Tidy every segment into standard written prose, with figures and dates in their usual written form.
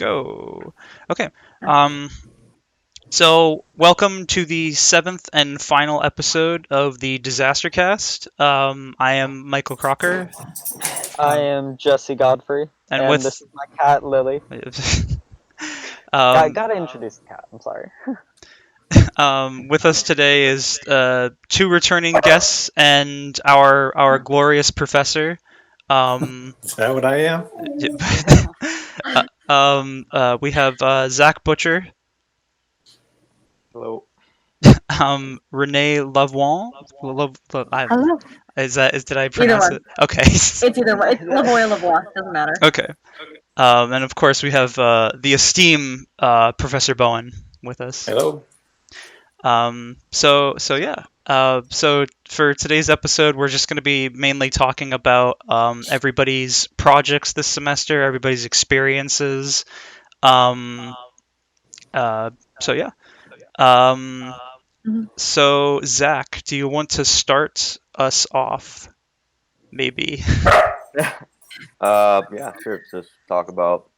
go. Okay. So welcome to the seventh and final episode of the Disaster Cast. I am Michael Crocker, I am Jesse Godfrey, and and with this is my cat Lily. um, Gotta introduce the cat. I'm sorry. with us today is two returning guests and our glorious professor. Is that what I am? We have Zach Butcher, Hello. Renee Lavoie. Hello. Did I pronounce one. it? Okay. It's either way. It's Lavoie or Lavoie. Doesn't matter. Okay. And of course we have the esteemed Professor Bowen with us. Hello. So yeah. So for today's episode, we're just going to be mainly talking about everybody's projects this semester, everybody's experiences. So yeah. So Zach, do you want to start us off? Maybe. Yeah, sure. Just talk about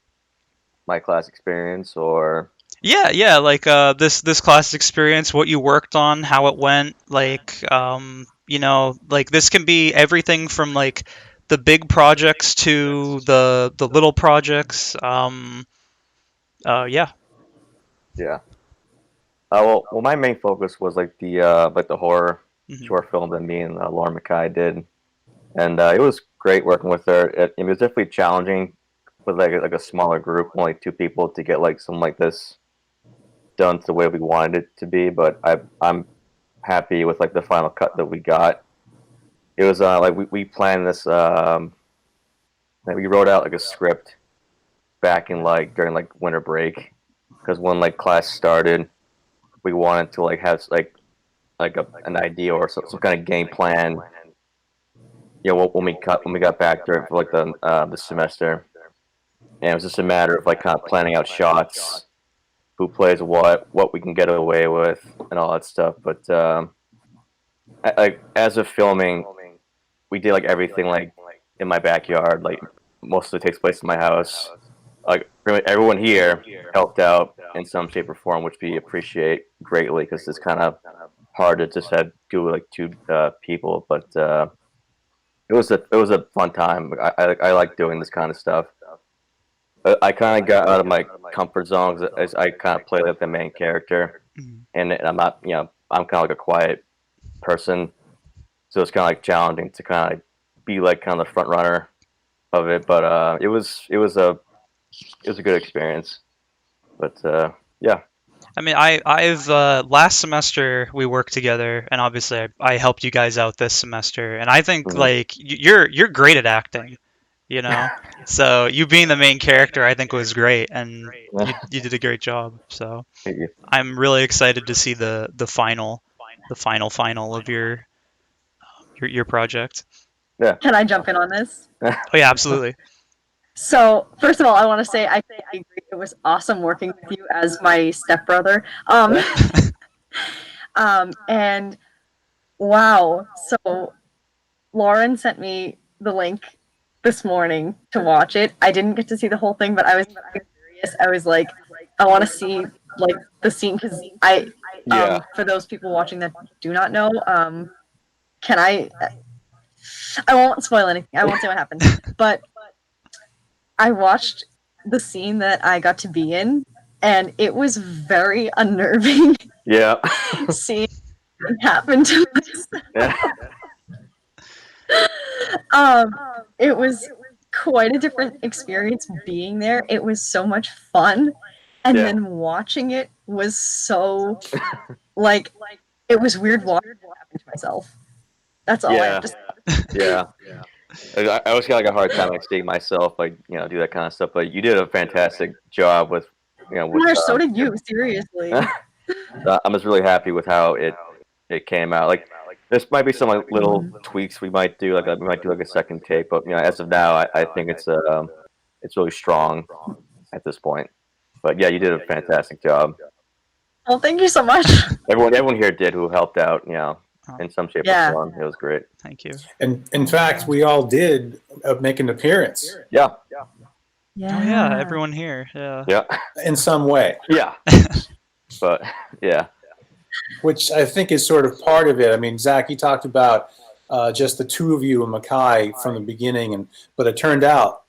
my class experience, or Yeah, like this class experience, what you worked on, how it went, like like this can be everything from like the big projects to the little projects. Yeah. yeah. Well, my main focus was like the horror Mhm. short film that me and Lauren Mackay did, and it was great working with her. It was definitely challenging with like a smaller group, only two people, to get like something like this done the way we wanted it to be. But I'm happy with like the final cut that we got. It was like we planned this. Like we wrote out like a script back in like during like winter break, because when like class started, we wanted to like have an idea or some kind of game plan. You know, when we got back during like the semester, and it was just a matter of like kind of planning out shots, who plays what we can get away with, and all that stuff. But like as of filming, we did like everything like in my backyard. Like most of it takes place in my house. Like pretty much everyone here helped out in some shape or form, which we appreciate greatly, because it's kind of hard to just do like two people. But it was a fun time. I like doing this kind of stuff. I kind of got out of my comfort zone as I kind of play like the main character, Mhm. and I'm not, I'm kind of like a quiet person, so it's kind of like challenging to kind of be like kind of the front runner of it. But it was a good experience. But yeah. I mean, I've last semester we worked together, and obviously I helped you guys out this semester, and I think Mhm. like you're great at acting, you know. So you being the main character, I think was great, and you did a great job. So Thank you. I'm really excited to see the final of your project. Can I jump in on this? Oh yeah, absolutely. So, first of all, I want to say I agree. It was awesome working with you as my stepbrother. And wow. So, Lauren sent me the link this morning to watch it. I didn't get to see the whole thing, but I was curious. I was like, I want to see like the scene, because Yeah. for those people watching that do not know, can I won't spoil anything. I won't say what happened. But I watched the scene that I got to be in, and it was very unnerving Yeah. seeing it happen to us. Yeah. It was quite a different experience being there. It was so much fun, and Yeah. then watching it was so like it was weird watching it happen to myself. That's all I have to say. Yeah. I always got like a hard time like seeing myself like do that kind of stuff. But you did a fantastic job with with. So did you, seriously. I'm just really happy with how it came out. Like there might be some like little tweaks we might do. Like we might do like a second take, but as of now, I think it's really strong at this point. But yeah, you did a fantastic job. Well, thank you so much. Everyone here did who helped out. In some shape Yeah. or form. It was great. Thank you. And in fact, we all did make an appearance. Yeah. Yeah. Oh yeah, everyone here. Yeah. Yeah, in some way, yeah, but yeah, which I think is sort of part of it. I mean, Zach, you talked about just the two of you and Mackay from the beginning, but it turned out,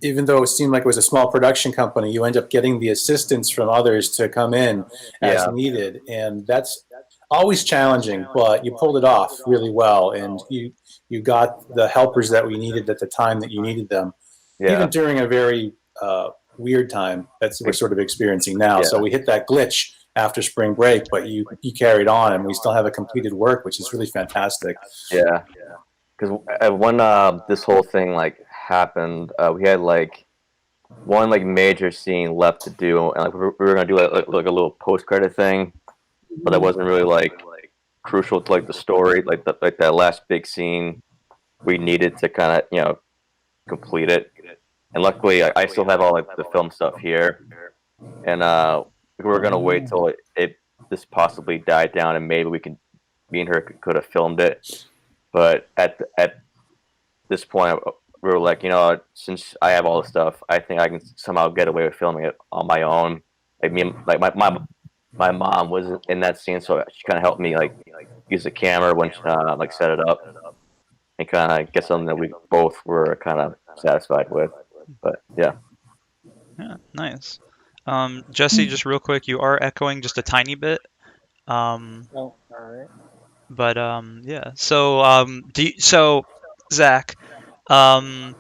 even though it seemed like it was a small production company, you end up getting the assistance from others to come in as yeah, needed, and that's always challenging. But you pulled it off really well, and you got the helpers that we needed at the time that you needed them, even yeah, during a very weird time that we're sort of experiencing now. yeah, So we hit that glitch after spring break, but you carried on, and we still have a completed work, which is really fantastic. yeah. Because when this whole thing like happened, we had like one like major scene left to do, and like we were gonna do like a little post credit thing, but that wasn't really like crucial to like the story, like that last big scene we needed to kind of complete it. And luckily, I still have all like the film stuff here, and we were gonna wait till it this possibly died down, and maybe me and her could have filmed it. But at this point, we were like, since I have all the stuff, I think I can somehow get away with filming it on my own. Like me, like my mom was in that scene, so she kind of helped me like use the camera when she, like set it up and kind of get something that we both were kind of satisfied with. But yeah, Yeah, nice. Jesse, just real quick, you are echoing just a tiny bit. Um, Oh, all right. but yeah. So so Zach, um,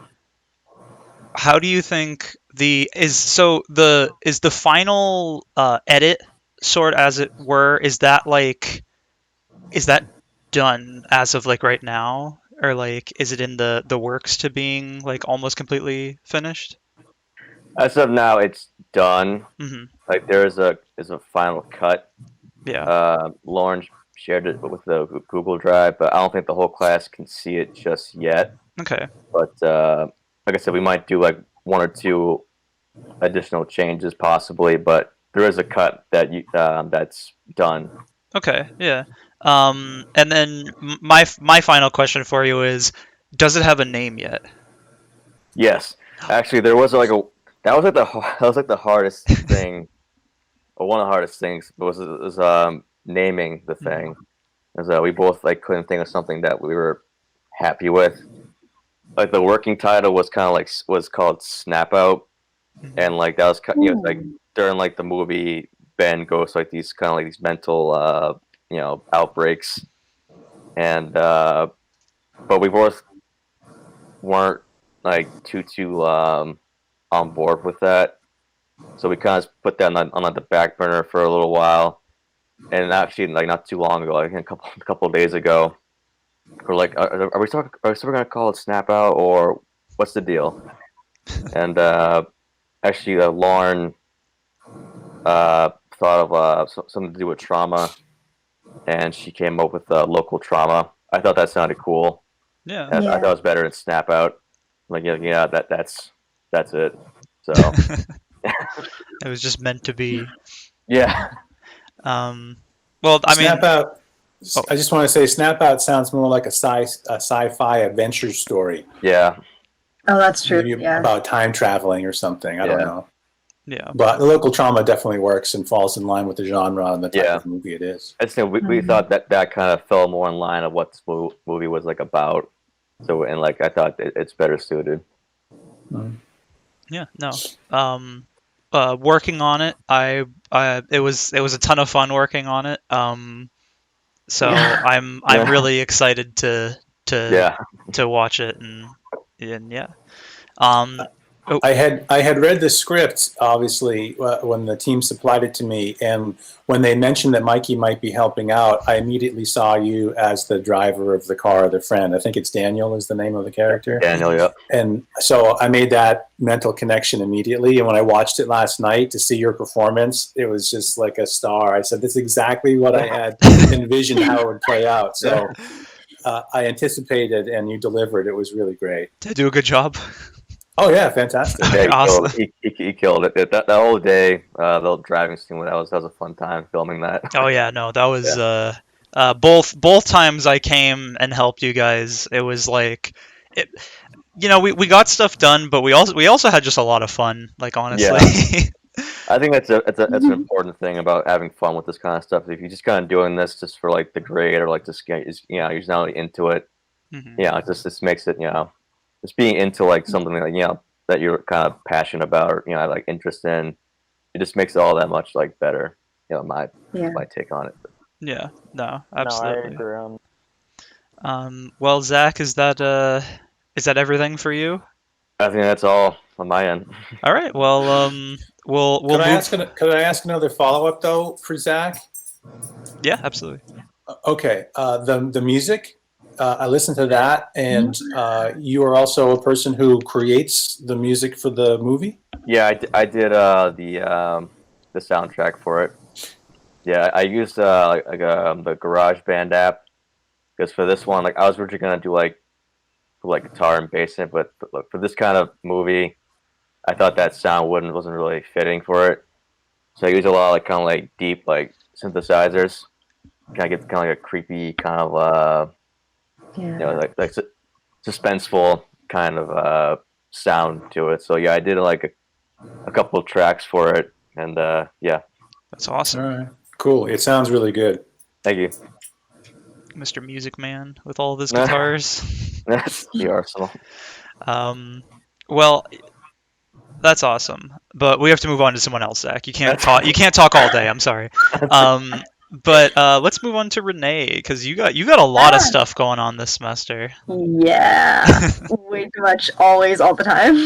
how do you think is the final edit sort as it were, is that done as of like right now, or like is it in the works to being like almost completely finished? as of now, it's done. Hmm. Like is a final cut. Yeah. Lauren shared it with the Google Drive, but I don't think the whole class can see it just yet. Okay. But like I said, we might do like one or two additional changes possibly, but there is a cut that's done. Okay. Yeah. And then my final question for you is, does it have a name yet? Yes, actually, there was like a that was like that was like the hardest thing, or one of the hardest things was naming the thing, because we both like couldn't think of something that we were happy with. Like the working title was kind of like was called Snap Out, and like that was like during like the movie Ben goes like these kind of like these mental outbreaks, and but we both weren't like too on board with that, so we kind of put that on the back burner for a little while. And actually, like not too long ago, like a couple of days ago, we're like, are we talking? Are we still gonna call it Snap Out, or what's the deal? And actually, Lauren thought of something to do with trauma, and she came up with local trauma. I thought that sounded cool. Yeah. I thought it was better than Snap Out. Like yeah, that's it. So It was just meant to be. yeah, Well, I mean, Snap Out. Oh. I just want to say, Snap Out sounds more like a sci-fi adventure story. yeah, Oh, that's true. Maybe Yeah. about time traveling or something. I don't know. yeah. But the local trauma definitely works and falls in line with the genre and the type Yeah. of movie it is. I just think we thought that kind of fell more in line of what this movie was like about. So and like I thought it's better suited. Yeah. No. Working on it, it was a ton of fun working on it. So Yeah. I'm Yeah. really excited to Yeah, watch it and yeah. Um, I had read the script, obviously, when the team supplied it to me, and when they mentioned that Mikey might be helping out, I immediately saw you as the driver of the car, the friend. I think it's Daniel is the name of the character. Daniel. Yeah, And so I made that mental connection immediately. And when I watched it last night to see your performance, it was just like a star. I said, "This is exactly what I had envisioned how it would play out." So I anticipated, and you delivered. It was really great. did I do a good job? Oh yeah, fantastic. yeah, Awesome. he killed it. That whole that whole driving scene, that was a fun time filming that. Oh yeah, no, that was both times I came and helped you guys. It was like we got stuff done, but we also had just a lot of fun. Like honestly. Yeah. I think that's an important thing about having fun with this kind of stuff. If you're just kind of doing this just for like the grade or like just you're just not really into it. Mhm. Yeah, it just makes it just being into like something like that you're kind of passionate about or like interest in. It just makes it all that much like better. Yeah. My take on it. Yeah. No. No, I Absolutely. agree. Well, Zach, is that everything for you? I think that's all on my end. All right. Well, we'll move. Could I ask another follow up though for Zach? Yeah, absolutely. Okay, the music. I listened to that, and you are also a person who creates the music for the movie. Yeah, I did the soundtrack for it. Yeah, I used the GarageBand app because for this one, like I was originally gonna do like guitar and bass in it, but for this kind of movie, I thought that sound wasn't really fitting for it. So I use a lot of like kind of like deep like synthesizers. Kind of get kind of like a creepy kind of Yeah. like suspenseful kind of sound to it. So yeah, I did like a couple of tracks for it, and yeah, That's All awesome, right, cool. It sounds really good. thank you. Mr. Music Man with all of his guitars. That's the arsenal. Um, well, that's awesome, but we have to move on to someone else, Zach. You can't talk. You can't talk all day. I'm sorry. But let's move on to Renee because you got a lot of stuff going on this semester. Yeah. Way too much, always, all the time.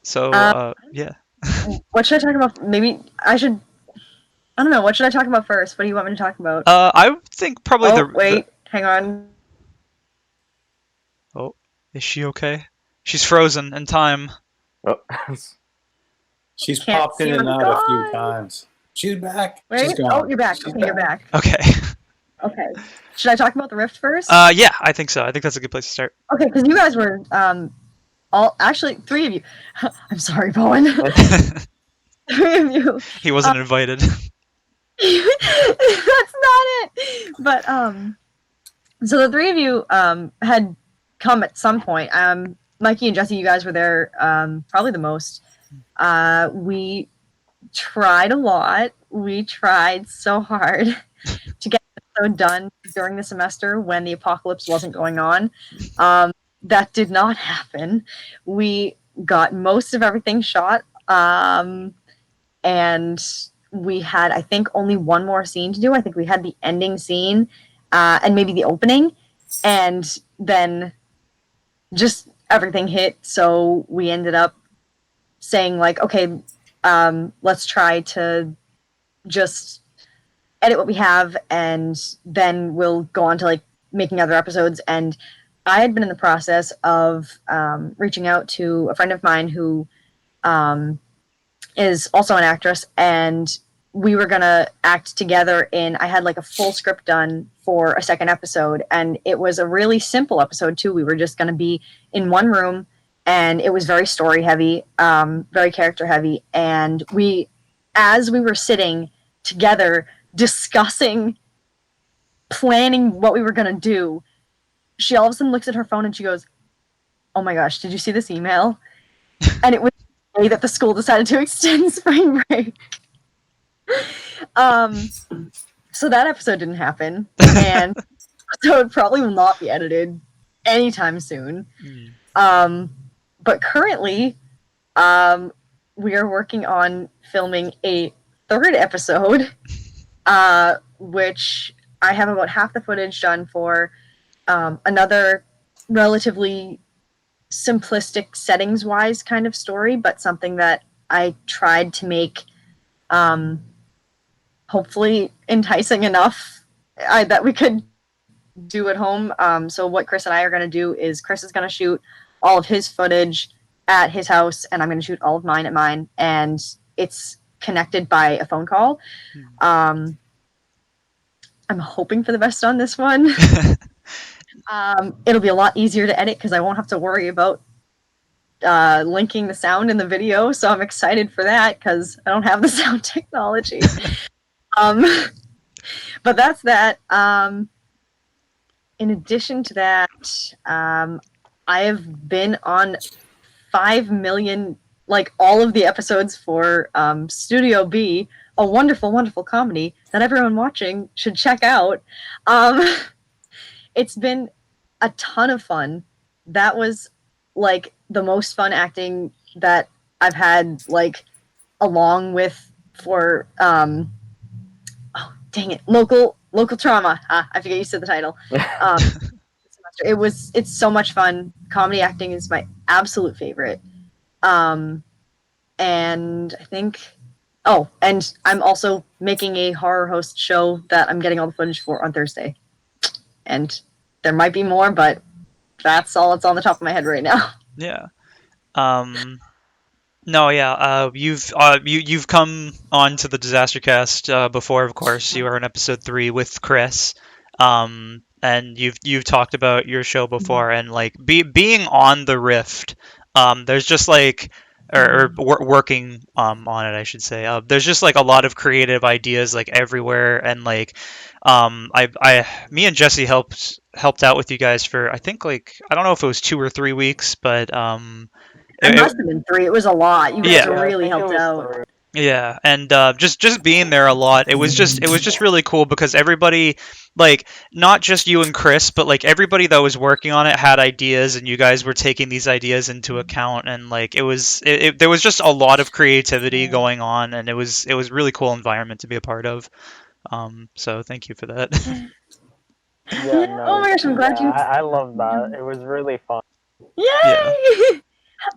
So yeah. What should I talk about? Maybe I should. I don't know. What should I talk about first? What do you want me to talk about? I would think probably Oh, wait. Hang on. Oh, is she okay? She's frozen in time. Oh. She's Can't popped in see and her out a few gone. times. She's back. Wait. She's gone. Oh, you're back. She's Okay, you're back. Okay. Okay. Should I talk about the Rift first? Yeah, I think so. I think that's a good place to start. Okay, because you guys were all actually 3 of you. I'm sorry, Bowen. 3 of you. He wasn't invited. That's not it. But so the 3 of you had come at some point. Mikey and Jesse, you guys were there probably the most. We tried a lot. We tried so hard to get the episode done during the semester when the apocalypse wasn't going on. That did not happen. We got most of everything shot. And we had, I think, only one more scene to do. I think we had the ending scene and maybe the opening. And then just everything hit. So we ended up saying, like, okay, let's try to just edit what we have. And then we'll go on to, like, making other episodes. And I had been in the process of reaching out to a friend of mine who is also an actress, and we were gonna act together I had like a full script done for a second episode, and it was a really simple episode too. We were just gonna be in one room, and it was very story heavy, very character heavy, and as we were sitting together discussing, planning what we were gonna do, she all of a sudden looks at her phone and she goes, "Oh my gosh, did you see this email?" And it was the day that the school decided to extend spring break. So that episode didn't happen, and so it probably will not be edited anytime soon. But currently, we are working on filming a 3rd episode, which I have about half the footage done for. Another relatively simplistic settings-wise kind of story, but something that I tried to make hopefully enticing enough that we could do at home. So what Chris and I are going to do is Chris is going to shoot all of his footage at his house, and I'm going to shoot all of mine at mine, and it's connected by a phone call. I'm hoping for the best on this one. It'll be a lot easier to edit because I won't have to worry about linking the sound in the video, so I'm excited for that because I don't have the sound technology. But that's that. In addition to that, I have been on 5 million, like all of the episodes for Studio B, a wonderful, wonderful comedy that everyone watching should check out. Um, it's been a ton of fun. That was like the most fun acting that I've had, like along with for oh dang it, local trauma. I forget you said the title. It's so much fun. Comedy acting is my absolute favorite. Um, and I think and I'm also making a horror host show that I'm getting all the footage for on Thursday. And there might be more, but that's all that's on the top of my head right now. Yeah. Um, no, yeah. You've come on to the Disaster Cast before, of course. You were in episode 3 with Chris. And you've talked about your show before, and like being on the Rift. There's just like working on it, I should say. There's just like a lot of creative ideas like everywhere, and like me and Jesse helped out with you guys for I think like I don't know if it was 2 or 3 weeks, but It it, must have been 3. It was a lot. You guys yeah. really helped out. Yeah, and just being there a lot, it was just really cool because everybody, like not just you and Chris, but like everybody that was working on it had ideas, and you guys were taking these ideas into account, and like there was just a lot of creativity going on, and it was really cool environment to be a part of. So thank you for that. Yeah, no, Oh my gosh, I'm glad yeah, you. I love that. It was really fun. Yeah. Yay!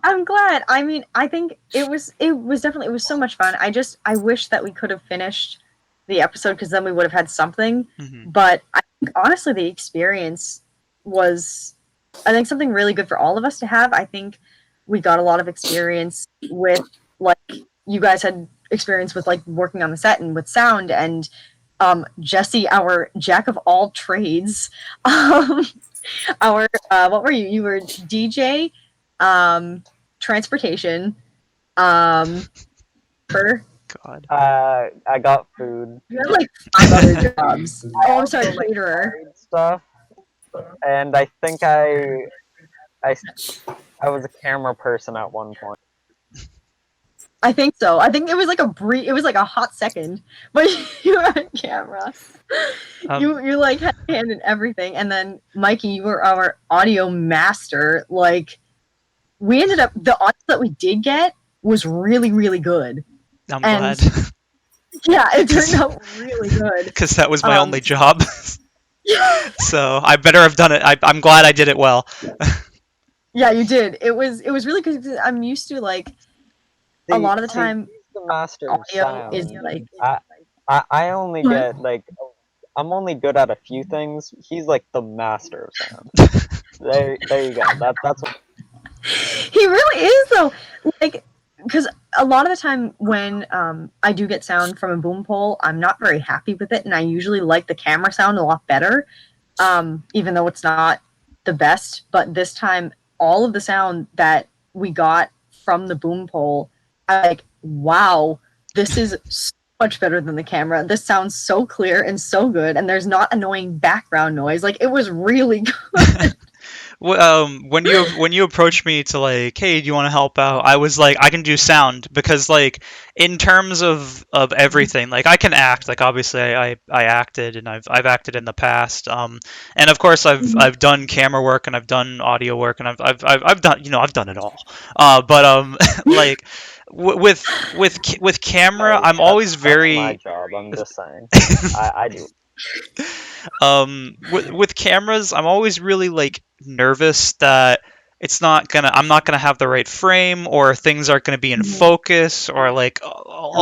I'm glad. I mean, I think it was so much fun. I wish that we could have finished the episode because then we would have had something. Hmm. But I think honestly the experience was, I think, something really good for all of us to have. I think we got a lot of experience with, like, you guys had experience with like working on the set and with sound, and Jesse, our jack of all trades, um, our what were you? You were DJ, transportation, um, for God. I got food. you had like 5 other jobs. I Oh, I'm sorry, also, like, caterer. carried stuff, and I think I was a camera person at one point. I think so. I think it was like it was like a hot second, but you were on camera. You like had a hand in everything, and then Mikey, you were our audio master. Like, we ended up, the audio that we did get was really, really good. I'm And glad yeah, it turned out really good. because that was my Um, only job. So I better have done it. I'm glad I did it well. Yeah, you did. It was really good. 'Cause I'm used to like a lot of the time He's the master of audio sound. is like I only What? get like I'm only good at a few things. He's like the master of sound. There you go. That's what he really is though. Like, because a lot of the time when I do get sound from a boom pole, I'm not very happy with it, and I usually like the camera sound a lot better, even though it's not the best. But this time, all of the sound that we got from the boom pole, I like, wow, this is so much better than the camera. This sounds so clear and so good, and there's not annoying background noise. Like, it was really good. When you approached me to like, hey, do you want to help out? I was like, I can do sound because like in terms of everything, like I can act. Like obviously, I acted and I've acted in the past. And of course I've done camera work and I've done audio work and I've done I've done it all. But like with camera, hey, I'm always that's my very job. I'm just saying. I do. with cameras, I'm always really like nervous that I'm not gonna have the right frame, or things aren't gonna be in focus, or like a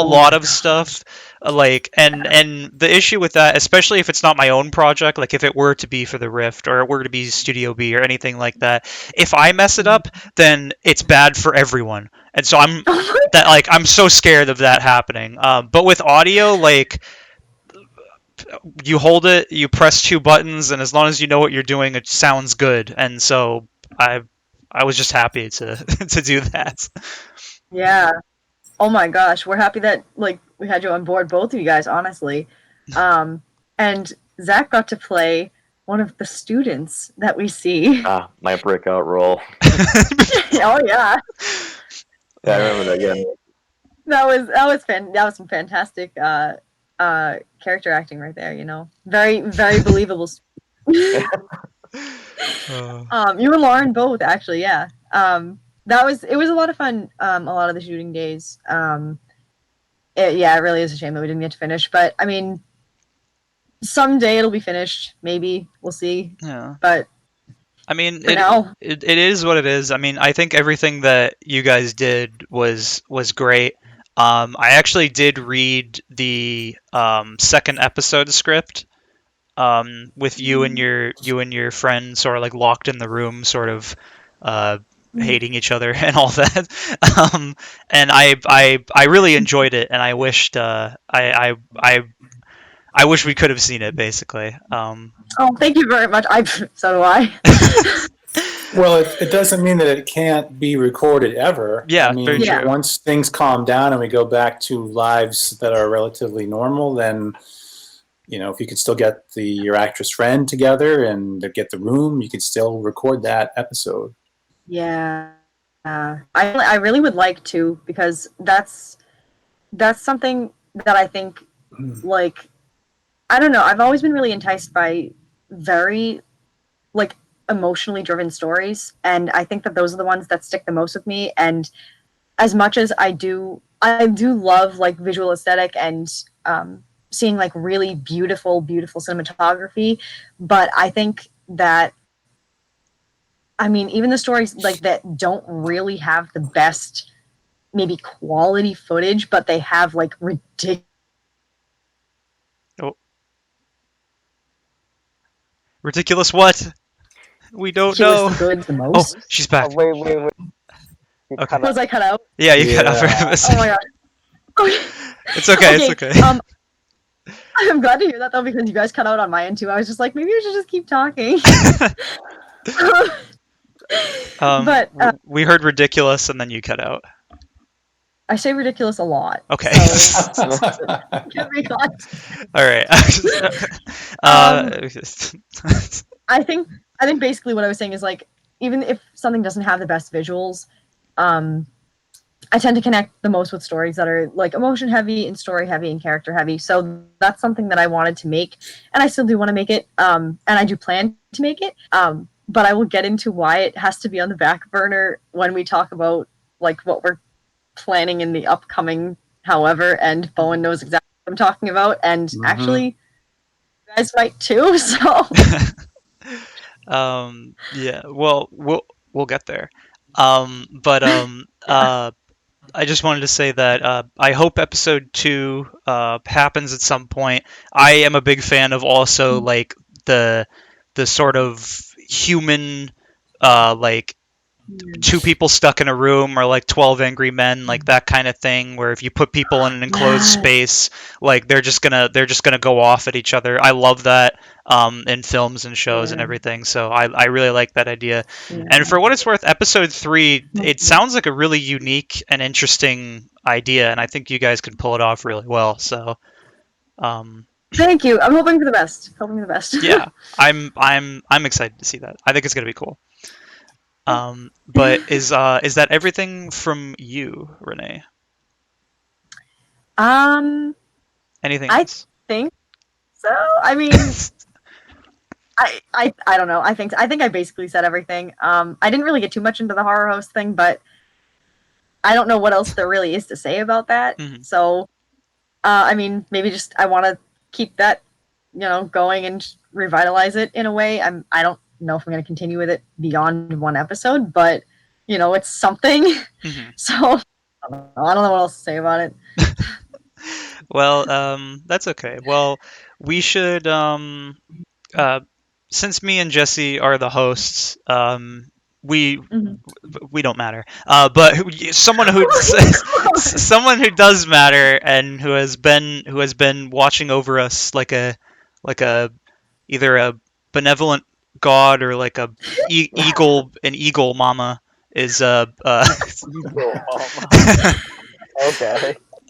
lot of stuff. Like, and the issue with that, especially if it's not my own project, like if it were to be for the Rift or it were to be Studio B or anything like that, if I mess it up, then it's bad for everyone. And so I'm so scared of that happening. But with audio, like you hold it, you press 2 buttons, and as long as you know what you're doing, it sounds good. And so I was just happy to to do that. Yeah. Oh my gosh, we're happy that like we had you on board, both of you guys, honestly. And Zach got to play one of the students that we see. My breakout role. Oh yeah, Yeah, I remember that. Yeah. that was some fantastic character acting right there. You know, very very believable. You and Lauren both actually, yeah. It was a lot of fun. A lot of the shooting days. It really is a shame that we didn't get to finish, but I mean, someday it'll be finished. Maybe we'll see. Yeah. But I mean, for now, it is what it is. I mean, I think everything that you guys did was great. I actually did read the second episode script with you and your friend sort of like locked in the room, sort of hating each other and all that. And I really enjoyed it, and I wished I wish we could have seen it basically. oh, thank you very much. So do I. Well, it doesn't mean that it can't be recorded ever. Yeah, I mean, very true. once things calm down and we go back to lives that are relatively normal, then, you know, if you could still get your actress friend together and get the room, you could still record that episode. Yeah, I really would like to, because that's something that I think, like, I don't know. I've always been really enticed by very like emotionally driven stories, and I think that those are the ones that stick the most with me. And as much as I do love like visual aesthetic and seeing like really beautiful cinematography, but I think that, I mean, even the stories like that don't really have the best maybe quality footage, but they have like ridiculous. Ridiculous what? We don't know. Good the Oh, most. she's back. Wait. You Okay. cut Was out. I cut out? Yeah, you cut off for Yeah. a second. Oh my god. Okay. It's okay. It's okay. I'm glad to hear that though, because you guys cut out on my end too. I was just like, maybe we should just keep talking. But we heard ridiculous, and then you cut out. I say ridiculous a lot. Okay. So get me on. All right. I think basically what I was saying is, like, even if something doesn't have the best visuals, I tend to connect the most with stories that are like emotion heavy and story heavy and character heavy. So that's something that I wanted to make, and I still do want to make it. And I do plan to make it. But I will get into why it has to be on the back burner when we talk about like what we're planning in the upcoming however, and Bowen knows exactly what I'm talking about, and actually you guys might too. So yeah. Well, we'll get there. But I just wanted to say that I hope episode 2 happens at some point. I am a big fan of also like the sort of human like two people stuck in a room, or like 12 Angry Men, like that kind of thing, where if you put people in an enclosed space, like they're just gonna go off at each other. I love that in films and shows and everything, so I really like that idea. And for what it's worth, episode 3, it sounds like a really unique and interesting idea, and I think you guys can pull it off really well. So thank you. I'm hoping for the best. yeah, I'm excited to see that. I think it's gonna be cool. But is that everything from you, Renee? Anything I else? think so. I mean, I don't know. I think I basically said everything. I didn't really get too much into the horror host thing, but I don't know what else there really is to say about that. Mm-hmm. So, I mean, maybe just I want to keep that, going and revitalize it in a way. I don't know if I'm going to continue with it beyond one episode, but it's something. Mm-hmm. So I don't know what else to say about it. Well, that's okay. Well, we should since me and Jesse are the hosts, we don't matter. But someone who does matter, and who has been watching over us like a either a benevolent god or like a an eagle mama is Okay.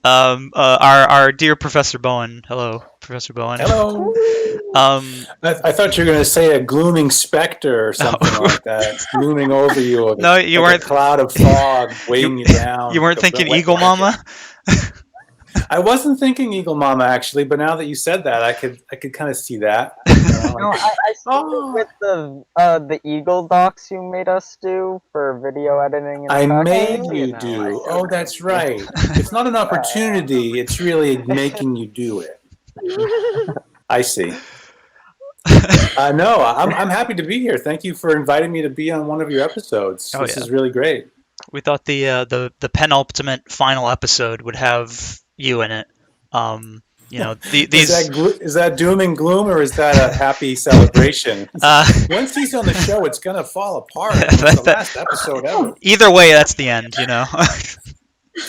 our dear Professor Bowen. Hello, Professor Bowen. Hello. Um, I thought you were going to say a glooming specter or something oh, like that, looming over you, no, you like a weren't. cloud of fog You weighing you you down, weren't like a thinking wet Eagle blanket. Mama. I wasn't thinking Eagle Mama actually, but now that you said that, I could kind of see that. No, Like, I see it oh, with the Eagle docs you made us do for video editing and I stuff. I can made see it you now. I do. see Oh, it that's now. right. It's not an opportunity. It's really making you do it. I see. No, I'm happy to be here. Thank you for inviting me to be on one of your episodes. Oh This yeah, is really great. we thought the penultimate final episode would have you in it. These. Is that doom and gloom or is that a happy celebration? uh, Once he's on the show, it's gonna fall apart. I mean, it's the last episode ever either way, that's the end. You know.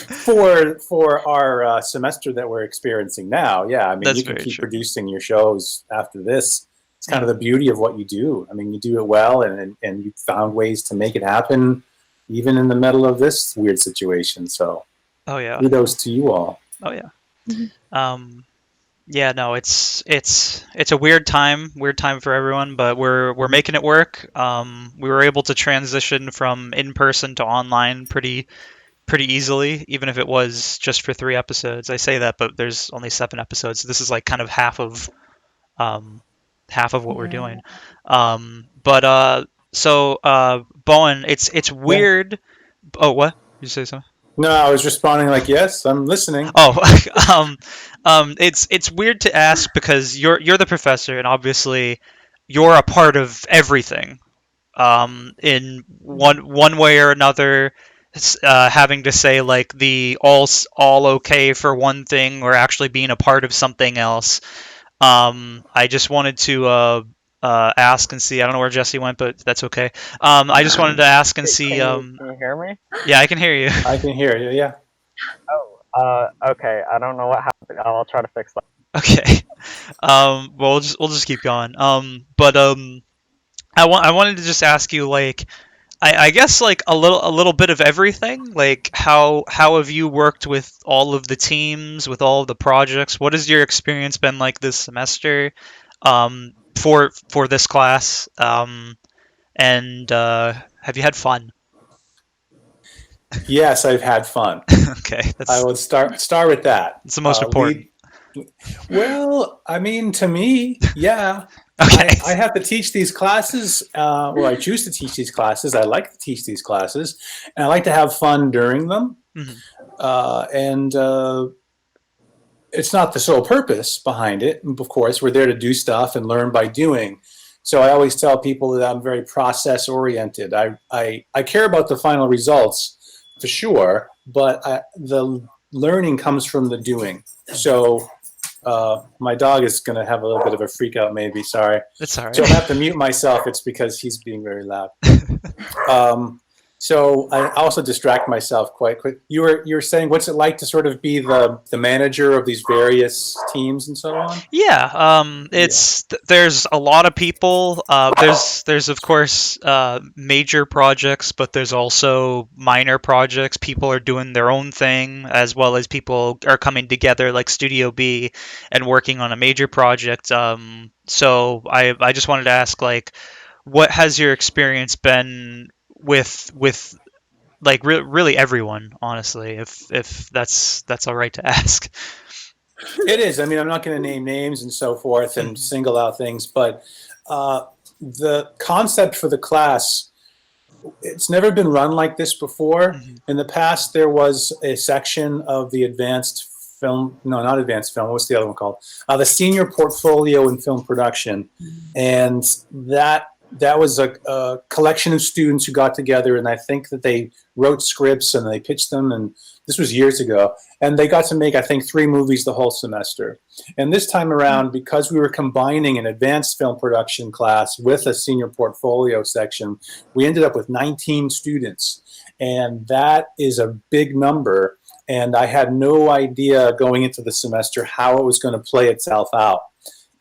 for our semester that we're experiencing now. Yeah, I mean, That's you can very keep true. producing your shows after this. It's kind of the beauty of what you do. I mean, you do it well, and you found ways to make it happen, even in the middle of this weird situation. So Oh yeah. kudos to you all. Oh yeah. Um, yeah. No, it's a weird time for everyone, but we're making it work. We were able to transition from in person to online pretty easily, even if it was just for 3 episodes. I say that, but there's only 7 episodes. So this is like kind of um, half of what we're Yeah. doing. But Bowen, it's Yeah. weird. Oh, what? You say something? No, I was responding like, yes, I'm listening. Oh, it's weird to ask because you're the professor, and obviously you're a part of everything. In one way or another, having to say like the all okay for one thing or actually being a part of something else. I just wanted to ask and see. I don't know where Jesse went, but that's okay. I just wanted to ask and see. Can you hear me? Yeah, I can hear you. I can hear you. Yeah. Oh, okay. I don't know what happened. I'll try to fix that. Okay. Well, we'll just keep going. But I wanted to just ask you like I guess like a little bit of everything. Like how have you worked with all of the teams, with all of the projects? What has your experience been like this semester, for this class? And have you had fun? Yes, I've had fun. Okay, I would start with that. that's the most important. Well, I mean, to me, yeah. Okay. I have to teach these classes, or I choose to teach these classes. I like to teach these classes, and I like to have fun during them. Mhm. And it's not the sole purpose behind it. Of course, we're there to do stuff and learn by doing. So I always tell people that I'm very process oriented. I care about the final results for sure, but the learning comes from the doing. So my dog is going to have a little bit of a freak out, maybe. Sorry. That's all So I'll right. have to mute myself. It's because he's being very loud. So I also distract myself quite quick. You were saying, what's it like to sort of be the manager of these various teams and so on? Yeah, there's a lot of people. There's of course major projects, but there's also minor projects. People are doing their own thing, as well as people are coming together, like Studio B, and working on a major project. So I just wanted to ask, like, what has your experience been with like really everyone, honestly, if that's all right to ask. It is. I mean, I'm not going to name names and so forth and Mhm. single out things, but the concept for the class, it's never been run like this before. Mhm. In the past, there was a section of the advanced film, no, not advanced film. What's the other one called? The senior portfolio in film production, and that was a collection of students who got together, and I think that they wrote scripts and they pitched them, and this was years ago, and they got to make, I think, 3 movies the whole semester. And this time around, because we were combining an advanced film production class with a senior portfolio section, we ended up with 19 students, and that is a big number. And I had no idea going into the semester how it was going to play itself out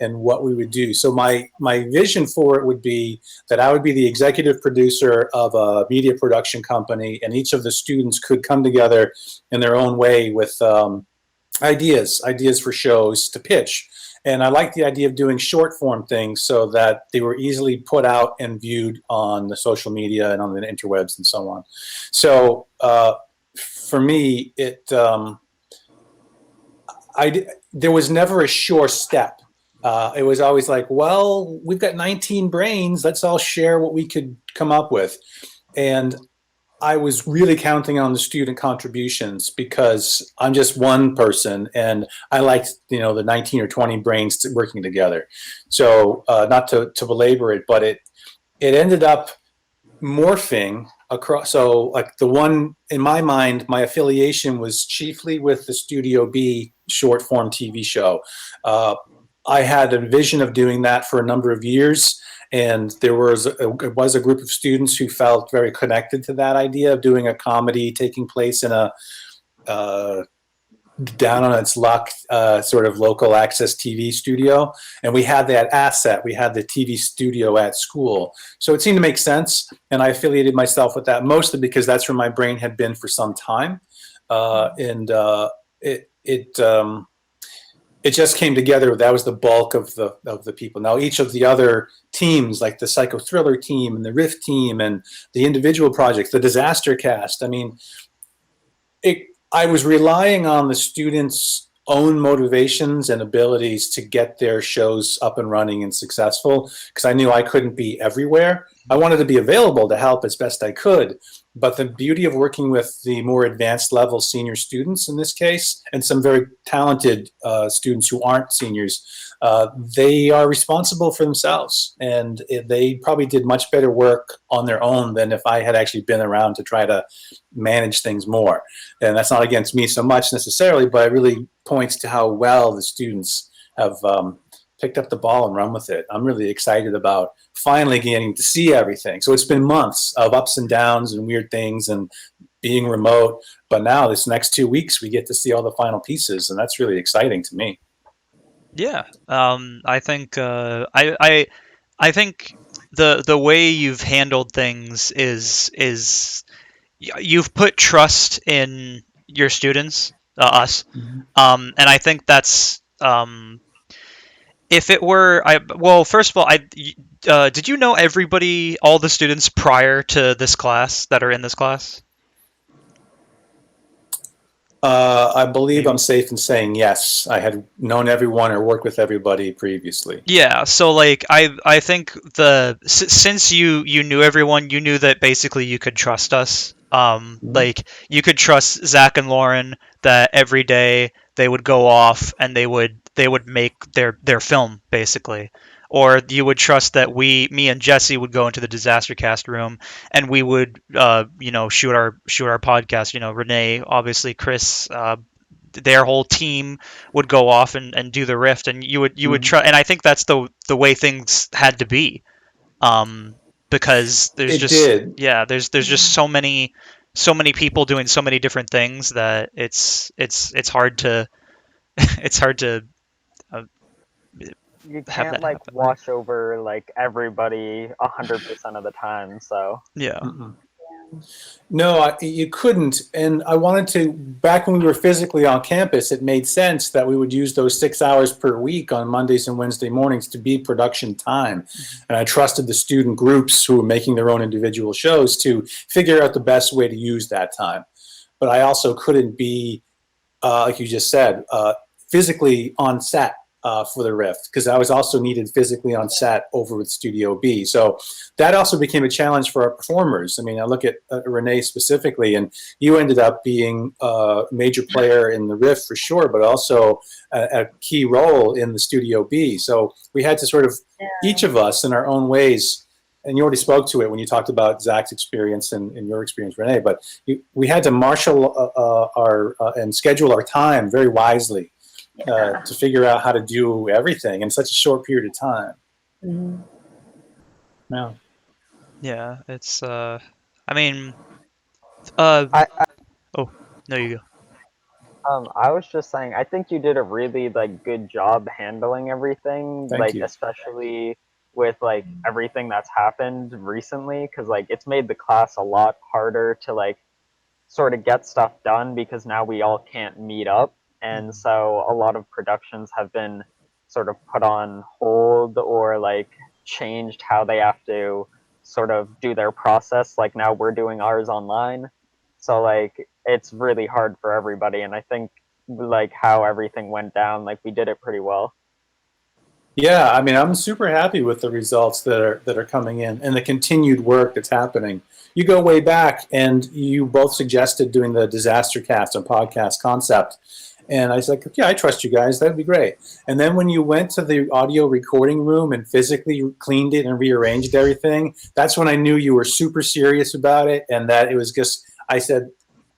and what we would do. So my vision for it would be that I would be the executive producer of a media production company, and each of the students could come together in their own way with ideas for shows to pitch. And I like the idea of doing short form things so that they were easily put out and viewed on the social media and on the interwebs and so on. So for me, there was never a sure step. It was always like, well, we've got 19 brains. Let's all share what we could come up with. And I was really counting on the student contributions because I'm just one person, and I liked the 19 or 20 brains working together. So not to belabor it, but it ended up morphing across. So like the one in my mind, my affiliation was chiefly with the Studio B short form TV show. I had a vision of doing that for a number of years, and there was a group of students who felt very connected to that idea of doing a comedy taking place in a down on its luck sort of local access TV studio. And we had that asset. We had the TV studio at school. So it seemed to make sense. And I affiliated myself with that mostly because that's where my brain had been for some time. And it just came together. That was the bulk of the people. Now each of the other teams, like the psycho thriller team and the riff team and the individual projects, the disaster cast, I mean, I was relying on the students' own motivations and abilities to get their shows up and running and successful, because I knew I couldn't be everywhere. I wanted to be available to help as best I could. But the beauty of working with the more advanced level senior students in this case, and some very talented students who aren't seniors, they are responsible for themselves. And they probably did much better work on their own than if I had actually been around to try to manage things more. And that's not against me so much necessarily, but it really points to how well the students have picked up the ball and run with it. I'm really excited about finally getting to see everything. So it's been months of ups and downs and weird things and being remote, but now this next 2 weeks we get to see all the final pieces, and that's really exciting to me. Yeah, I think I think the way you've handled things is you've put trust in your students, us, and I think that's if it were I well, first of all, did you know everybody, all the students prior to this class that are in this class? I believe Maybe. I'm safe in saying yes. I had known everyone or worked with everybody previously. Yeah, so like I think since you knew everyone, you knew that basically you could trust us. Mhm. Like you could trust Zach and Lauren that every day they would go off and they would make their film basically. Or you would trust that me and Jesse would go into the disaster cast room and we would shoot our podcast. Renee, obviously Chris, their whole team would go off and do the rift, and you would Mhm. try. And I think that's the way things had to be, um, because there's It just did. yeah, there's just so many people doing so many different things that it's hard to it's hard to uh, You have can't that like happen. wash over like everybody 100% of the time. So Yeah. Mm-mm. No, you couldn't. And I wanted to, back when we were physically on campus, it made sense that we would use those 6 hours per week on Mondays and Wednesday mornings to be production time. And I trusted the student groups who were making their own individual shows to figure out the best way to use that time. But I also couldn't be, like you just said, physically on set for the Rift, because I was also needed physically on set over with Studio B. So that also became a challenge for our performers. I mean, I look at Renee specifically, and you ended up being a major player in the Rift for sure, but also a key role in the Studio B. So we had to sort of, each of us in our own ways, and you already spoke to it when you talked about Zach's experience and your experience, Renee, but we had to marshal our and schedule our time very wisely Yeah. to figure out how to do everything in such a short period of time. Mhm. Yeah. Yeah, it's I mean uh I oh, no, you go. I was just saying, I think you did a really like good job handling everything, Thank like you. especially with like everything that's happened recently, because like it's made the class a lot harder to like sort of get stuff done because now we all can't meet up. and so a lot of productions have been sort of put on hold or like changed how they have to sort of do their process. Like now we're doing ours online, so like it's really hard for everybody. And I think like how everything went down, like we did it pretty well. Yeah, I mean, I'm super happy with the results that are coming in and the continued work that's happening. You go way back, and you both suggested doing the disaster cast and podcast concept, and I was like, yeah, I trust you guys. That'd be great. And then when you went to the audio recording room and physically cleaned it and rearranged everything, that's when I knew you were super serious about it, and that it was just. I said,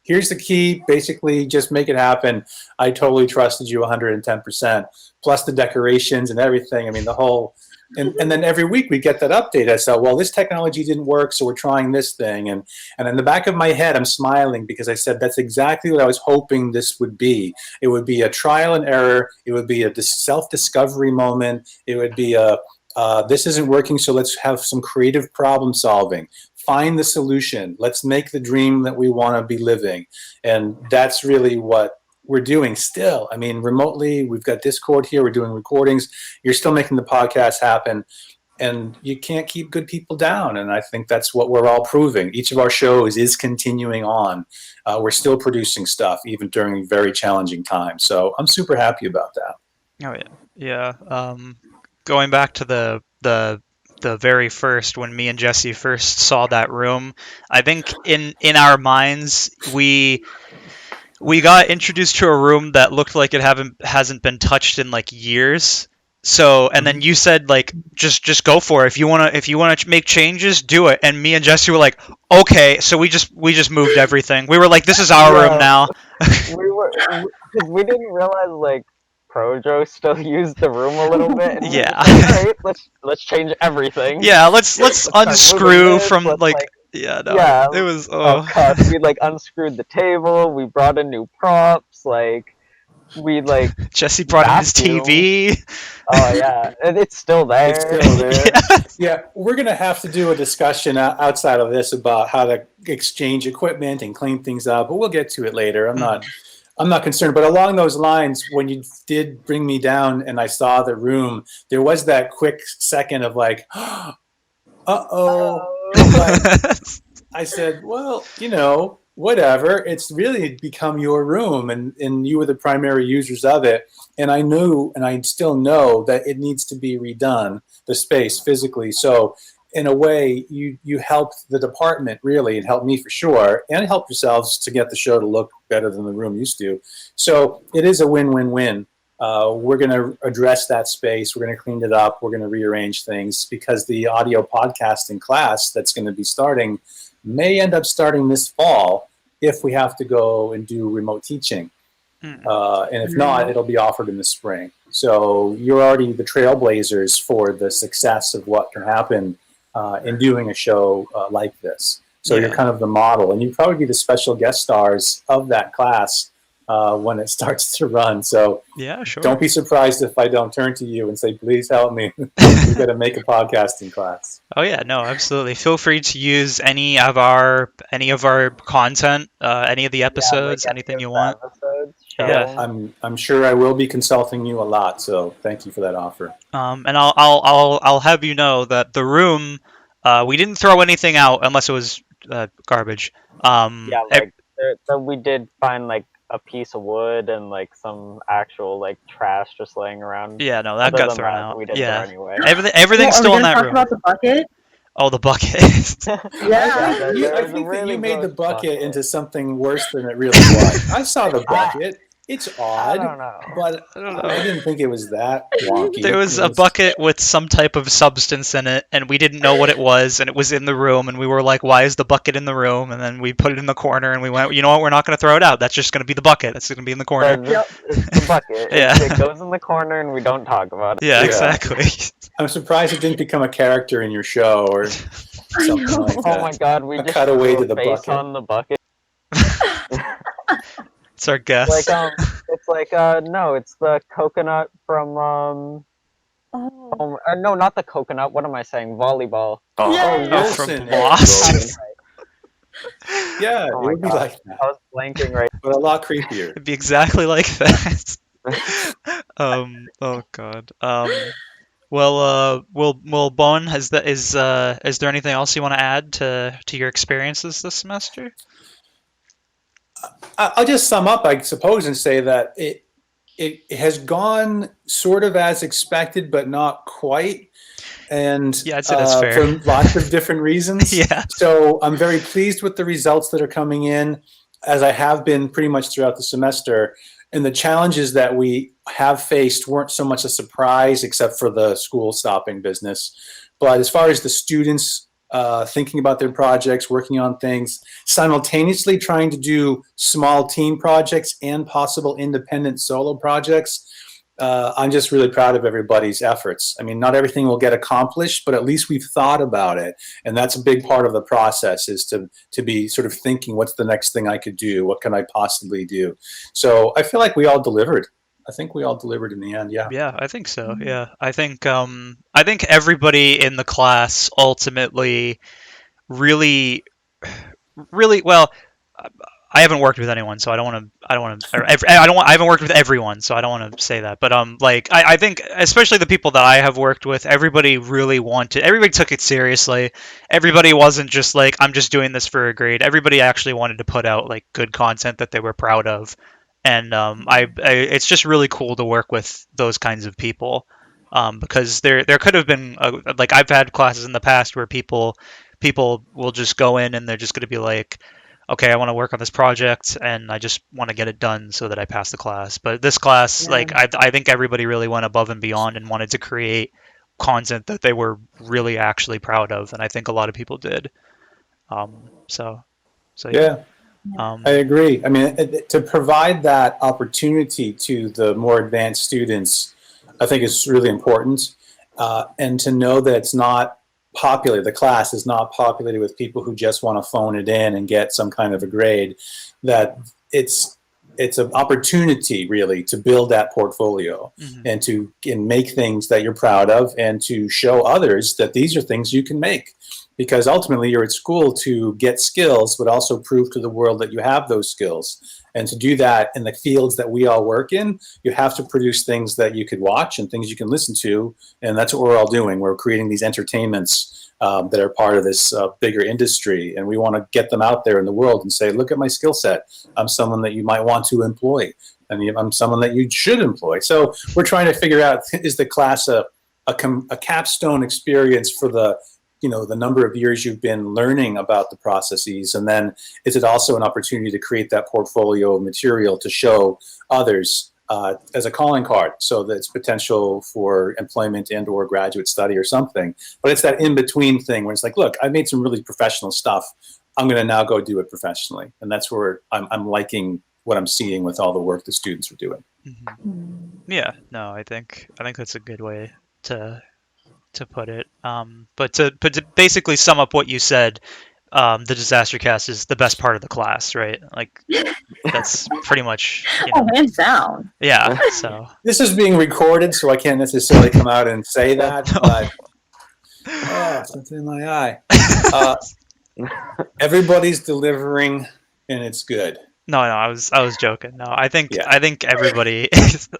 here's the key. Basically, just make it happen. I totally trusted you 110%. Plus the decorations and everything. I mean, the whole. And then every week we get that update. I said, well, this technology didn't work, so we're trying this thing. And in the back of my head, I'm smiling because I said that's exactly what I was hoping this would be. It would be a trial and error. It would be a self-discovery moment. It would be a this isn't working, so let's have some creative problem solving. Find the solution. Let's make the dream that we want to be living. And that's really what we're doing still. I mean, remotely, we've got Discord here, we're doing recordings. You're still making the podcast happen. And you can't keep good people down. And I think that's what we're all proving. Each of our shows is continuing on. We're still producing stuff, even during very challenging times. So I'm super happy about that. Oh yeah, yeah. Going back to the very first when me and Jesse first saw that room, I think in our minds we got introduced to a room that looked like it hasn't been touched in like years. So and then you said like just go for it. If you wanna make changes, do it. And me and Jesse were like, okay. So we just moved everything. We were like, this is our room now. Because we didn't realize like Projo still used the room a little bit. And Yeah. we were like, all right, let's change everything. Yeah, let's start unscrew moving this, from let's, like like, yeah, no, yeah. it was Oh god, we like unscrewed the table. We brought in new props. Like we like Jesse brought in his vacuumed. TV. Oh yeah, and it's still there. It's still there. Yeah. Yeah, we're going to have to do a discussion outside of this about how to exchange equipment and clean things up, but we'll get to it later. I'm not concerned. But along those lines, when you did bring me down and I saw the room, there was that quick second of like, uh-oh. But I said, well, whatever. It's really become your room, and you were the primary users of it. And I knew, and I still know, that it needs to be redone, the space physically. So in a way, you helped the department, really. It helped me for sure, and it helped yourselves to get the show to look better than the room used to. So it is a win-win-win. We're going to address that space. We're going to clean it up. We're going to rearrange things, because the audio podcasting class that's going to be starting may end up starting this fall if we have to go and do remote teaching. And if not, it'll be offered in the spring. So you're already the trailblazers for the success of what can happen in doing a show like this. So Yeah. you're kind of the model, and you probably be the special guest stars of that class when it starts to run. So Yeah, sure. don't be surprised if I don't turn to you and say, please help me. We've got to make a podcasting class. Oh yeah, no, absolutely. Feel free to use any of our content, any of the episodes, anything you want. Yeah. I'm sure I will be consulting you a lot, so thank you for that offer. And I'll have you know that the room, we didn't throw anything out unless it was garbage. Yeah, like we did find like a piece of wood and like some actual like trash just laying around. Yeah, no, that Other got than thrown that, out. we didn't Yeah, throw anyway. everything's still in that talk room. about the bucket? Oh, the bucket. Yeah. I think that you made the bucket into something worse than it really was. I saw the bucket. It's I odd, don't know. but I don't know. I didn't think it was that wonky. There was It a bucket with some type of substance in it, and we didn't know what it was, and it was in the room, and we were like, why is the bucket in the room? And then we put it in the corner, and we went, you know what, we're not going to throw it out. That's just going to be the bucket. That's going to be in the corner. It's the bucket. Yeah. It goes in the corner and we don't talk about it. Yeah, Yeah. exactly. I'm surprised it didn't become a character in your show or something know. like Oh that. my god, we A just cutaway threw to a the face bucket. on the bucket. It's our guess. Like it's like no, it's the coconut from Oh. no, not the coconut. What am I saying? Volleyball. Oh, Yeah. Oh, Wilson. from Lost. Yeah, it Oh my would be god, like that, I was blanking right. but a lot creepier. It'd be exactly like that. Oh God. Well, Bowen, is there anything else you want to add to your experiences this semester? I'll just sum up, I suppose, and say that it has gone sort of as expected, but not quite, and Yeah, I'd say that's fair. for lots of different reasons. Yeah. So I'm very pleased with the results that are coming in, as I have been pretty much throughout the semester. And the challenges that we have faced weren't so much a surprise, except for the school stopping business. But as far as the students thinking about their projects, working on things, simultaneously trying to do small team projects and possible independent solo projects, I'm just really proud of everybody's efforts. I mean, not everything will get accomplished, but at least we've thought about it, and that's a big part of the process. Is to be sort of thinking, what's the next thing I could do? What can I possibly do? So I feel like we all delivered. I think we all delivered in the end. Yeah. Yeah, I think so. Yeah. I think everybody in the class ultimately really really well. I haven't worked with anyone, so I don't want to. I don't want to. I don't want. I haven't worked with everyone, so I don't want to say that. But like I think especially the people that I have worked with, everybody really wanted. Everybody took it seriously. Everybody wasn't just like I'm just doing this for a grade. Everybody actually wanted to put out like good content that they were proud of, and it's just really cool to work with those kinds of people. Because there could have been like I've had classes in the past where people will just go in and they're just going to be like, okay, I want to work on this project and I just want to get it done so that I pass the class. But this class, Yeah. like, I think everybody really went above and beyond and wanted to create content that they were really actually proud of, and I think a lot of people did. So, yeah. Yeah, I Um, agree. I mean, to provide that opportunity to the more advanced students, I think is really important. And to know that it's not popular, the class is not populated with people who just want to phone it in and get some kind of a grade, that it's it's an opportunity really to build that portfolio mhm. and to and make things that you're proud of and to show others that these are things you can make, because ultimately you're at school to get skills but also prove to the world that you have those skills. And to do that in the fields that we all work in, you have to produce things that you could watch and things you can listen to. And that's what we're all doing. We're creating these entertainments that are part of this bigger industry. And we want to get them out there in the world and say, look at my skill set. I'm someone that you might want to employ. I mean, I'm someone that you should employ. So we're trying to figure out, is the class a capstone experience for the the number of years you've been learning about the processes, and then is it also an opportunity to create that portfolio of material to show others as a calling card, so that it's potential for employment and or graduate study or something. But it's that in between thing where it's like, look, I made some really professional stuff. I'm going to now go do it professionally, and that's where I'm liking what I'm seeing with all the work the students are doing. Yeah, no, I think that's a good way to put it. But to basically sum up what you said, the disaster cast is the best part of the class, right? Like that's pretty much, Oh, hands down. yeah. So This is being recorded, so I can't necessarily come out and say that, but something in my eye. Everybody's delivering, and it's good. no, I was joking. No, Yeah. I think everybody,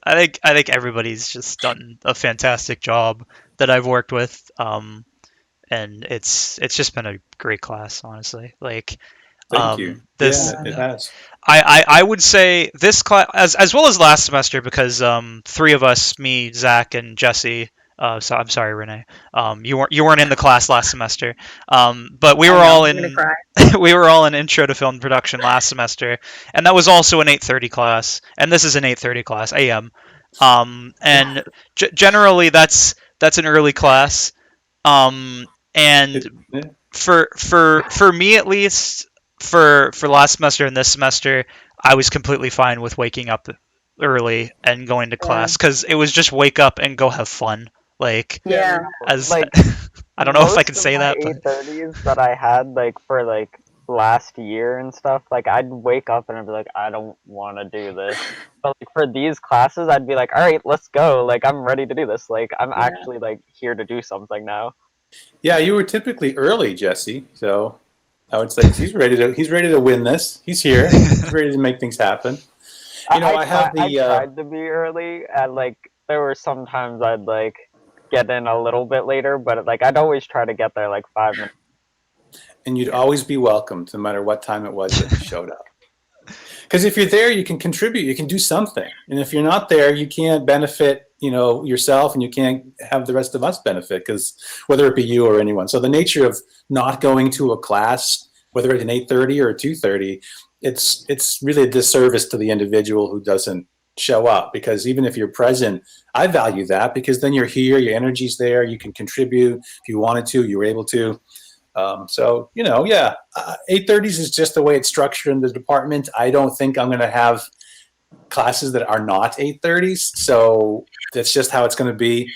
I think everybody's just done a fantastic job that I've worked with. And it's just been a great class, honestly. Like, Thank you. this Yeah, it has. I would say this class as well as last semester, because three of us, me, Zach, and Jesse. So I'm sorry, Renee. You weren't in the class last semester. But we I were know, all I'm gonna in cry. we were all in intro to film production last semester, and that was also an 8:30 class, and this is an 8:30 class a.m. And generally that's an early class. And Yeah. for me at least, for last semester and this semester, I was completely fine with waking up early and going to Yeah. class because it was just wake up and go have fun. Like, Yeah. as Like I don't know if I can most of say my that, but 8:30s that I had like for like last year and stuff, like I'd wake up and I'd be like, I don't want to do this. But like for these classes, I'd be like, all right, let's go. Like I'm ready to do this. Like I'm Yeah. actually like here to do something now. Yeah, you were typically early, Jesse. So I would say he's ready to win this. He's here. He's ready to make things happen. You know, I have I the tried to be early, and like there were some times I'd like get in a little bit later, but like I'd always try to get there like 5 minutes. and you'd always be welcomed, no matter what time it was that you showed up. Because if you're there, you can contribute, you can do something, and if you're not there, you can't benefit, yourself, and you can't have the rest of us benefit. Because whether it be you or anyone, so the nature of not going to a class, whether it's an 8:30 or a 2:30, it's really a disservice to the individual who doesn't show up. Because even if you're present, I value that, because then you're here, your energy's there, you can contribute. If you wanted to, you were able to. So, yeah, 8:30s is just the way it's structured in the department. I don't think I'm going to have classes that are not 8:30s. So that's just how it's going to be.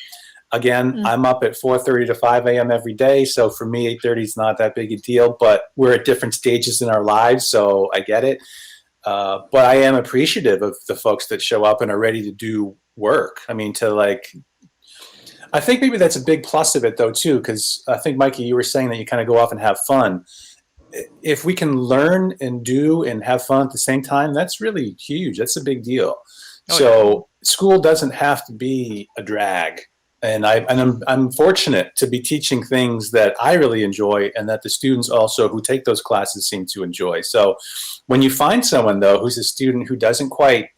Again, I'm up at 4:30 to 5 a.m. every day. So for me, 8:30 is not that big a deal, but we're at different stages in our lives. So I get it. But I am appreciative of the folks that show up and are ready to do work. I mean, I think maybe that's a big plus of it, though, too, because I think, Mikey, you were saying that you kind of go off and have fun. If we can learn and do and have fun at the same time, that's really huge. That's a big deal. Oh, So school doesn't have to be a drag. And I'm fortunate to be teaching things that I really enjoy, and that the students also who take those classes seem to enjoy. So when you find someone, though, who's a student who doesn't quite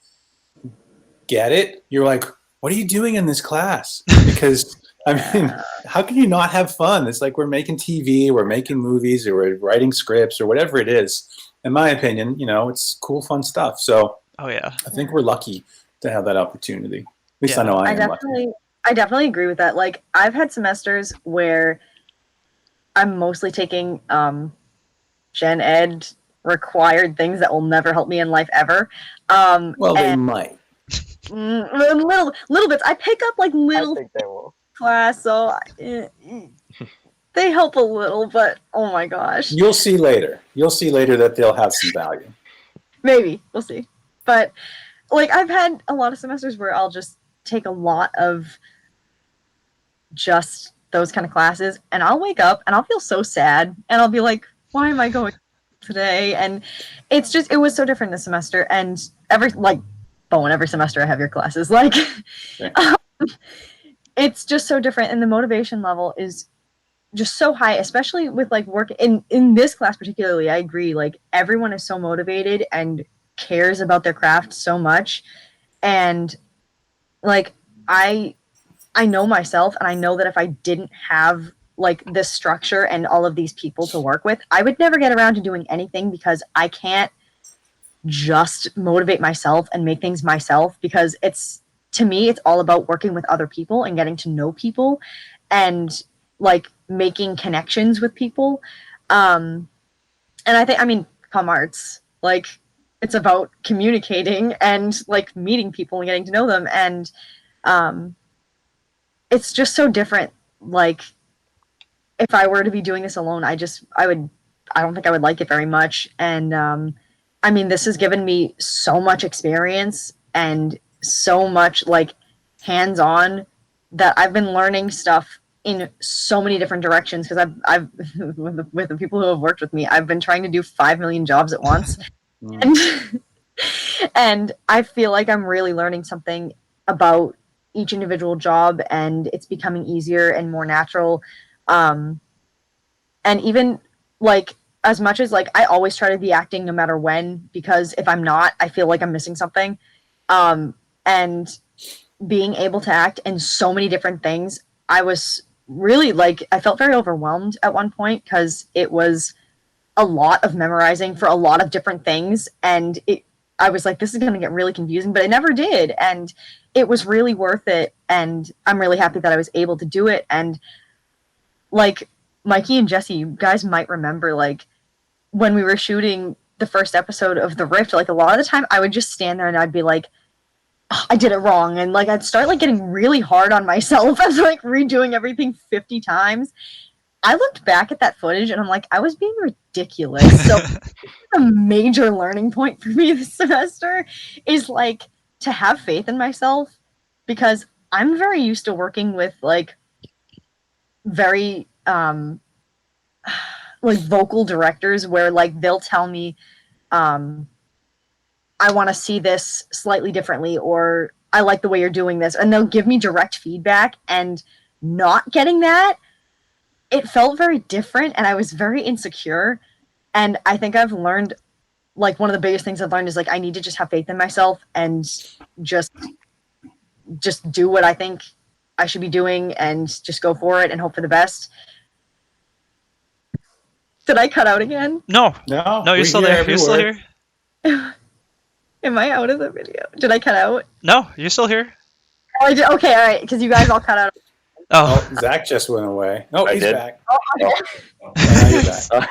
get it, you're like, what are you doing in this class? Because I mean, how can you not have fun? It's like we're making TV, we're making movies, or we're writing scripts, or whatever it is. In my opinion, it's cool, fun stuff. So Oh yeah. I think we're lucky to have that opportunity. At least Yeah. I know I I am lucky. definitely agree with that. Like, I've had semesters where I'm mostly taking gen ed required things that will never help me in life ever. Well, they And might. little bits. I pick up like I little think they will. class, so they help a little. But oh my gosh, You'll see later. You'll see later that they'll have some value. maybe we'll see. But like, I've had a lot of semesters where I'll just take a lot of just those kind of classes, and I'll wake up and I'll feel so sad, and I'll be like, why am I going today? And it was so different this semester. And Bowen, every semester I have your classes, like it's just so different, and the motivation level is just so high, especially with like work in this class particularly. I agree, like everyone is so motivated and cares about their craft so much. And like, I know myself, and I know that if I didn't have like this structure and all of these people to work with, I would never get around to doing anything, because I can't just motivate myself and make things myself, because to me, it's all about working with other people and getting to know people and like making connections with people. And I mean, comm arts, like, it's about communicating and like meeting people and getting to know them. And it's just so different. Like, if I were to be doing this alone, I don't think I would like it very much. And I mean, this has given me so much experience and so much like hands-on, that I've been learning stuff in so many different directions, because I've with the people who have worked with me, I've been trying to do 5 million jobs at once. and and I feel like I'm really learning something about each individual job, and it's becoming easier and more natural. And even like, as much as like I always try to be acting no matter when, because if I'm not, I feel like I'm missing something. And being able to act in so many different things, I was really like, I felt very overwhelmed at one point, because it was a lot of memorizing for a lot of different things. And I was like, this is going to get really confusing, but it never did. And it was really worth it. And I'm really happy that I was able to do it. And like, Mikey and Jesse, you guys might remember, like, when we were shooting the first episode of The Rift, like, a lot of the time I would just stand there and I'd be like, oh, I did it wrong. And like, I'd start like getting really hard on myself as like redoing everything 50 times. I looked back at that footage and I'm like, I was being ridiculous. So a major learning point for me this semester is like to have faith in myself, because I'm very used to working with like very like vocal directors where like they'll tell me, I want to see this slightly differently, or I like the way you're doing this, and they'll give me direct feedback. And not getting that, it felt very different, and I was very insecure. And I think I've learned, like, one of the biggest things I've learned is like I need to just have faith in myself and just do what I think I should be doing and just go for it and hope for the best. Did I cut out again? No, No, no, you're we still hear there. every You're still word. here. Am I out of the video? Did I cut out? No, you're still here. Oh, I did. Okay, all right, because you guys all cut out. Oh, Oh, Zach just went away. Oh, I he's did. back. Oh, okay. Now you're back.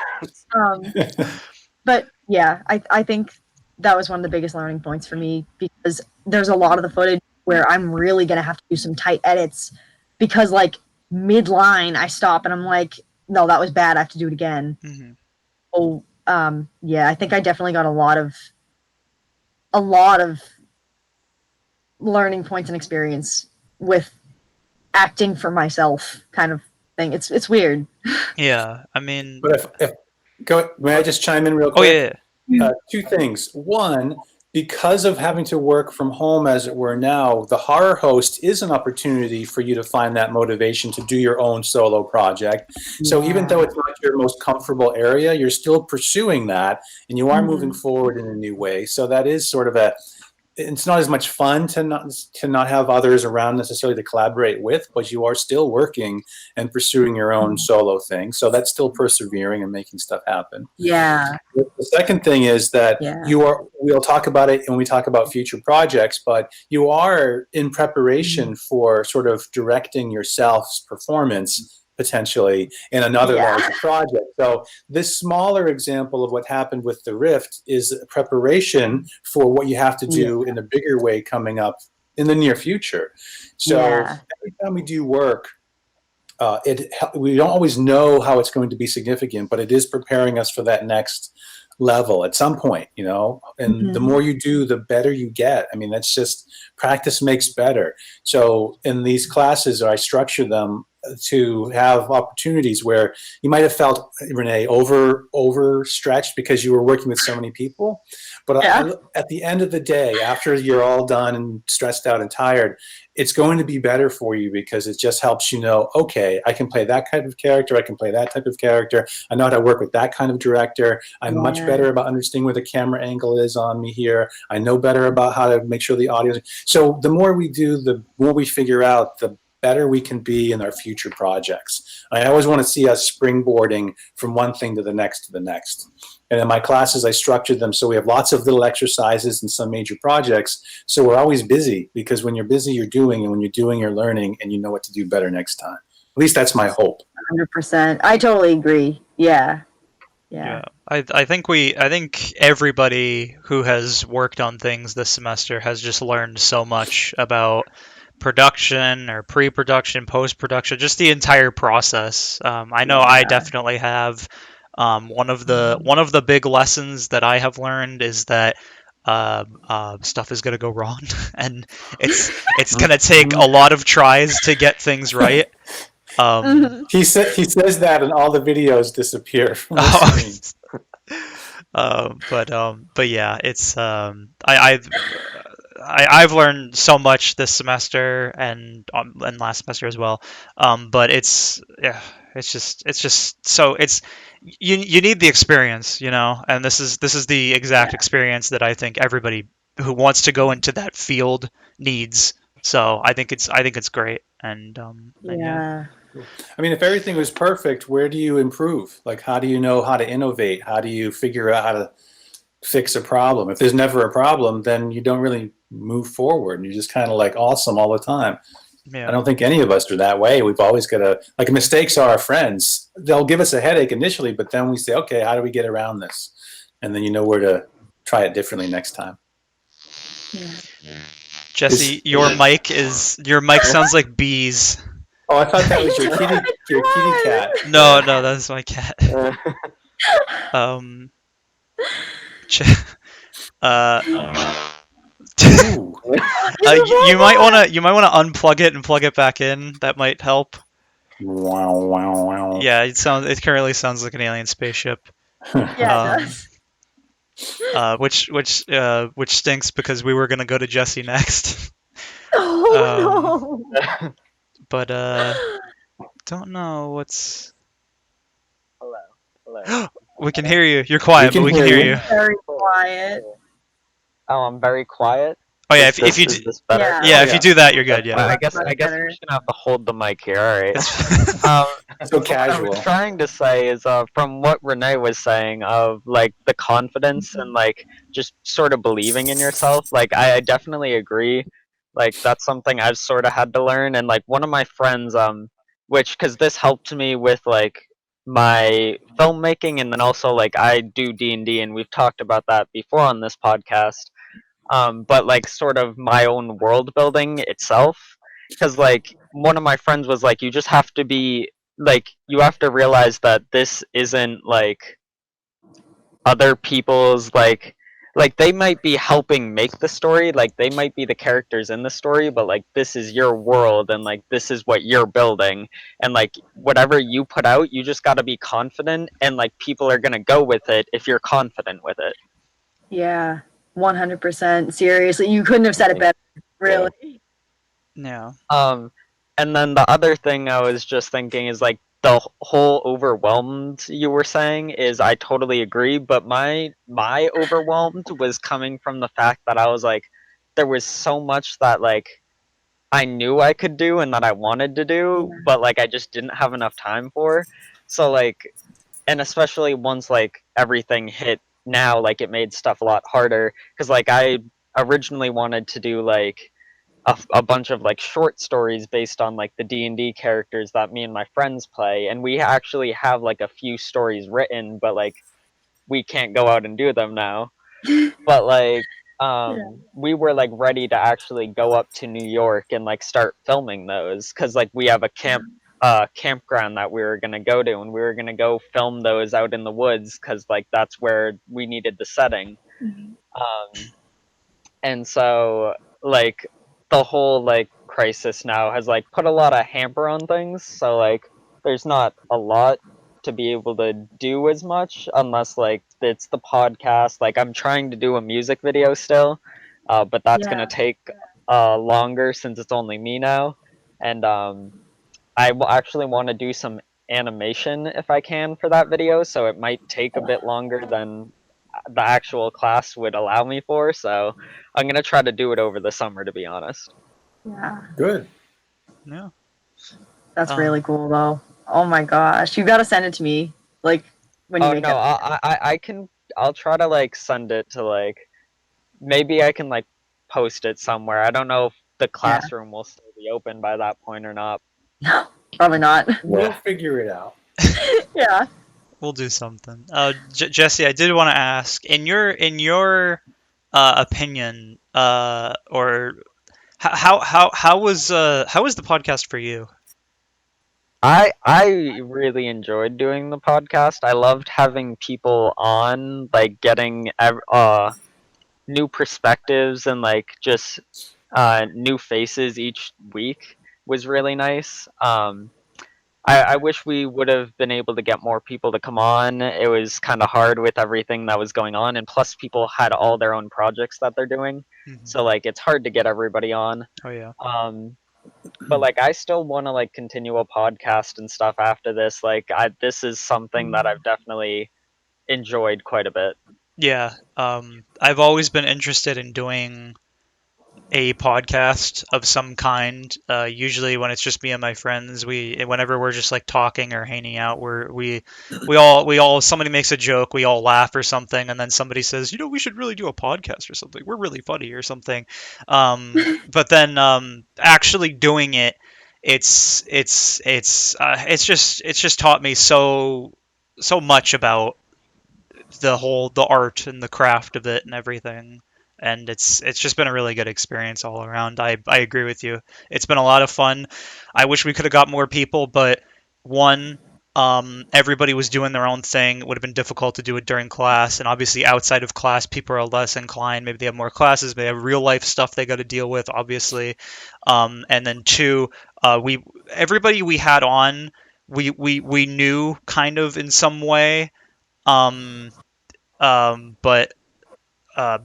But yeah, I think that was one of the biggest learning points for me, because there's a lot of the footage where I'm really gonna have to do some tight edits, because like mid-line I stop and I'm like, no, that was bad, I have to do it again. mm-hmm. Oh, yeah, I think I definitely got a lot of learning points and experience with acting for myself kind of thing. It's weird. Yeah. I mean, But if go, may I just chime in real oh quick? yeah. Two things. One, because of having to work from home as it were now, the horror host is an opportunity for you to find that motivation to do your own solo project. So even though it's not your most comfortable area, you're still pursuing that, and you are moving forward in a new way. So that is sort of it's not as much fun to not have others around necessarily to collaborate with, but you are still working and pursuing your own solo thing. So that's still persevering and making stuff happen. Yeah. The second thing is that we'll talk about it when we talk about future projects, but you are in preparation for sort of directing yourself's performance potentially in another larger project. So this smaller example of what happened with the Rift is a preparation for what you have to do in a bigger way coming up in the near future. So every time we do work, we don't always know how it's going to be significant, but it is preparing us for that next level at some point, you know, and the more you do, the better you get. I mean, that's just practice makes better. So in these classes, I structure them to have opportunities where you might have felt, Renee, overstretched because you were working with so many people. But at the end of the day, after you're all done and stressed out and tired, it's going to be better for you because it just helps you know, okay, I can play that kind of character. I can play that type of character. I know how to work with that kind of director. I'm much better about understanding where the camera angle is on me here. I know better about how to make sure the audio. So the more we do, the more we figure out, the better we can be in our future projects. I always want to see us springboarding from one thing to the next to the next. And in my classes, I structured them so we have lots of little exercises and some major projects. So we're always busy, because when you're busy, you're doing, and when you're doing, you're learning, and you know what to do better next time. At least that's my hope. 100%. I totally agree. Yeah. I think everybody who has worked on things this semester has just learned so much about production or pre-production, post-production, just the entire process. I know I definitely have. One of the big lessons that I have learned is that stuff is gonna go wrong, and it's gonna take a lot of tries to get things right. He says that, and all the videos disappear from the screen. But yeah, it's I've learned so much this semester and last semester as well. But it's just so you need the experience, you know, and this is the exact experience that I think everybody who wants to go into that field needs. So I think it's great, and I mean, if everything was perfect, where do you improve? Like, how do you know how to innovate? How do you figure out how to fix a problem? If there's never a problem, then you don't really move forward, and you're just kind of like awesome all the time. I don't think any of us are that way. We've always got to, like, mistakes are our friends. They'll give us a headache initially, but then we say, okay, how do we get around this? And then you know where to try it differently next time. Jesse, your mic sounds like bees. Oh, I thought that was your kitty cat. No, that's my cat. You might wanna unplug it and plug it back in. That might help. Wow, wow, wow. Yeah, it currently sounds like an alien spaceship. Yeah, it Which stinks because we were gonna go to Jesse next. Um, Oh but no. don't know what's. Hello. Hello. We can hear you. You're We quiet, but can we can hear hear you. you. Very Cool, quiet. cool. Oh, I'm very quiet. Oh yeah, Is if you do, this better? Yeah. yeah, Oh, if you yeah. do that, you're good. Yeah. I Much, guess much I'm better. just gonna have to hold the mic here. All right. It's Um, So what I was casual. trying to say is, from what Renee was saying of like the confidence and like just sort of believing in yourself, like I definitely agree. Like that's something I've sort of had to learn, and like one of my friends, which because this helped me with like my filmmaking, and then also like I do D&D, and we've talked about that before on this podcast. But like sort of my own world building itself, because like one of my friends was like, you just have to be like, you have to realize that this isn't like other people's like they might be helping make the story, like they might be the characters in the story, but like this is your world and like this is what you're building, and like whatever you put out, you just got to be confident, and like people are going to go with it if you're confident with it. Yeah, 100%. Seriously, you couldn't have said it better. Really. yeah. And then the other thing I was just thinking is like the whole overwhelmed you were saying is I totally agree, but my overwhelmed was coming from the fact that I was like there was so much that like I knew I could do and that I wanted to do, Yeah. but like I just didn't have enough time for. So like, and especially once like everything hit now, like it made stuff a lot harder because like I originally wanted to do like a bunch of like short stories based on like the D&D characters that me and my friends play, and we actually have like a few stories written, but like we can't go out and do them now. But like Yeah. we were like ready to actually go up to New York and like start filming those cuz like we have a campground that we were going to go to, and we were going to go film those out in the woods cuz like that's where we needed the setting. Um and so like the whole like crisis now has like put a lot of hamper on things, so like there's not a lot to be able to do as much unless like it's the podcast. Like I'm trying to do a music video still, but that's Yeah. gonna take longer since it's only me now, and I will actually want to do some animation if I can for that video, so it might take a bit longer than the actual class would allow me for. So I'm gonna try to do it over the summer, to be honest. Yeah. Good. Yeah. That's Um, really cool though. Oh my gosh. You gotta send it to me. Like when you Oh make no, it. I can. I'll try to like send it to like maybe I can like post it somewhere. I don't know if the Yeah. classroom will still be open by that point or not. No, probably not. We'll figure it out. Yeah. we'll do something. Jesse, I did want to ask, in your opinion, or how was the podcast for you? I really enjoyed doing the podcast. I loved having people on, like getting new perspectives and like just new faces each week was really nice. I wish we would have been able to get more people to come on. It was kind of hard with everything that was going on, and plus people had all their own projects that they're doing, Mhm. so like it's hard to get everybody on. Oh yeah. But like I still want to like continue a podcast and stuff after this. Like this is something that I've definitely enjoyed quite a bit. Yeah. I've always been interested in doing a podcast of some kind. Usually, when it's just me and my friends, whenever we're just like talking or hanging out, we all somebody makes a joke, we all laugh or something, and then somebody says, we should really do a podcast or something. We're really funny or something. But then actually doing it, it's just taught me so much about the art and the craft of it and everything, and it's just been a really good experience all around. I agree with you. It's been a lot of fun. I wish we could have got more people, but one, everybody was doing their own thing. It would have been difficult to do it during class, and obviously outside of class people are less inclined. Maybe they have more classes, they have real life stuff they got to deal with, obviously. And then two, we everybody we had on, we knew kind of in some way, um, but uh,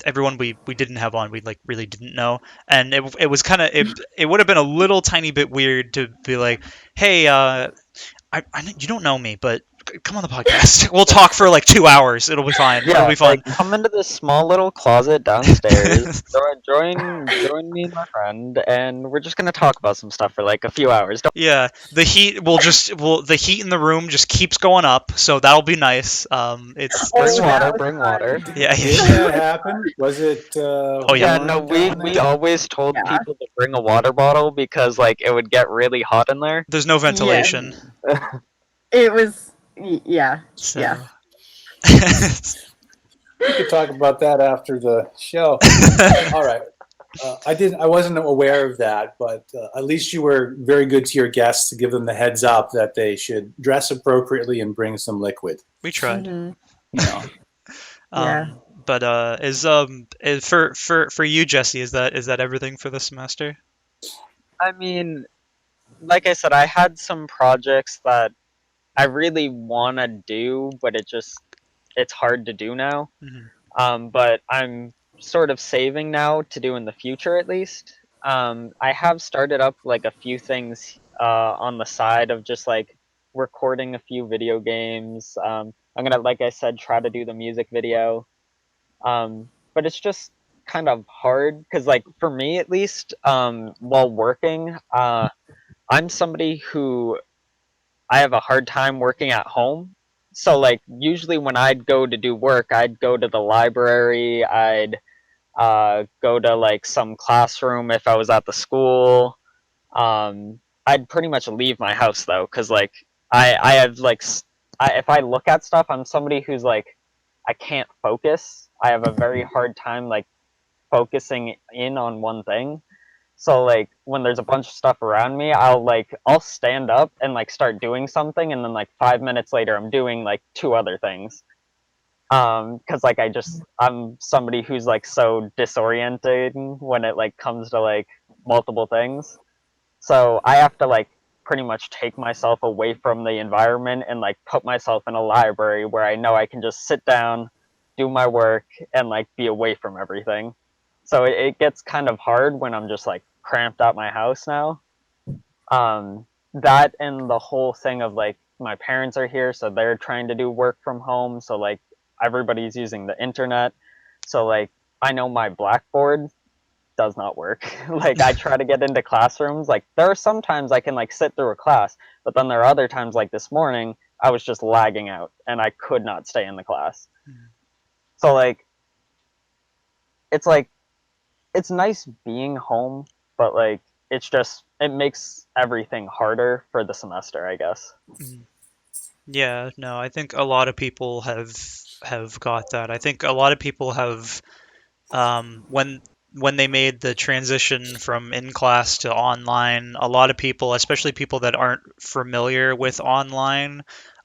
everyone we didn't have on, we like really didn't know, and it was kind of it would have been a little tiny bit weird to be like, hey, you don't know me, but come on the podcast. We'll talk for like 2 hours. It'll be fine. It'll Yeah, be like fun. come into this small little closet downstairs. Join me and my friend, and we're just gonna talk about some stuff for like a few hours. Don't Yeah, the heat in the room just keeps going up, so that'll be nice. bring It's Oh, that water, was bring fun. water. yeah, Did yeah. that happen? Was it Oh yeah. Yeah, no, warm we down we there? always told Yeah. people to bring a water bottle because like it would get really hot in there. There's no Yeah. ventilation, It was. Yeah. Yeah. so. We could talk about that after the show. All right. I wasn't aware of that, but at least you were very good to your guests to give them the heads up that they should dress appropriately and bring some liquid. We tried. Hmm. You know, Yeah. But is for you, Jesse, is that everything for the semester? I mean, like I said, I had some projects that I really want to do, but it's hard to do now. Hmm. But I'm sort of saving now to do in the future at least. I have started up like a few things on the side of just like recording a few video games. I'm gonna, like I said, try to do the music video. But it's just kind of hard because, like, for me at least, while working, I'm somebody who I have a hard time working at home. So like usually when I'd go to do work, I'd go to the library, I'd go to like some classroom if I was at the school. I'd pretty much leave my house though, because like I have like if I look at stuff, I'm somebody who's like I can't focus. I have a very hard time like focusing in on one thing. So like when there's a bunch of stuff around me, I'll stand up and like start doing something, and then like 5 minutes later, I'm doing like two other things. Because like I'm somebody who's like so disoriented when it like comes to like multiple things. So I have to like pretty much take myself away from the environment and like put myself in a library where I know I can just sit down, do my work, and like be away from everything. So it gets kind of hard when I'm just like cramped at my house now. That and the whole thing of like my parents are here, so they're trying to do work from home. So like everybody's using the internet. So like I know my Blackboard does not work. Like I try to get into classrooms. Like there are sometimes I can like sit through a class, but then there are other times like this morning I was just lagging out and I could not stay in the class. So like it's nice being home, but like it makes everything harder for the semester, I guess. Mhm. Yeah, no, I think a lot of people have got that. I think a lot of people have when they made the transition from in class to online, a lot of people, especially people that aren't familiar with online,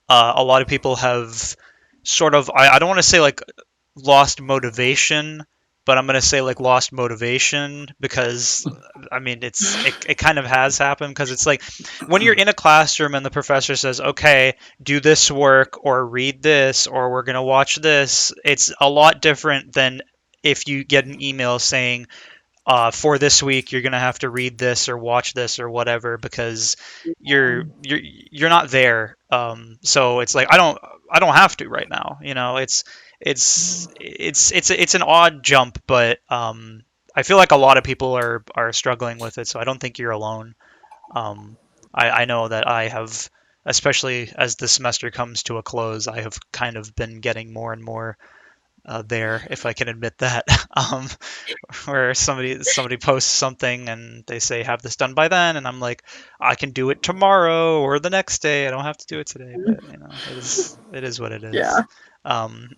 a lot of people have sort of I don't want to say like lost motivation, but I'm gonna say like lost motivation because I mean it kind of has happened because it's like when you're in a classroom and the professor says, okay, do this work or read this or we're gonna watch this, it's a lot different than if you get an email saying for this week you're gonna have to read this or watch this or whatever because you're not there. So it's like I don't have to right now. It's an odd jump, but I feel like a lot of people are struggling with it. So I don't think you're alone. I know that I have, especially as the semester comes to a close, I have kind of been getting more and more there, if I can admit that. Um, where somebody posts something and they say have this done by then, and I'm like, I can do it tomorrow or the next day. I don't have to do it today, but it is what it Yeah. is. Um,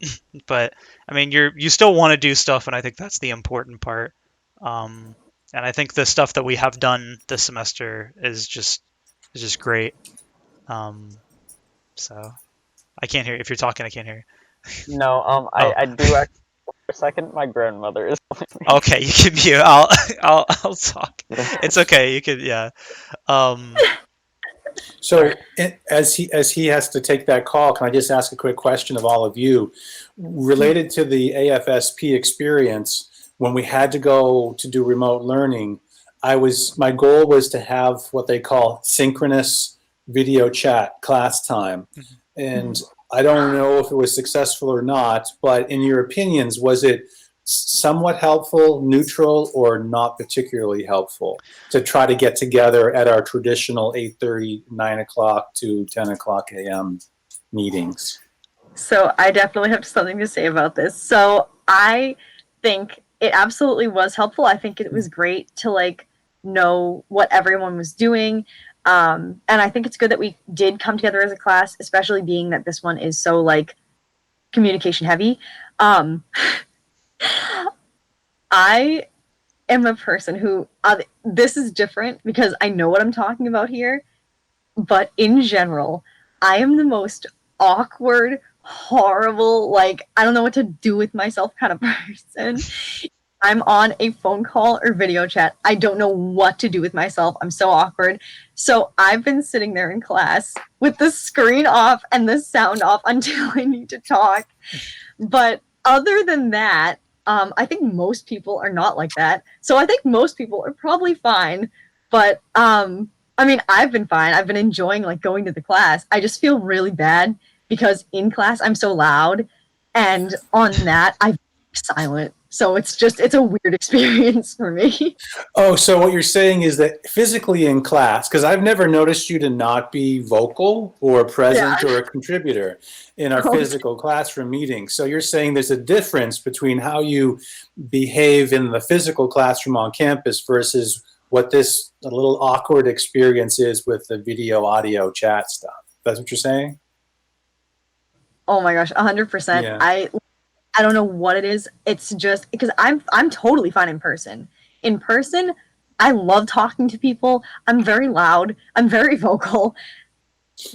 but I mean, you still want to do stuff, and I think that's the important part. Um, and I think the stuff that we have done this semester is just great. Um, so I can't hear if you're talking. I can't hear. No, Oh, I do actually a second. My grandmother is calling me. Okay, you can mute. I'll talk. It's okay. You could, yeah. Um, So as he has to take that call, can I just ask a quick question of all of you related to the AFSP experience? When we had to go to do remote learning, my goal was to have what they call synchronous video chat class time, and I don't know if it was successful or not. But in your opinions, was it somewhat helpful, neutral, or not particularly helpful to try to get together at our traditional 8:30, 9 o'clock to 10 o'clock a.m. meetings? So I definitely have something to say about this. So I think it absolutely was helpful. I think it was great to like know what everyone was doing. And I think it's good that we did come together as a class, especially being that this one is so like communication heavy. I am a person who, this is different because I know what I'm talking about here, but in general, I am the most awkward, horrible, like, I don't know what to do with myself kind of person. I'm on a phone call or video chat. I don't know what to do with myself. I'm so awkward. So I've been sitting there in class with the screen off and the sound off until I need to talk. But other than that, I think most people are not like that. So I think most people are probably fine. But I mean, I've been fine. I've been enjoying like going to the class. I just feel really bad because in class I'm so loud, and on that I'm silent. So it's a weird experience for me. Oh, so what you're saying is that physically in class, because I've never noticed you to not be vocal or present or a contributor in our physical classroom meetings. So you're saying there's a difference between how you behave in the physical classroom on campus versus what this a little awkward experience is with the video, audio, chat stuff. That's what you're saying? Oh my gosh, 100%. Yeah. I don't know what it is. It's just because I'm totally fine in person. In person, I love talking to people. I'm very loud. I'm very vocal.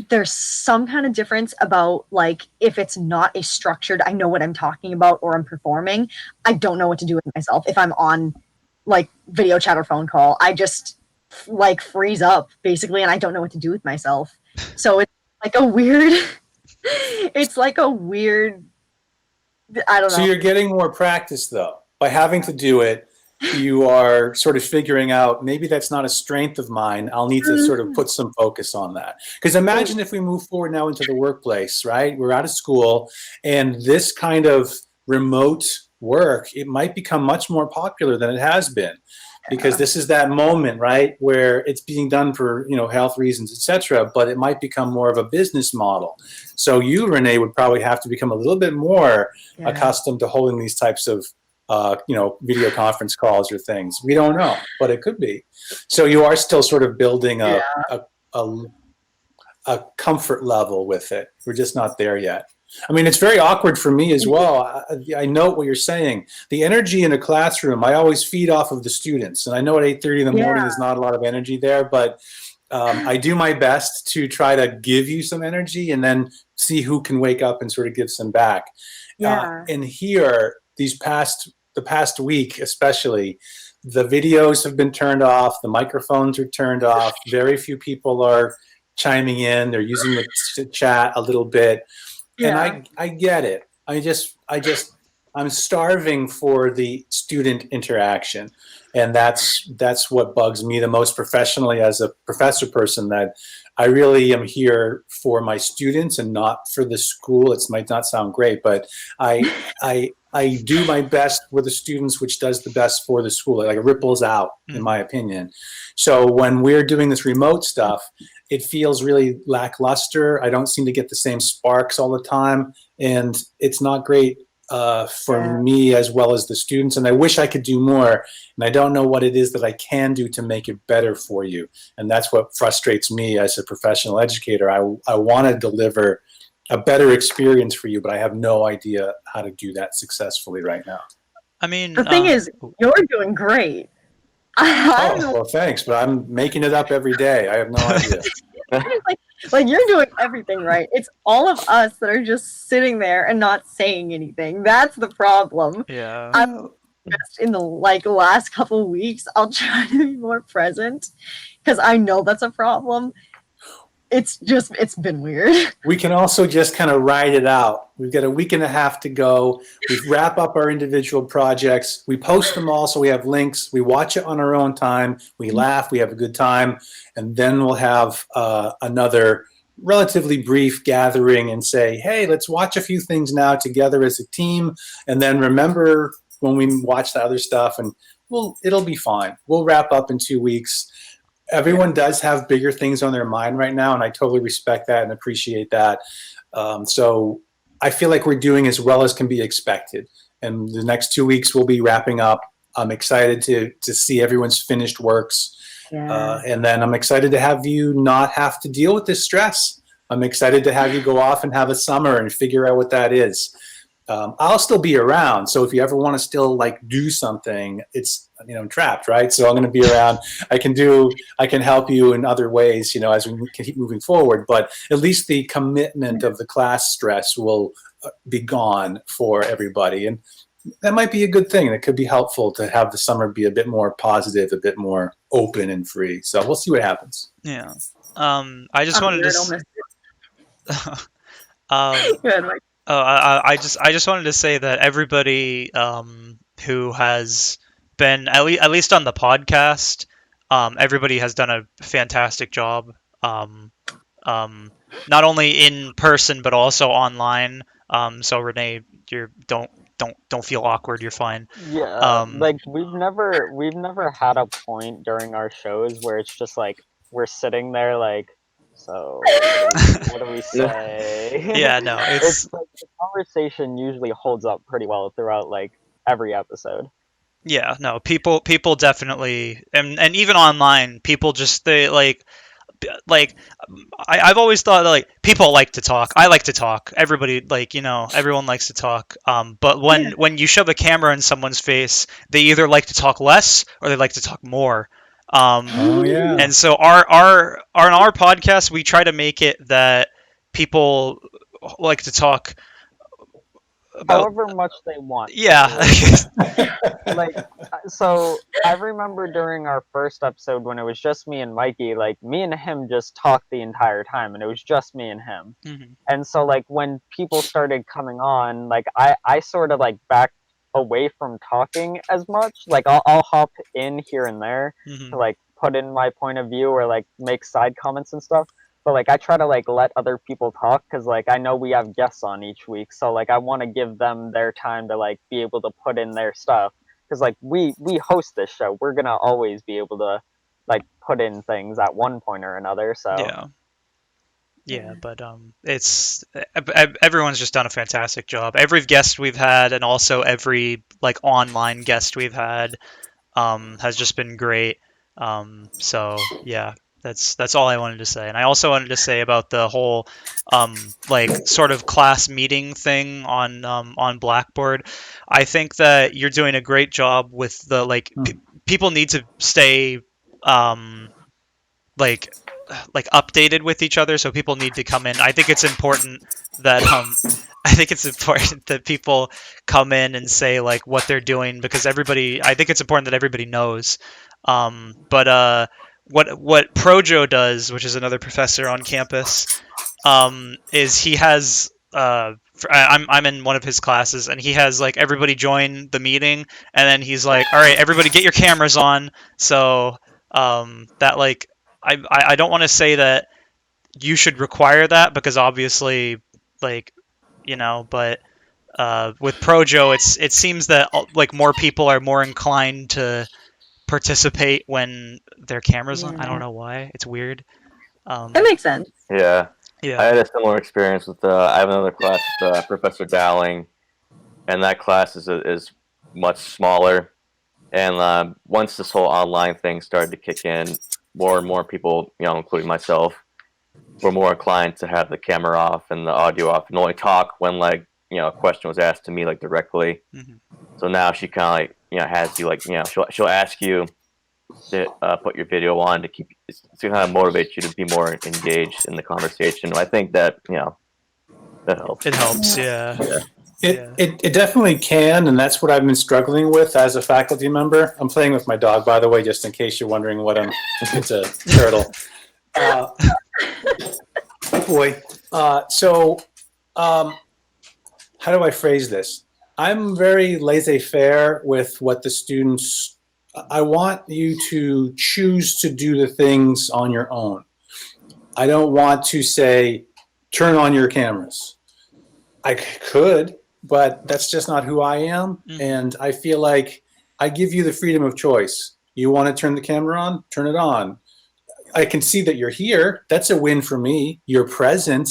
There's some kind of difference about like if it's not a structured, I know what I'm talking about or I'm performing, I don't know what to do with myself. If I'm on like video chat or phone call, I just like freeze up basically and I don't know what to do with myself. So it's like a weird it's like a weird I don't So know. you're getting more practice though. By having to do it, you are sort of figuring out maybe that's not a strength of mine. I'll need to sort of put some focus on that. Because imagine if we move forward now into the workplace, right? We're out of school and this kind of remote work, it might become much more popular than it has been. Because this is that moment, right, where it's being done for health reasons, etc. But it might become more of a business model. So you, Renee, would probably have to become a little bit more accustomed to holding these types of video conference calls or things. We don't know, but it could be. So you are still sort of building a comfort level with it. We're just not there yet. I mean, it's very awkward for me as well. I note what you're saying. The energy in a classroom, I always feed off of the students. And I know at 8:30 in the morning, there's not a lot of energy there, but I do my best to try to give you some energy and then see who can wake up and sort of give some back. And here, the past week especially, the videos have been turned off, the microphones are turned off, very few people are chiming in, they're using the chat a little bit. And I get it. I'm starving for the student interaction. And that's what bugs me the most professionally as a professor person, that I really am here for my students and not for the school. It might not sound great, but I do my best with the students, which does the best for the school. It like ripples out, in my opinion. So when we're doing this remote stuff, it feels really lackluster. I don't seem to get the same sparks all the time, and it's not great for me as well as the students. And I wish I could do more, and I don't know what it is that I can do to make it better for you. And that's what frustrates me as a professional educator. I want to deliver a better experience for you, but I have no idea how to do that successfully right now. I mean, The thing is, you're doing great. Oh, well, thanks, but I'm making it up every day. I have no idea. Like, Like, you're doing everything right. It's all of us that are just sitting there and not saying anything. That's the problem. Yeah. Just in the last couple weeks, I'll try to be more present because I know that's a problem. It's been weird. We can also just kind of ride it out. We've got a week and a half to go. We wrap up our individual projects. We post them all so we have links. We watch it on our own time. We laugh. We have a good time. And then we'll have another relatively brief gathering and say, hey, let's watch a few things now together as a team. And then remember when we watch the other stuff, and it'll be fine. We'll wrap up in 2 weeks. Everyone does have bigger things on their mind right now, and I totally respect that and appreciate that. So I feel like we're doing as well as can be expected. And the next 2 weeks we'll be wrapping up. I'm excited to see everyone's finished works. Yeah. And then I'm excited to have you not have to deal with this stress. I'm excited to have you go off and have a summer and figure out what that is. I'll still be around. So if you ever want to still do something, it's, I'm trapped, right? So I'm going to be around. I can help you in other ways, as we keep moving forward, but at least the commitment of the class stress will be gone for everybody. And that might be a good thing. It could be helpful to have the summer be a bit more positive, a bit more open and free. So we'll see what happens. Yeah. I just wanted to. Good, Mike. I just wanted to say that everybody who has been at least on the podcast, everybody has done a fantastic job. Not only in person but also online. So Renee, don't feel awkward. You're fine. Yeah, we've never had a point during our shows where it's just like we're sitting there like, so what do we say? Yeah, no, it's like the conversation usually holds up pretty well throughout every episode. yeah, no, people definitely, and even online, people just I've always thought that, people like to talk. I like to talk. Everybody, everyone likes to talk. But when you shove a camera in someone's face, they either like to talk less or they like to talk more. Oh yeah. And so our podcast, we try to make it that people like to talk about. However much they want. Yeah. So I remember during our first episode when it was just me and Mikey, me and him just talked the entire time, and it was just me and him. Mm-hmm. And so when people started coming on, I sort of backed away from talking as much. I'll hop in here and there Mm-hmm. to put in my point of view or make side comments and stuff. But I try to let other people talk because I know we have guests on each week, so I want to give them their time to be able to put in their stuff because we host this show. We're gonna always be able to put in things at one point or another. So yeah, but it's everyone's just done a fantastic job. Every guest we've had, and also every online guest we've had, has just been great. So yeah, that's all I wanted to say. And I also wanted to say about the whole sort of class meeting thing on Blackboard. I think that you're doing a great job with the people need to stay updated with each other, so people need to come in. I think it's important that people come in and say what they're doing, because I think it's important that everybody knows. But what Projo does, which is another professor on campus, is he has I'm in one of his classes, and he has everybody join the meeting, and then he's like, all right, everybody get your cameras on. So that I don't want to say that you should require that, because obviously but with Projo, it seems that more people are more inclined to participate when their camera's on. I don't know why. It's weird. That makes sense. Yeah. Yeah. I had a similar experience with I have another class with Professor Dowling, and that class is much smaller. And once this whole online thing started to kick in, more and more people, including myself, were more inclined to have the camera off and the audio off, and only talk when a question was asked to me directly. Mm-hmm. So now she kind of has you she'll ask you, put your video on to kind of motivate you to be more engaged in the conversation. I think that that helps. It helps, yeah. It definitely can, and that's what I've been struggling with as a faculty member. I'm playing with my dog, by the way, just in case you're wondering what I'm. It's a turtle. Boy. How do I phrase this? I'm very laissez-faire with what the students. I want you to choose to do the things on your own. I don't want to say, turn on your cameras. I could, but that's just not who I am. And I feel like I give you the freedom of choice. You want to turn the camera on? Turn it on. I can see that you're here. That's a win for me. You're present,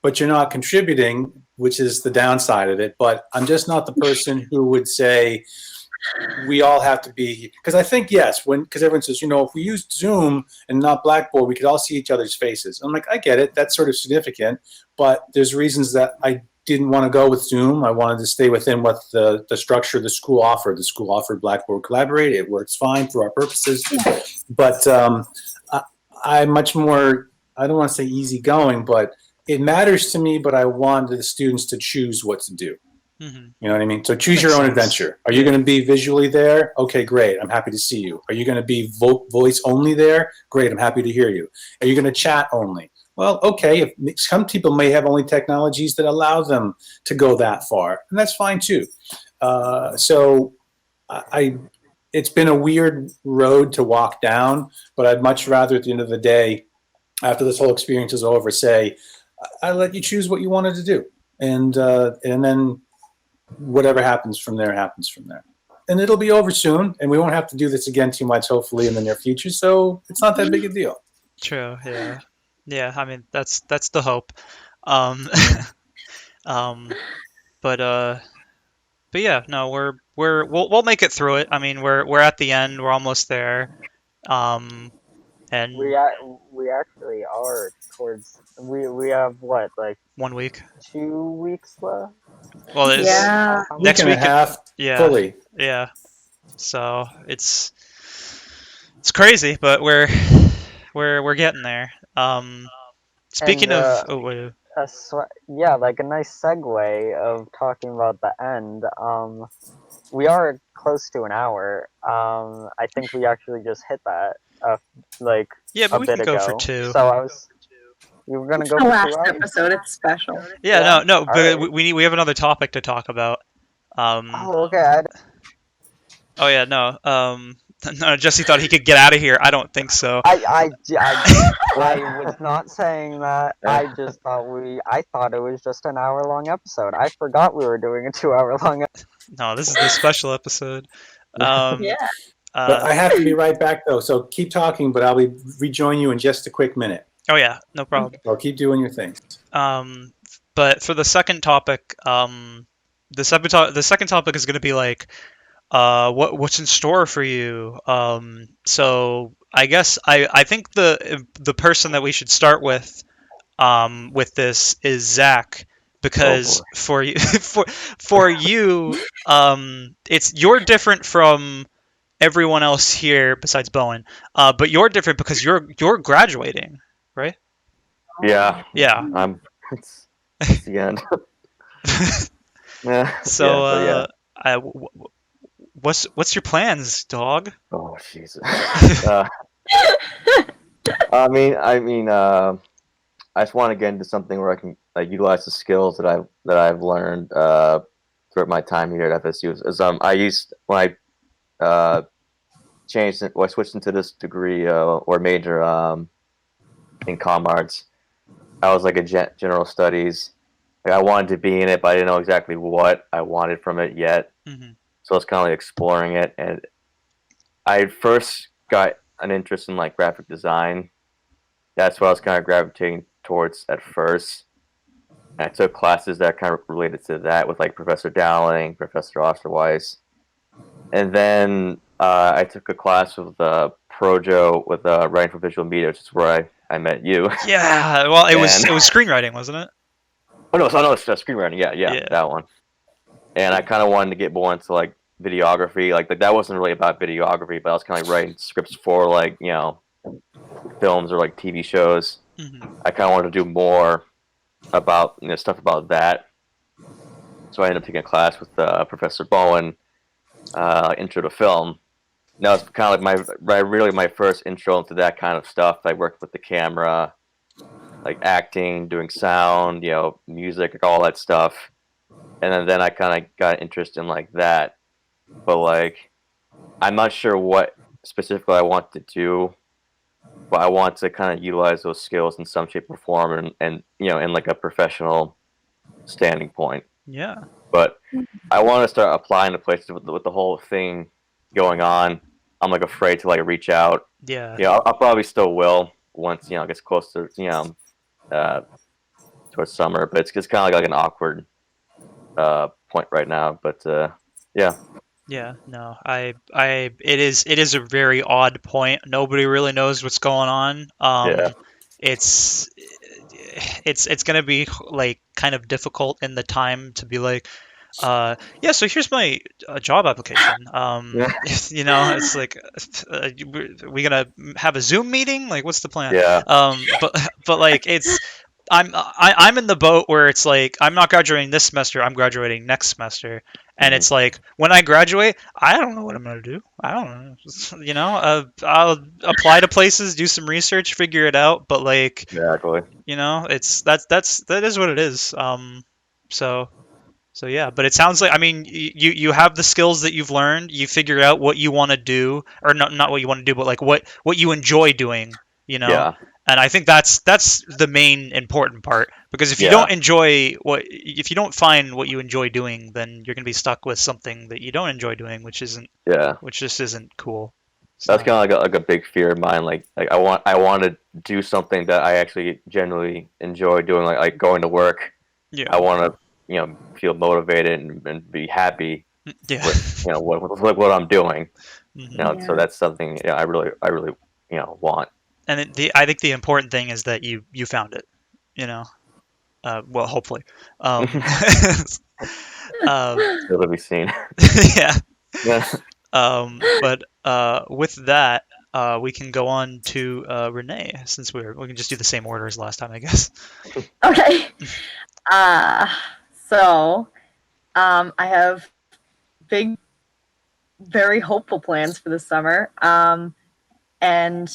but you're not contributing, which is the downside of it. But I'm just not the person who would say we all have to be, because I think, yes, because everyone says, if we used Zoom and not Blackboard, we could all see each other's faces. I'm like, I get it. That's sort of significant, but there's reasons that I didn't want to go with Zoom. I wanted to stay within what the structure the school offered. The school offered Blackboard Collaborate. It works fine for our purposes. But I'm much more, I don't want to say easygoing, but it matters to me, but I want the students to choose what to do. Mm-hmm. You know what I mean? So choose your own adventure. Are you going to be visually there? Okay, great. I'm happy to see you. Are you going to be voice only there? Great. I'm happy to hear you. Are you going to chat only? Well, okay. Some people may have only technologies that allow them to go that far, and that's fine too. It's been a weird road to walk down, but I'd much rather at the end of the day, after this whole experience is over, say, I let you choose what you wanted to do. And then whatever happens from there happens from there. And it'll be over soon, and we won't have to do this again too much, hopefully, in the near future. So it's not that big a deal. True. Yeah. Yeah. I mean, that's the hope. Um, but yeah, no, we'll make it through it. I mean, we're at the end. We're almost there. And we actually are towards. We have what, like 1 week. 2 weeks left. Well, it's next week and week. a half fully. Yeah. So it's crazy, but we're getting there. Speaking of, oh wait. Like a nice segue of talking about the end. We are close to an hour. I think we actually just hit that. Like Yeah, but a we bit can go ago. for 2. So you were gonna go The for last 2 hours? episode, it's special. Yeah, no, but right. we have another topic to talk about. Oh, okay. Oh yeah, no. No, Jesse thought he could get out of here. I don't think so. I was not saying that. I thought it was just an hour-long episode. I forgot we were doing a 2-hour-long episode. No, this is the special episode. Yeah. But I have to be right back, though. So keep talking, but I'll rejoin you in just a quick minute. Oh yeah, no problem. So keep doing your thing. But for the second topic, the second topic is going to be like, what's in store for you? So I guess I think the person that we should start with this is Zach, because for you for you you're different from everyone else here besides Bowen, but you're different because you're graduating, right? Yeah. Yeah. It's the end. Yeah. So what's your plans, dog? Oh Jesus. I mean, I just want to get into something where I can utilize the skills that I've learned throughout my time here at FSU. I used when I I switched into this degree or major in comm arts. I was like a general studies. I wanted to be in it, but I didn't know exactly what I wanted from it yet. Mm-hmm. So I was kind of exploring it, and I first got an interest in graphic design. That's what I was kind of gravitating towards at first. And I took classes that kind of related to that with Professor Dowling, Professor Osterweiss. And then I took a class with Projo with writing for visual media, which is where I met you. Yeah, well, it was screenwriting, wasn't it? Oh no, it's screenwriting. Yeah, that one. And I kind of wanted to get more into videography. Like that wasn't really about videography, but I was kind of like writing scripts for like films or like TV shows. Hmm. I kind of wanted to do more about stuff about that. So I ended up taking a class with Professor Bowen, Intro to Film. That was kind of like really my first intro into that kind of stuff. I worked with the camera, like acting, doing sound, music, like all that stuff. And then I kind of got interested in like that. But like, I'm not sure what specifically I want to do, but I want to kind of utilize those skills in some shape or form, and in like a professional standing point. Yeah. But I want to start applying to places with the whole thing going on. I'm like afraid to like reach out. Yeah. I'll probably still will once it gets closer, uh, towards summer. But it's just kind of like an awkward point right now. But yeah, Yeah, no, it is a very odd point. Nobody really knows what's going on. yeah, It's it's gonna be like kind of difficult in the time to be like, yeah. So here's my job application. yeah, It's like, we gonna have a Zoom meeting? Like, what's the plan? yeah, But like I'm in the boat where it's like I'm not graduating this semester. I'm graduating next semester, and mhm, it's like when I graduate, I don't know what I'm gonna do. I don't know. I'll apply to places, do some research, figure it out. But like, exactly. that is what it is. So so yeah, but it sounds like, I mean, you have the skills that you've learned. You figure out what you want to do, or not what you want to do, but like what you enjoy doing. You know, Yeah, and I think that's the main important part, because yeah, if you don't find what you enjoy doing, then you're gonna be stuck with something that you don't enjoy doing, yeah. which just isn't cool. That's So kind of like a big fear of mine. Like I want to do something that I actually genuinely enjoy doing. Like going to work. yeah. I want to feel motivated and be happy Yeah. with what I'm doing. Hmm. So Yeah. that's something I really want. And I think the important thing is that you found it. You know, well, hopefully. Um, um, Still to be seen. yeah. Yeah. But with that, we can go on to Renee, since we can just do the same order as last time, I guess. Okay. Uh, so I have big, very hopeful plans for the summer. And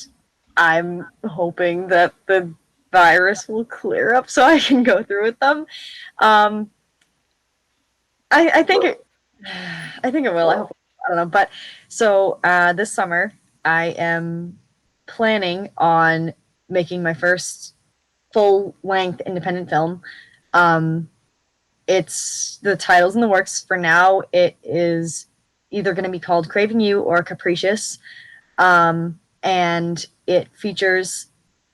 I'm hoping that the virus will clear up so I can go through with them. Um, I think I think it will. I hope. I don't know. But so this summer, I am planning on making my first full length independent film. Um, it's the title's in the works for now. It is either going to be called Craving You or Capricious, and it features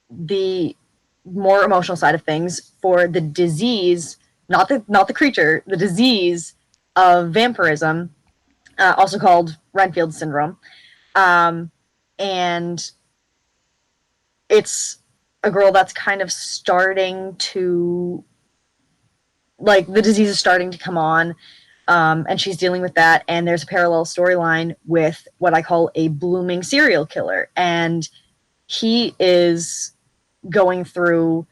the more emotional side of things for the disease, not the creature, the disease of vampirism, also called Renfield syndrome. Um, and it's a girl that's kind of starting to, like, the disease is starting to come on, and she's dealing with that. And there's a parallel storyline with what I call a blooming serial killer, and he is going through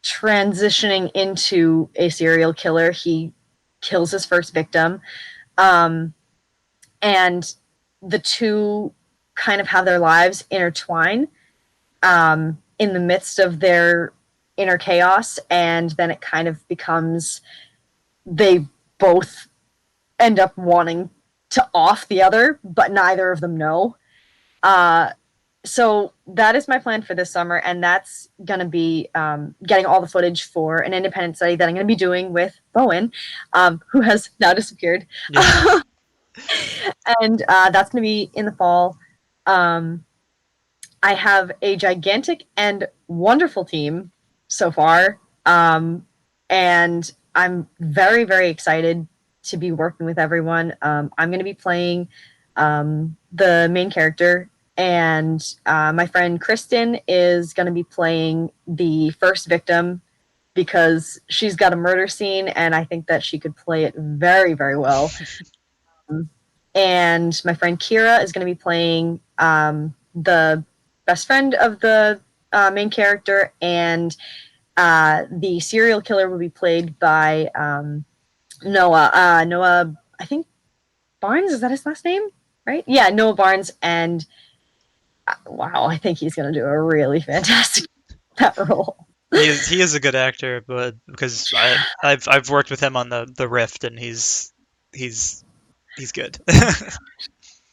transitioning into a serial killer. He kills his first victim, um, and the two kind of have their lives intertwine in the midst of their inner chaos, and then it kind of becomes they both end up wanting to off the other, but neither of them know. Uh, so that is my plan for this summer, and that's going to be getting all the footage for an independent study that I'm going to be doing with Bowen, who has now disappeared. Yeah. And that's going to be in the fall. Um, I have a gigantic and wonderful team so far, and I'm very, very excited to be working with everyone. I'm going to be playing the main character, and my friend Kristen is going to be playing the first victim because she's got a murder scene, and I think that she could play it very, very well. And my friend Kira is going to be playing the best friend of the main character, and the serial killer will be played by Noah. Noah, I think Barnes, is that his last name? Right? Yeah, Noah Barnes. And wow, I think he's going to do a really fantastic that role. He is a good actor, but because I've worked with him on the Rift, and he's good.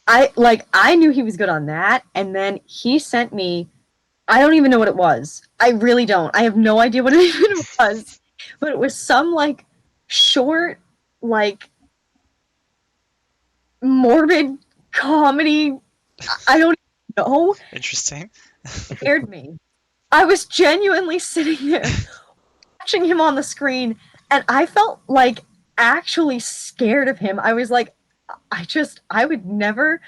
I knew he was good on that, and then he sent me, I don't even know what it was. I really don't. I have no idea what it even was. But it was some like short, like morbid comedy. I don't even know. Interesting. Scared me. I was genuinely sitting there watching him on the screen, and I felt like actually scared of him. I was like, I would never,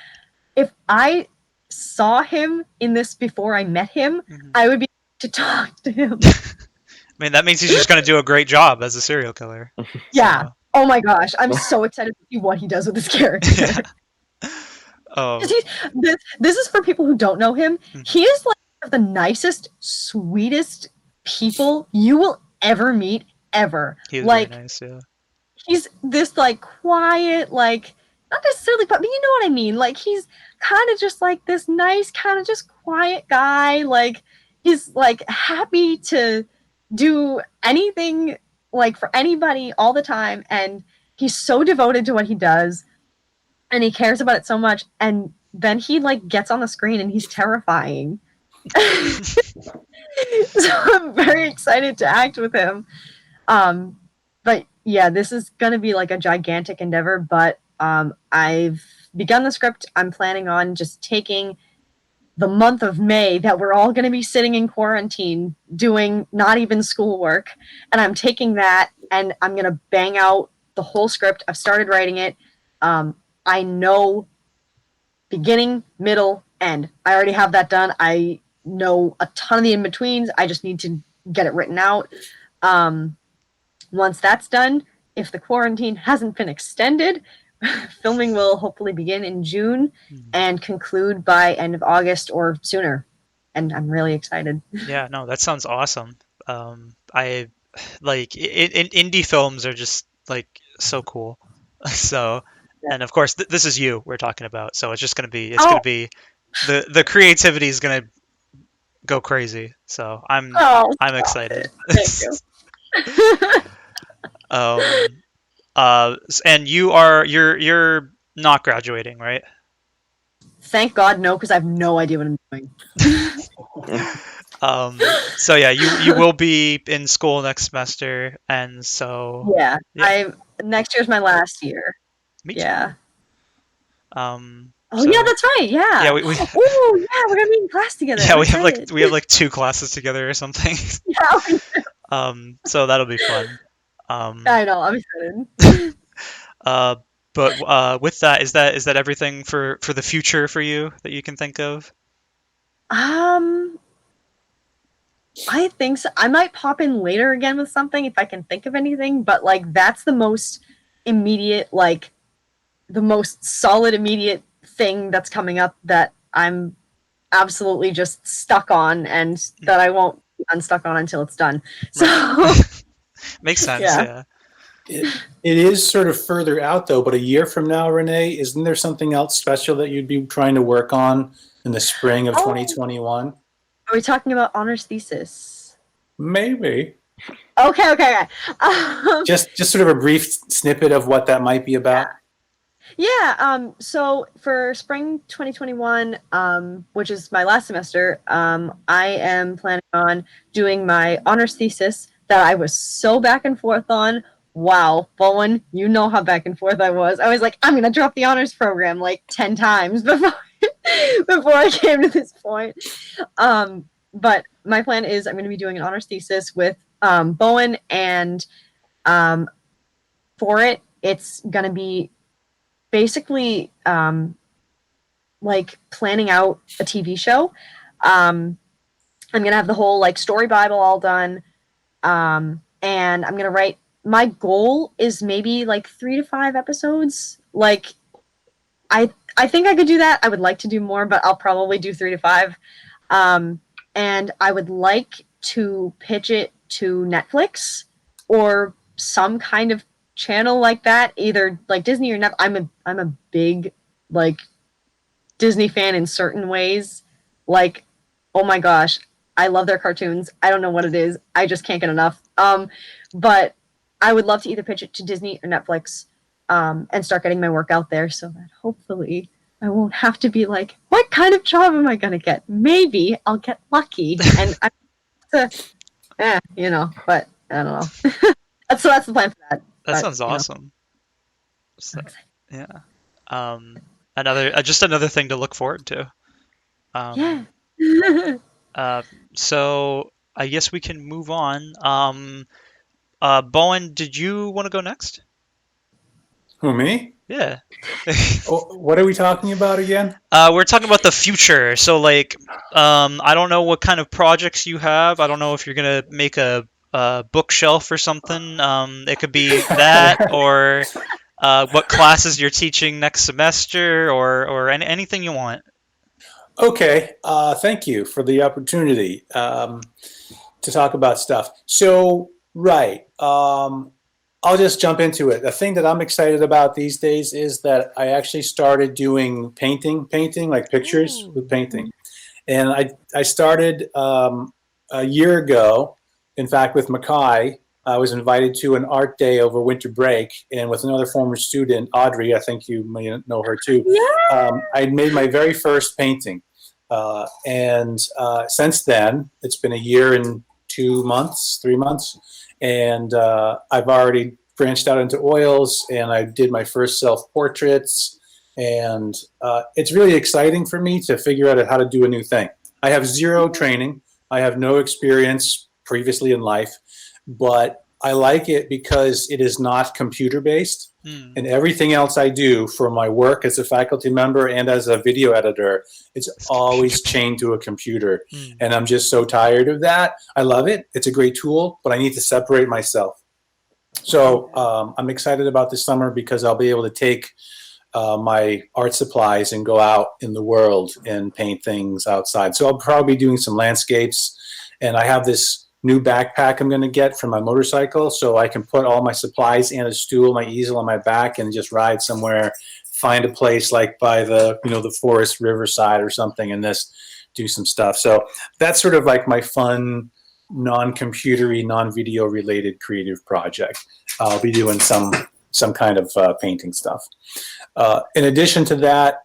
if I saw him in this before I met him, Mhm. I would be to talk to him. I mean, that means he's just going to do a great job as a serial killer. Yeah. So, Oh my gosh, I'm so excited to see what he does with this character. yeah. Oh, 'Cause this is for people who don't know him. Mhm. He is like one of the nicest, sweetest people you will ever meet, ever. he is Like, very nice. Yeah. he's this like quiet, like not necessarily, but you know what I mean. Like he's kind of just like this nice, kind of just quiet guy. Like he's like happy to do anything like for anybody all the time, and he's so devoted to what he does, and he cares about it so much. And then he like gets on the screen and he's terrifying. So I'm very excited to act with him. But yeah, this is going to be like a gigantic endeavor, but I've begun the script. I'm planning on just taking the month of May that we're all going to be sitting in quarantine doing not even schoolwork, and I'm taking that and I'm going to bang out the whole script. I've started writing it. I know beginning, middle, end. I already have that done. I know a ton of the in-betweens. I just need to get it written out. Once that's done, if the quarantine hasn't been extended, filming will hopefully begin in June and conclude by end of August or sooner. And I'm really excited. Yeah. No, that sounds awesome. I like indie films are just like so cool. So, and of course, this is you we're talking about. So it's just gonna be the creativity is gonna go crazy. So I'm excited. Thank you. um, and you're not graduating, right? Thank God, no, because I have no idea what I'm doing. So yeah, you will be in school next semester, and so Yeah, yeah, next year's my last year. me too. Yeah. Oh yeah, So that's right. Yeah. yeah, we Oh yeah, we're gonna be in class together. yeah I'm we have excited. like 2 classes together or something. Yeah, So that'll be fun. I know. I'm excited. Uh, but with that, is that everything for the future for you that you can think of? Um, I think so. I might pop in later again with something if I can think of anything, but like that's the most immediate, like the most solid immediate thing that's coming up that I'm absolutely just stuck on and that I won't be unstuck on until it's done. So Right. Makes sense. yeah. Yeah. It is sort of further out though, but a year from now, Renee, isn't there something else special that you'd be trying to work on in the spring of Oh, 2021? are we talking about honors thesis? Maybe. Okay. Just sort of a brief snippet of what that might be about. Yeah, so for spring 2021, which is my last semester, I am planning on doing my honors thesis that I was so back and forth on. Wow, Bowen, you know how back and forth I was. I was like, I'm gonna drop the honors program like 10 times before before I came to this point. But my plan is I'm gonna be doing an honors thesis with Bowen, and for it, it's gonna be basically like planning out a TV show. I'm gonna have the whole like story Bible all done, and I'm gonna write. My goal is maybe like 3 to 5 episodes. Like I think I could do that. I would like to do more, but I'll probably do 3 to 5. And I would like to pitch it to Netflix or some kind of channel like that, either like Disney or Netflix. I'm a big like Disney fan in certain ways. Like, oh my gosh, I love their cartoons. I don't know what it is. I just can't get enough. But I would love to either pitch it to Disney or Netflix, and start getting my work out there so that hopefully I won't have to be like, what kind of job am I going to get? Maybe I'll get lucky. And but I don't know. that's the plan for that. That But, sounds awesome. So, yeah. Just another thing to look forward to. Yeah. So I guess we can move on. Bowen, did you want to go next? Who, me? Yeah. Oh, what are we talking about again? We're talking about the future. So like, I don't know what kind of projects you have. I don't know if you're gonna make a bookshelf or something. It could be that, or what classes you're teaching next semester, or anything you want. Okay, thank you for the opportunity to talk about stuff. So, right, I'll just jump into it. The thing that I'm excited about these days is that I actually started doing painting like pictures with painting. And I started a year ago, in fact, with Mackay. I was invited to an art day over winter break, and with another former student, Audrey, I think you may know her too. Yeah. I made my very first painting. And since then, it's been a year and 2 months, 3 months, and I've already branched out into oils, and I did my first self-portraits, and it's really exciting for me to figure out how to do a new thing. I have zero training. I have no experience previously in life, but I like it because it is not computer-based, and everything else I do for my work as a faculty member and as a video editor, it's always chained to a computer. And I'm just so tired of that. I love it. It's a great tool, but I need to separate myself. So I'm excited about this summer because I'll be able to take my art supplies and go out in the world and paint things outside. So I'll probably be doing some landscapes, and I have this new backpack I'm going to get for my motorcycle, so I can put all my supplies and a stool, my easel on my back, and just ride somewhere, find a place like by the forest riverside or something, and just do some stuff. So that's sort of like my fun, non-computery, non-video related creative project. I'll be doing some kind of painting stuff. In addition to that,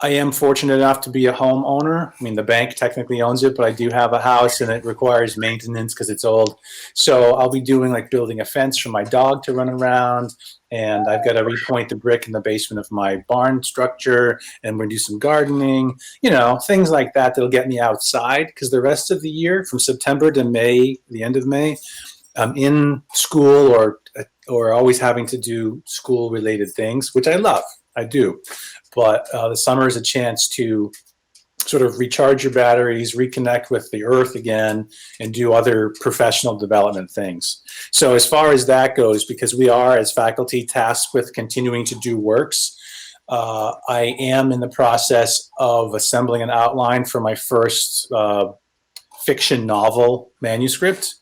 I am fortunate enough to be a homeowner. I mean, the bank technically owns it, but I do have a house, and it requires maintenance because it's old. So I'll be doing like building a fence for my dog to run around, and I've got to repoint the brick in the basement of my barn structure, and we're going to do some gardening, things like that that'll get me outside, because the rest of the year, from September to May, the end of May, I'm in school or always having to do school-related things, which I love. I do. But the summer is a chance to sort of recharge your batteries, reconnect with the earth again, and do other professional development things. So as far as that goes, because we are, as faculty, tasked with continuing to do works, I am in the process of assembling an outline for my first fiction novel manuscript.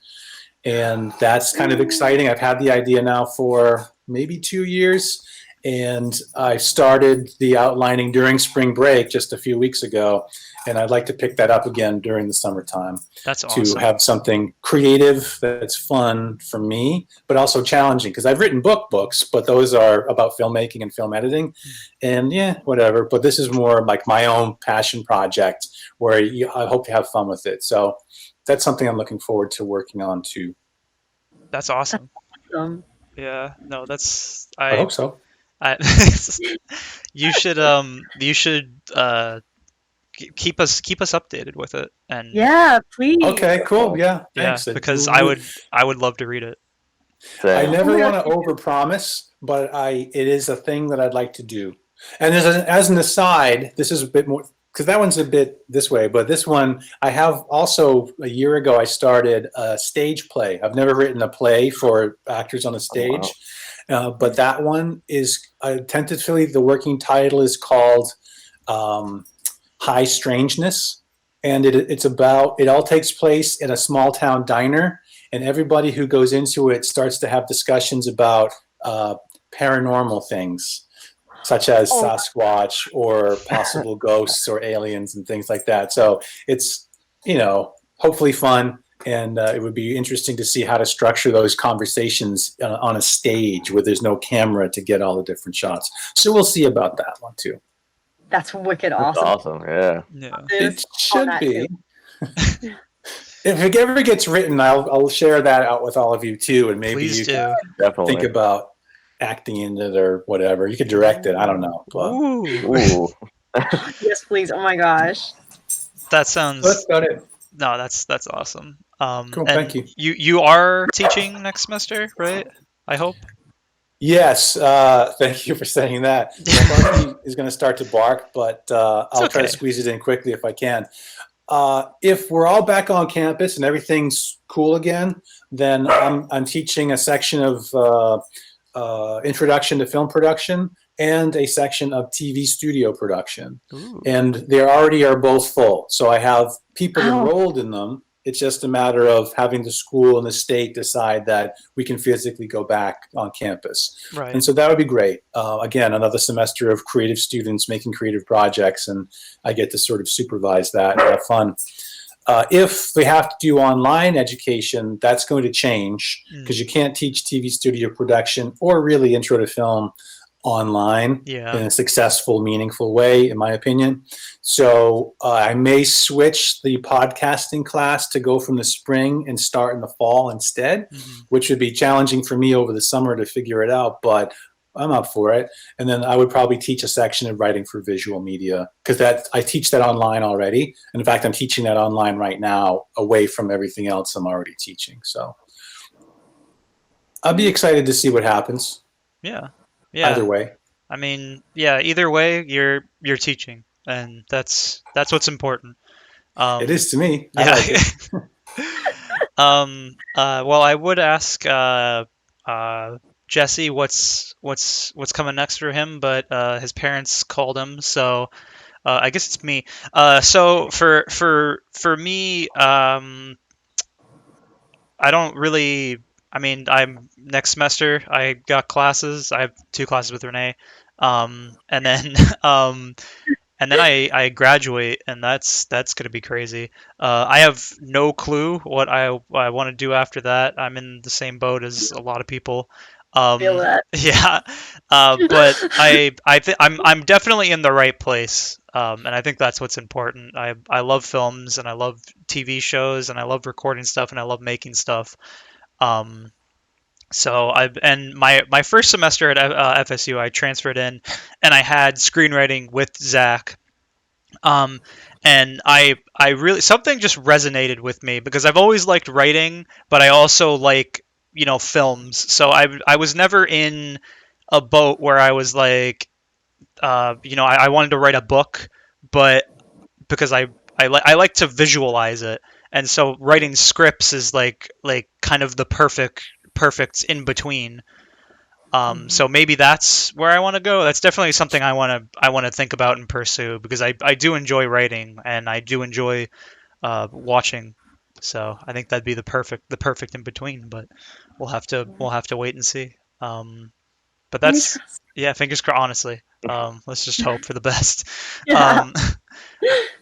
And that's kind of exciting. I've had the idea now for maybe 2 years. And I started the outlining during spring break just a few weeks ago, and I'd like to pick that up again during the summertime. That's awesome. To have something creative that's fun for me, but also challenging, because I've written books, but those are about filmmaking and film editing, and yeah, whatever. But this is more like my own passion project where I hope to have fun with it. So that's something I'm looking forward to working on too. That's awesome. Yeah, no, I hope so. You should keep us updated with it, and Yeah, please. Okay, cool. Yeah, thanks. because I would love to read it. I never want to overpromise, but it is a thing that I'd like to do. And as an aside, this is a bit more, because that one's a bit this way, but this one, I have also, a year ago, I started a stage play. I've never written a play for actors on a stage. Oh, wow. But that one is tentatively the working title is called High Strangeness, and it's about it all takes place in a small town diner, and everybody who goes into it starts to have discussions about paranormal things, such as Oh. Sasquatch or possible ghosts or aliens and things like that. So it's hopefully fun. And it would be interesting to see how to structure those conversations on a stage where there's no camera to get all the different shots. So we'll see about that one too. That's wicked That's awesome. awesome. Yeah. Yeah. It on should that be. too. If it ever gets written, I'll share that out with all of you too, and maybe Please you do. can Definitely. think about acting in it or whatever. You could direct it. I don't know. But Ooh. Ooh. Yes, please. Oh my gosh. That sounds that's about it. no, that's awesome. Cool, And thank you. you are teaching next semester, right? I hope. Yes, thank you for saying that. My puppy is going to start to bark, but I'll try to okay. squeeze it in quickly if I can. If we're all back on campus and everything's cool again, then I'm teaching a section of introduction to film production and a section of TV studio production. Ooh. And they already are both full. So I have people Wow. enrolled in them. It's just a matter of having the school and the state decide that we can physically go back on campus. Right. And so that would be great. Again, another semester of creative students making creative projects, and I get to sort of supervise that and have fun. If we have to do online education, that's going to change because you can't teach TV studio production or really intro to film online Yeah. in a successful, meaningful way, in my opinion. So I may switch the podcasting class to go from the spring and start in the fall instead, which would be challenging for me over the summer to figure it out, but I'm up for it. And then I would probably teach a section of writing for visual media because I teach that online already. And in fact, I'm teaching that online right now away from everything else I'm already teaching. So I'll be excited to see what happens. Yeah. Yeah. Either way. I mean, yeah, either way, you're teaching, and that's what's important. It is to me. Yeah. I like it. Well, I would ask Jesse what's coming next for him, but his parents called him, so I guess it's me. So for me, I don't really. I mean, I'm next semester. I got classes. I have 2 classes with Renee, and then I graduate, and that's gonna be crazy. I have no clue what I want to do after that. I'm in the same boat as a lot of people. Feel that. Yeah, but I'm definitely in the right place, and I think that's what's important. I love films, and I love TV shows, and I love recording stuff, and I love making stuff. Um, so my first semester at FSU, I transferred in, and I had screenwriting with Zach. Um, and I really something just resonated with me because I've always liked writing, but I also like films. So I was never in a boat where I was like I wanted to write a book, but because I like to visualize it, and so writing scripts is like kind of the perfect in between. So maybe that's where I want to go. That's definitely something I want to think about and pursue because I do enjoy writing and I do enjoy watching. So I think that'd be the perfect in between. But we'll have to wait and see. But that's yeah, fingers crossed. Honestly, let's just hope for the best. Yeah.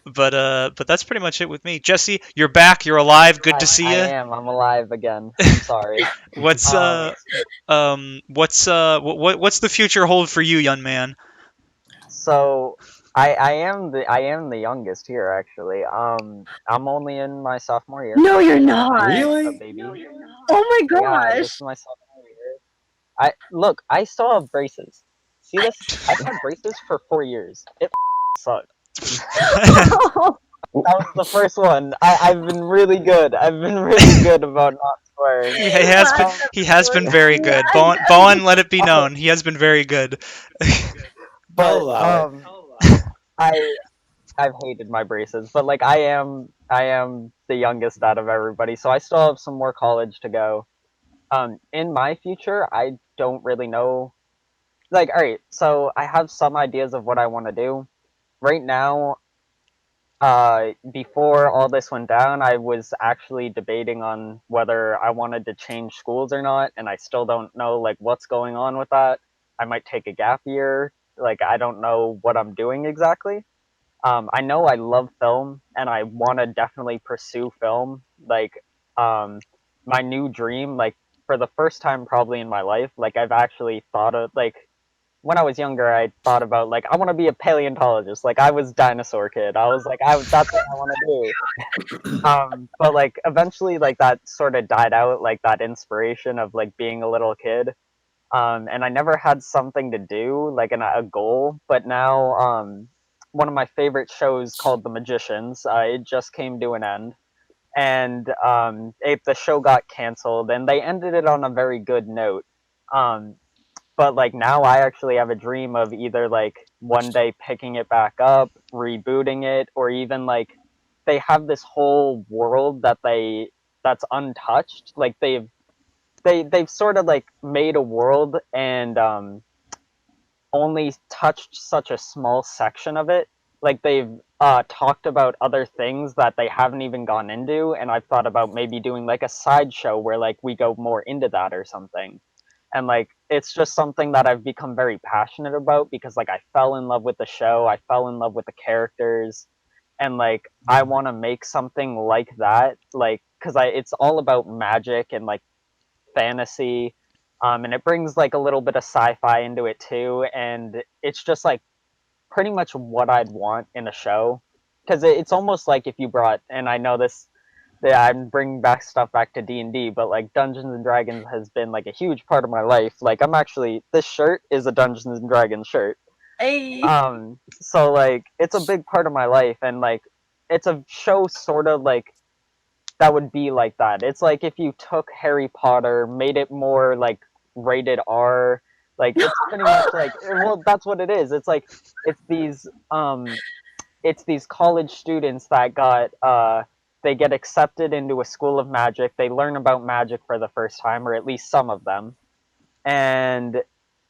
But that's pretty much it with me. Jesse, you're back. You're alive. Good to see I you. am. I'm alive again. I'm sorry. What's what's the future hold for you, young man? So I am the youngest here actually. I'm only in my sophomore year. No, you're not. A Really? baby. Oh my Yeah, this gosh. is my sophomore year. I still have braces. See this? I've had braces for 4 years. It sucked. That was the first one. I've been really good. I've been really good about not swearing. He has been very good. Bowen, let it be known, he has been very good. But I'll allow I've hated my braces, but like I am the youngest out of everybody, so I still have some more college to go. In my future, I don't really know. Like, all right, so I have some ideas of what I want to do. Right now, before all this went down, I was actually debating on whether I wanted to change schools or not, and I still don't know like what's going on with that. I might take a gap year. Like, I don't know what I'm doing exactly. I know I love film, and I want to definitely pursue film. Like, my new dream, like for the first time probably in my life, like I've actually thought of like when I was younger, I thought about like I want to be a paleontologist. Like I was dinosaur kid. I was like that's what I want to do. But like eventually, like that sort of died out. Like that inspiration of like being a little kid. And I never had something to do like a goal. But now, one of my favorite shows called The Magicians. It just came to an end. And the show got canceled, and they ended it on a very good note. Um, but like now I actually have a dream of either like one day picking it back up, rebooting it, or even like they have this whole world that's untouched. Like they've sort of like made a world and only touched such a small section of it. Like they've talked about other things that they haven't even gone into, and I've thought about maybe doing like a sideshow where like we go more into that or something. And like it's just something that I've become very passionate about because like I fell in love with the show, I fell in love with the characters, and like I want to make something like that, like because I it's all about magic and like fantasy, and it brings like a little bit of sci-fi into it too, and it's just like pretty much what I'd want in a show. Because it's almost like if you brought, and I know this, yeah, I'm bringing back stuff back to D&D, but like Dungeons and Dragons has been like a huge part of my life. Like I'm actually this shirt is a Dungeons and Dragons shirt. Hey. So like it's a big part of my life, and like it's a show sort of like that would be like that. It's like if you took Harry Potter, made it more like rated R. Like it's pretty much like well, that's what it is. It's like it's these it's these college students that got they get accepted into a school of magic. They learn about magic for the first time, or at least some of them. And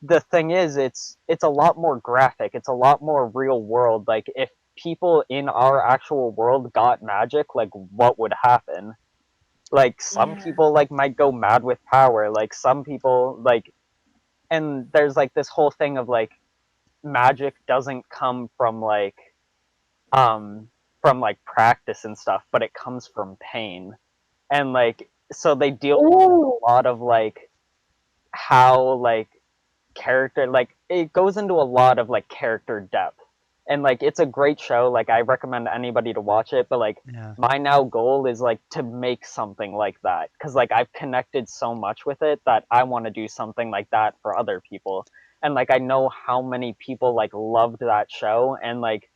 the thing is, it's a lot more graphic. It's a lot more real world. Like if people in our actual world got magic, like what would happen? Like some Yeah. people like might go mad with power. Like some people like, and there's like this whole thing of like magic doesn't come um from like practice and stuff, but it comes from pain. And like so they deal with Ooh. a lot of like how like character like it goes into a lot of like character depth. And like it's a great show. Like I recommend anybody to watch it, but like Yeah. my now goal is like to make something like that cuz like I've connected so much with it that I want to do something like that for other people. And like I know how many people like loved that show, and like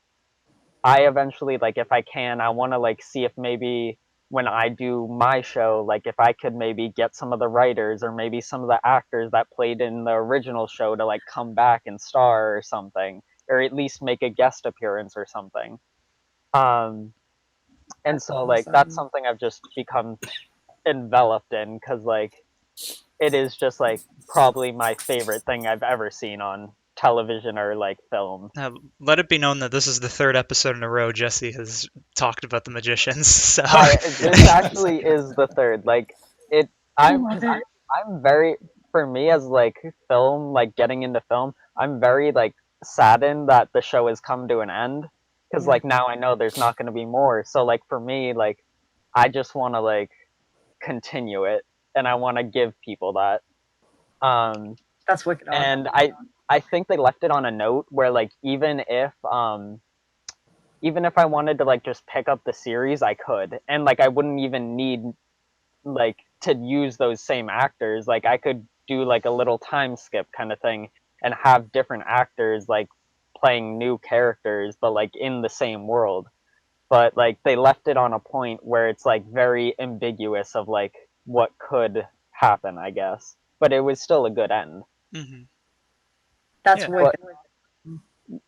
I eventually like if I can, I want to like see if maybe when I do my show, like if I could maybe get some of the writers or maybe some of the actors that played in the original show to like come back and star or something, or at least make a guest appearance or something. Um, and That's so like that's awesome. something I've just become enveloped in because like it is just like probably my favorite thing I've ever seen on television or like film. Let it be known that this is the third episode in a row Jesse has talked about the magicians. So I this actually is the third. Like it, I I'm love because it. I'm very for me as like film, like getting into film. I'm very like saddened that the show has come to an end because Yeah. like now I know there's not going to be more. So like for me, like I just want to like continue it, and I want to give people that. Um, That's wicked and awesome. I think they left it on a note where like even if I wanted to like just pick up the series, I could, and like I wouldn't even need like to use those same actors. Like I could do like a little time skip kind of thing and have different actors like playing new characters, but like in the same world. But like they left it on a point where it's like very ambiguous of like what could happen, I guess. But it was still a good end. Mhm. That's Yeah. But wicked.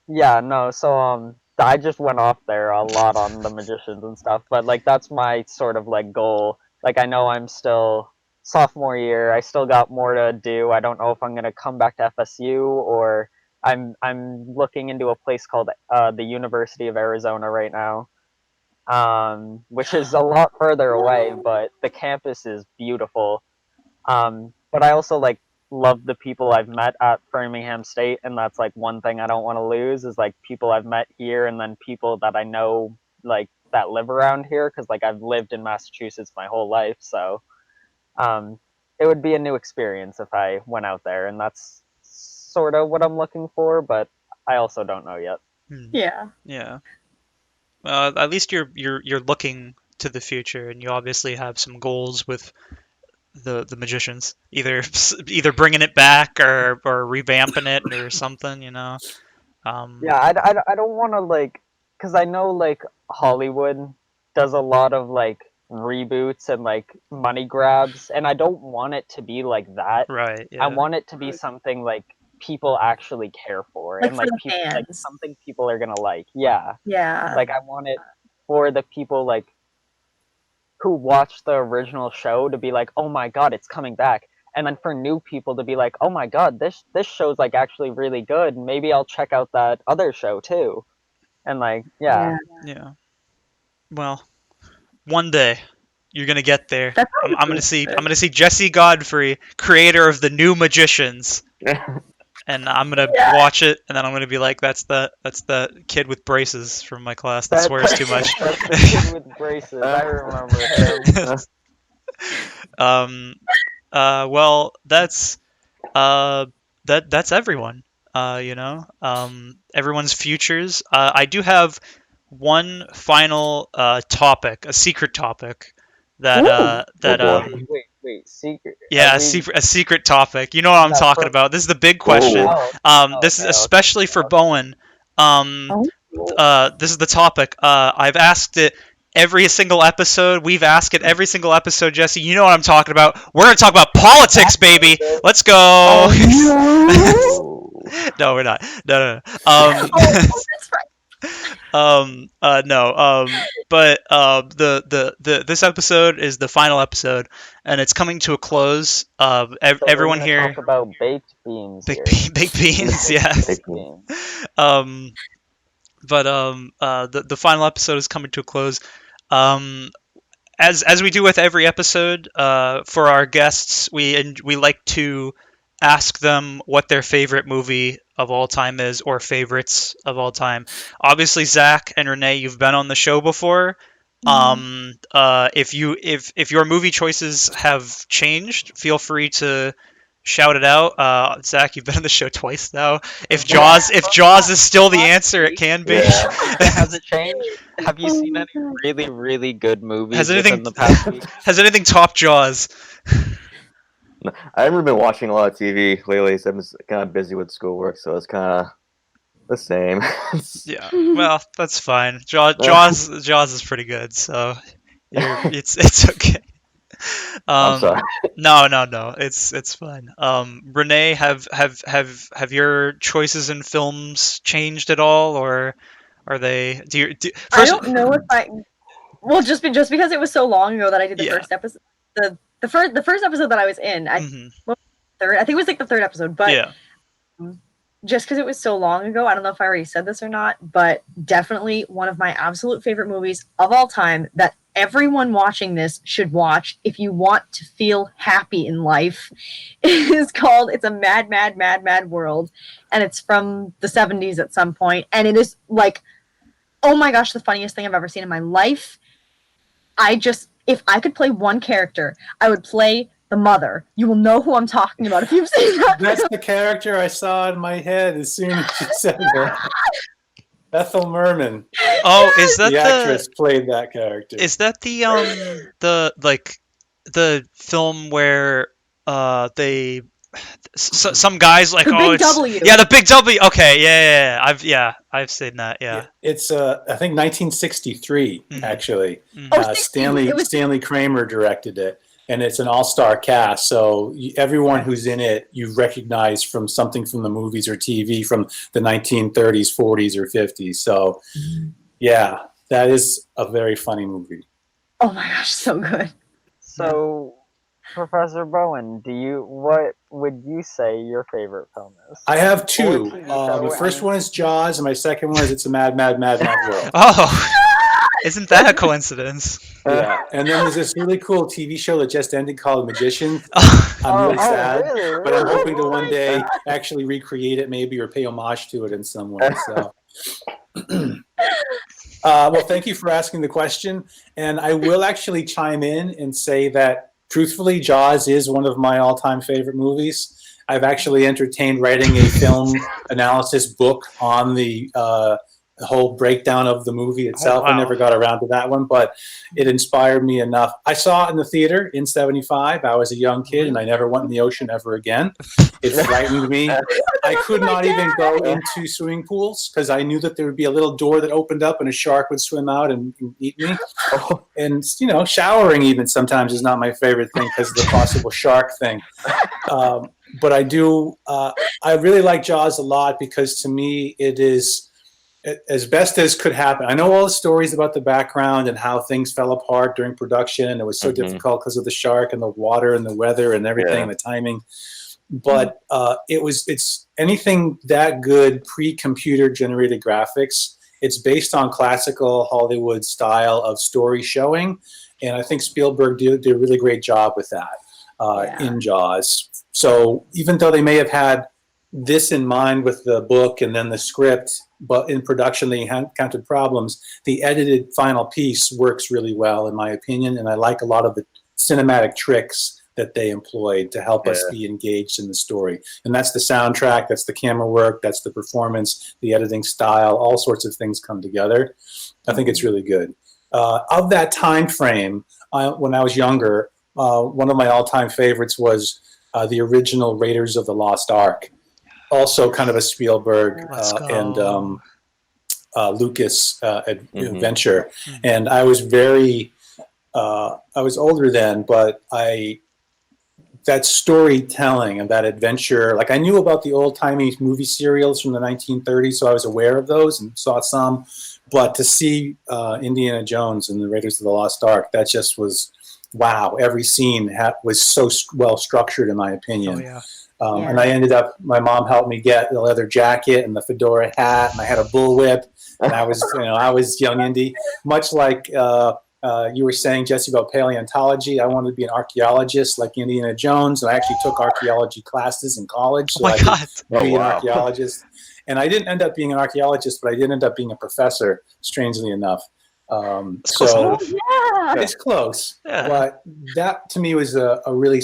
yeah, no, so I just went off there a lot on the magicians and stuff, but like that's my sort of like goal. Like I know I'm still sophomore year. I still got more to do. I don't know if I'm going to come back to FSU, or I'm looking into a place called the University of Arizona right now, which is a lot further away, but the campus is beautiful. But I also like love the people I've met at Framingham State, and that's like one thing I don't want to lose is like people I've met here, and then people that I know like that live around here, because like I've lived in Massachusetts my whole life, so um, it would be a new experience if I went out there, and that's sort of what I'm looking for, but I also don't know yet. Yeah. Yeah. At least you're looking to the future, and you obviously have some goals with the magicians, either bringing it back or revamping it or something, you know. Yeah, I don't want to like, because I know like Hollywood does a lot of like reboots and like money grabs, and I don't want it to be like that. Right. I Yeah. want it to be something like people actually care for, Like and for like the people like fans. something people are gonna like. Yeah, Yeah. like I want it for the people like who watched the original show to be like, oh my god, it's coming back. And then for new people to be like, oh my god, this show's like actually really good. Maybe I'll check out that other show too. And like, yeah, Yeah. Yeah. Well, one day you're gonna get there. That's I'm gonna see Jesse Godfrey, creator of the New Magicians, and I'm gonna Yeah. watch it, and then I'm gonna be like, that's the kid with braces from my class that swears too much. That's the kid with braces. I remember him. um. Well, that's everyone. Everyone's futures. I do have one final topic, a secret topic that Oh boy. Wait, secret. Are yeah, we a secret topic. You know what I'm that talking for? about. This is the big question. Whoa. This is Okay, especially for Bowen. Um, Oh. this is the topic. I've asked it every single episode. We've asked it every single episode, Jesse. You know what I'm talking about. We're gonna talk about politics, baby. Let's go. Oh. No, we're not. No. That's right. No. But the this episode is the final episode, and it's coming to a close. So Everyone we're gonna here, talk about baked beans here. baked beans, yes. Big Beans. Um, the final episode is coming to a close. Um, as we do with every episode, for our guests, we like to ask them what their favorite movie of all time is, or favorites of all time. Obviously, Zach and Renee, you've been on the show before. If your movie choices have changed, feel free to shout it out. Zach, you've been on the show twice now. If Jaws is still the answer, it can be. Yeah. Has it changed? Have you seen any really, really good movies Has anything within the past week? has anything topped Jaws? I haven't been watching a lot of TV lately, so I'm just kind of busy with schoolwork, so it's kind of the same. Yeah, well, that's fine. Jaws is pretty good, so it's okay. I'm sorry. No, it's fine. Renee, have your choices in films changed at all, or are they? I don't know if I. Well, just because it was so long ago that I did the Yeah. first episode. The first episode that I was in, Mhm. third. I think it was like the third episode, but Yeah. just because it was so long ago, I don't know if I already said this or not, but definitely one of my absolute favorite movies of all time that everyone watching this should watch if you want to feel happy in life is called It's a Mad, Mad, Mad, Mad World. And it's from the 70s at some point. And it is like, oh my gosh, the funniest thing I've ever seen in my life. If I could play one character, I would play the mother. You will know who I'm talking about if you've seen that. That's the character I saw in my head as soon as you said that. Ethel Merman, Oh, is that the actress, played that character. Is that the film where some guys like, The oh, Big it's W. yeah, the big W. Okay, I've seen that. Yeah. It's I think 1963 Mhm. actually. Mhm. Oh, 60. It was Stanley Kramer directed it, and it's an all-star cast. So everyone who's in it you recognize from something from the movies or TV from the 1930s, 40s, or 50s. So yeah, that is a very funny movie. Oh my gosh, so good. So, Professor Bowen, what would you say your favorite film is? I have Or two. TV show? My first one is Jaws, and my second one is It's a Mad, Mad, Mad, Mad World. Oh, isn't that a coincidence? Yeah, and then there's this really cool TV show that just ended called Magician. I'm really Oh, sad, really? but I'm hoping to Oh one my day God. actually recreate it, maybe, or pay homage to it in some way. So, well, thank you for asking the question, and I will actually chime in and say that, truthfully, Jaws is one of my all-time favorite movies. I've actually entertained writing a film analysis book on the whole breakdown of the movie itself. wow. I never got around to that one, but it inspired me enough. I saw it in the theater in '75. I was a young kid, and I never went in the ocean ever again. It frightened me. I could not even go into swimming pools because I knew that there would be a little door that opened up and a shark would swim out and eat me. And, you know, showering even sometimes is not my favorite thing because of the possible shark thing. But I do, I really like Jaws a lot because to me it is as best as could happen. I know all the stories about the background and how things fell apart during production, and it was so difficult because of the shark and the water and the weather and everything and the timing. But it's anything that good pre-computer generated graphics. It's based on classical Hollywood style of story showing, and I think Spielberg did a really great job with that in Jaws. So even though they may have had this in mind with the book and then the script, but in production they encountered problems, the edited final piece works really well in my opinion, and I like a lot of the cinematic tricks that they employed to help us be engaged in the story. And that's the soundtrack, that's the camera work, that's the performance, the editing style, all sorts of things come together. I think it's really good. Of that time frame, when I was younger, one of my all-time favorites was the original Raiders of the Lost Ark. Also kind of a Spielberg and Lucas adventure. And I was I was older then, but that storytelling and that adventure, like I knew about the old-timey movie serials from the 1930s, so I was aware of those and saw some. But to see Indiana Jones and the Raiders of the Lost Ark, that just was, wow. Every scene was so well structured, in my opinion. Oh, yeah. And I ended up, my mom helped me get the leather jacket and the fedora hat, and I had a bullwhip, and I was, I was young Indy. Much like you were saying, Jesse, about paleontology, I wanted to be an archaeologist like Indiana Jones, and I actually took archaeology classes in college, so I could be an archaeologist. And I didn't end up being an archaeologist, but I did end up being a professor, strangely enough. So it's close, but that to me was a really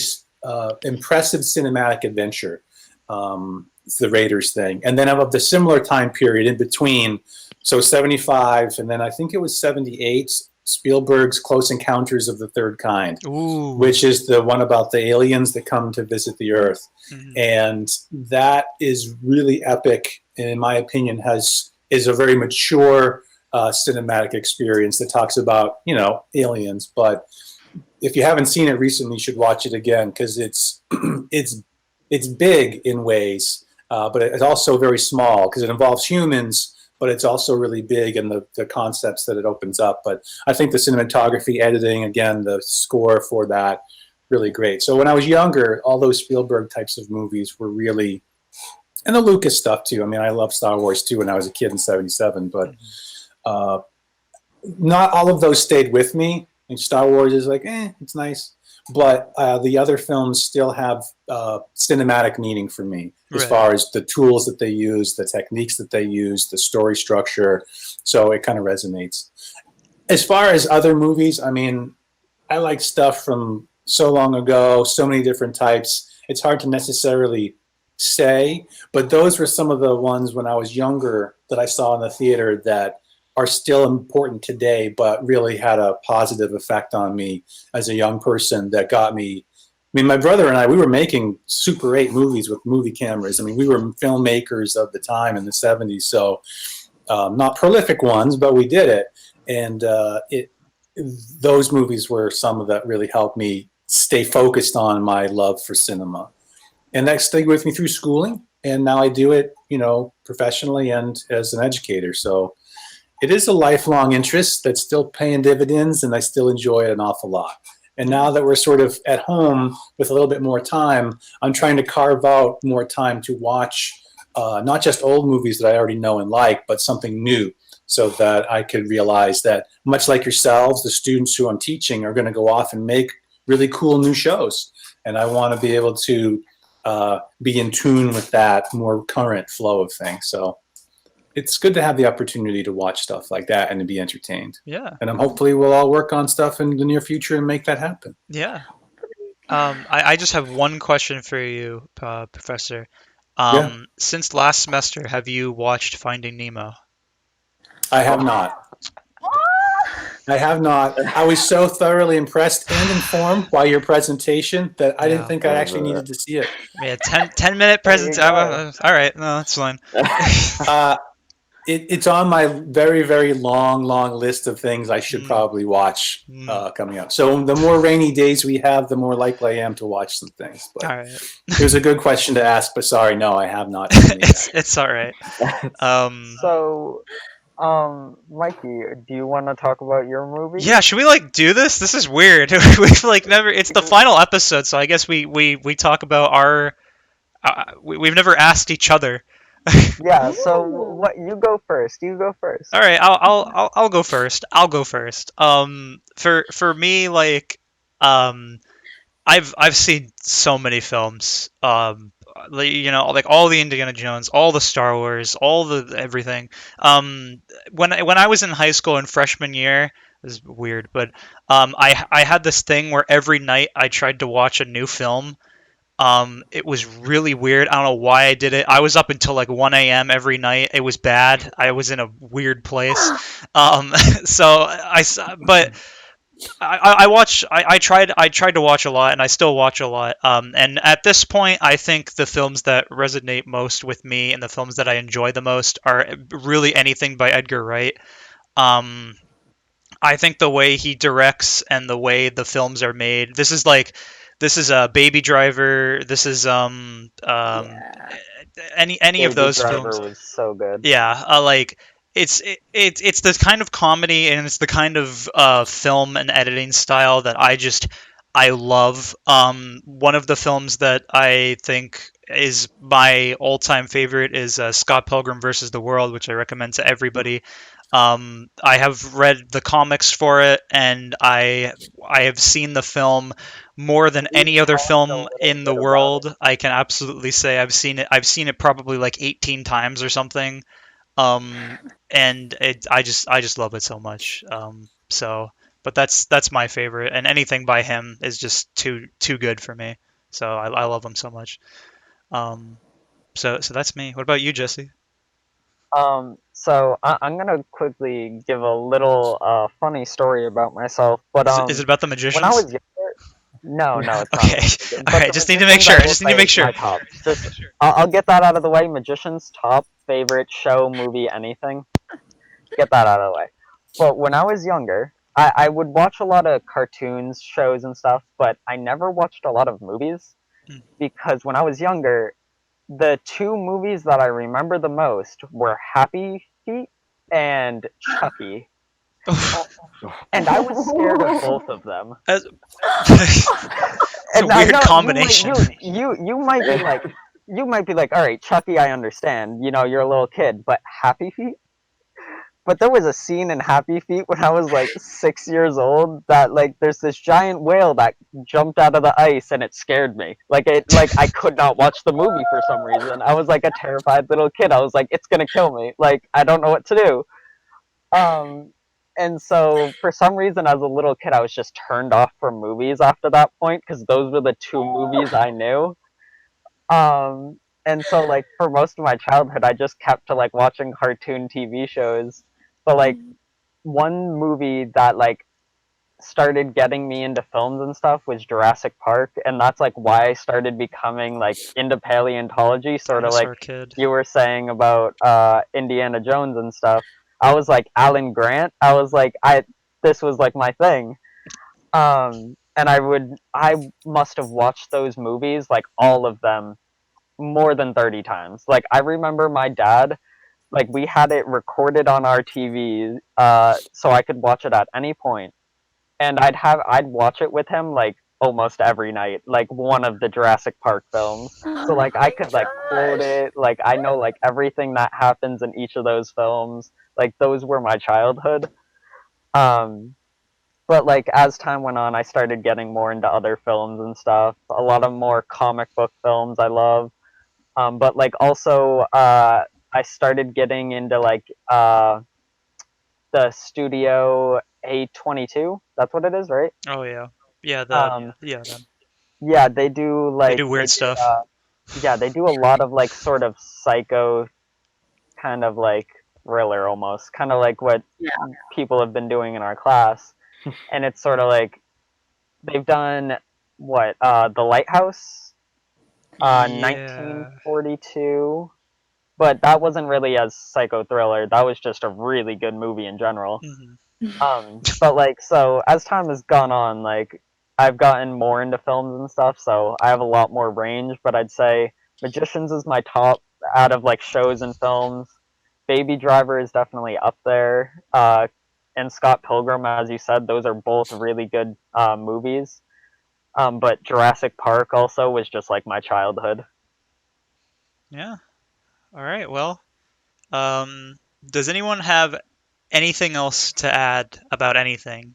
impressive cinematic adventure, the Raiders thing. And then of the similar time period in between, so 75, and then I think it was 78, Spielberg's Close Encounters of the Third Kind, which is the one about the aliens that come to visit the Earth. And that is really epic, and in my opinion is a very mature cinematic experience that talks about, aliens. But if you haven't seen it recently, you should watch it again, because it's big in ways, but it's also very small because it involves humans, but it's also really big in the concepts that it opens up. But I think the cinematography, editing, again, the score for that, really great. So when I was younger, all those Spielberg types of movies were really, and the Lucas stuff too. I mean, I loved Star Wars too when I was a kid in '77, but not all of those stayed with me. And Star Wars is like, it's nice. But the other films still have cinematic meaning for me, as far as the tools that they use, the techniques that they use, the story structure. So it kind of resonates. As far as other movies, I mean, I like stuff from so long ago, so many different types. It's hard to necessarily say, but those were some of the ones when I was younger that I saw in the theater that are still important today, but really had a positive effect on me as a young person that got me. I mean, my brother and I, we were making Super 8 movies with movie cameras. I mean, we were filmmakers of the time in the 70s. So not prolific ones, but we did it. And those movies were some of that really helped me stay focused on my love for cinema. And that stayed with me through schooling. And now I do it, professionally and as an educator. So it is a lifelong interest that's still paying dividends, and I still enjoy it an awful lot. And now that we're sort of at home with a little bit more time, I'm trying to carve out more time to watch not just old movies that I already know and like, but something new, so that I could realize that, much like yourselves, the students who I'm teaching are going to go off and make really cool new shows. And I want to be able to be in tune with that more current flow of things. So it's good to have the opportunity to watch stuff like that and to be entertained. Yeah. And I'm hopefully we'll all work on stuff in the near future and make that happen. Yeah. I just have one question for you, Professor. Yeah, Since last semester, have you watched Finding Nemo? I have not. I have not. I was so thoroughly impressed and informed by your presentation that I didn't Yeah. think I actually needed to see it. Yeah, 10-minute There you present. go. All right, no, that's fine. Uh, it's on my very, very long, long list of things I should Mm, probably watch mm, coming up. So the more rainy days we have, the more likely I am to watch some things. all But right. it was a good question to ask. But sorry, no, I have not seen it yet. It's all right. So, Mikey, do you want to talk about your movie? Yeah, should we like do this? This is weird. We've like never. It's the final episode, so I guess we talk about our. We've never asked each other. Yeah. So, Ooh. what? You go first. You go first. All right, I'll go first. I'll go first. For me, like, I've seen so many films. Like all the Indiana Jones, all the Star Wars, all the everything. When I was in high school in freshman year, this is weird, but I had this thing where every night I tried to watch a new film. It was really weird. I don't know why I did it. I was up until like 1 a.m. every night. It was bad. I was in a weird place. So but I watch. I tried to watch a lot, and I still watch a lot. And at this point, I think the films that resonate most with me and the films that I enjoy the most are really anything by Edgar Wright. Um, I think the way he directs and the way the films are made. This is a Baby Driver. This is Yeah. any of Baby those Driver films. was so good. Yeah, like it's the kind of comedy and it's the kind of film and editing style that I love. One of the films that I think is my all-time favorite is Scott Pilgrim versus the World, which I recommend to everybody. I have read the comics for it, and I have seen the film more than We any other talked a film little in the bit about it. world. I can absolutely say I've seen it. I've seen it probably like 18 times or something. Um, and I just love it so much. But that's my favorite, and anything by him is just too good for me. So I love him so much. Um, so that's me. What about you, Jesse? So I'm gonna quickly give a little funny story about myself. But Is it about the when I magicians? was younger, no, it's not Okay. about Magicians. All But right. the Just need to make Magicians, sure. I I will just need to say, make is sure. my top. Just I'll get that out of the way. Magicians top favorite show, movie, anything. Get that out of the way. But when I was younger, I would watch a lot of cartoons, shows, and stuff. But I never watched a lot of movies Hmm. because when I was younger, the two movies that I remember the most were Happy Feet and Chucky, and I was scared of both of them. That's it's a And I weird know combination. you might be like all right, Chucky, I understand. You're a little kid, but Happy Feet. But there was a scene in Happy Feet when I was like 6 years old that like there's this giant whale that jumped out of the ice and it scared me. Like I could not watch the movie for some reason. I was like a terrified little kid. I was like, it's gonna kill me. Like I don't know what to do. Um, and so for some reason, as a little kid, I was just turned off from movies after that point because those were the two movies I knew. And so like for most of my childhood, I just kept to like watching cartoon TV shows. But like one movie that like started getting me into films and stuff was Jurassic Park, and that's like why I started becoming like into paleontology, sort of like Dinosaur Kid. you were saying about Indiana Jones and stuff. I was like Alan Grant. I was like I this was like my thing. And I must have watched those movies like all of them more than 30 times. Like I remember my dad, like we had it recorded on our TV so I could watch it at any point, and I'd watch it with him like almost every night, like one of the Jurassic Park films. So Oh like I my could like quote gosh. it, like I know like everything that happens in each of those films. Like those were my childhood. Um, but like as time went on, I started getting more into other films and stuff. A lot of more comic book films I love. But like also I started getting into like the Studio A22. That's what it is, right? Oh yeah, yeah. Um, Them. yeah, they do They like do weird stuff. yeah, they do a lot of like sort of psycho kind of like thriller almost, kind of like what Yeah. people have been doing in our class. And it's sort of like they've done what The Lighthouse, Yeah. 1942, but that wasn't really a psycho thriller. That was just a really good movie in general. Hmm. But like so as time has gone on, like I've gotten more into films and stuff, so I have a lot more range. But I'd say Magicians is my top out of like shows and films. Baby Driver is definitely up there. And Scott Pilgrim, as you said, those are both really good movies. But Jurassic Park also was just like my childhood. Yeah. All right. Well, um, does anyone have anything else to add about anything?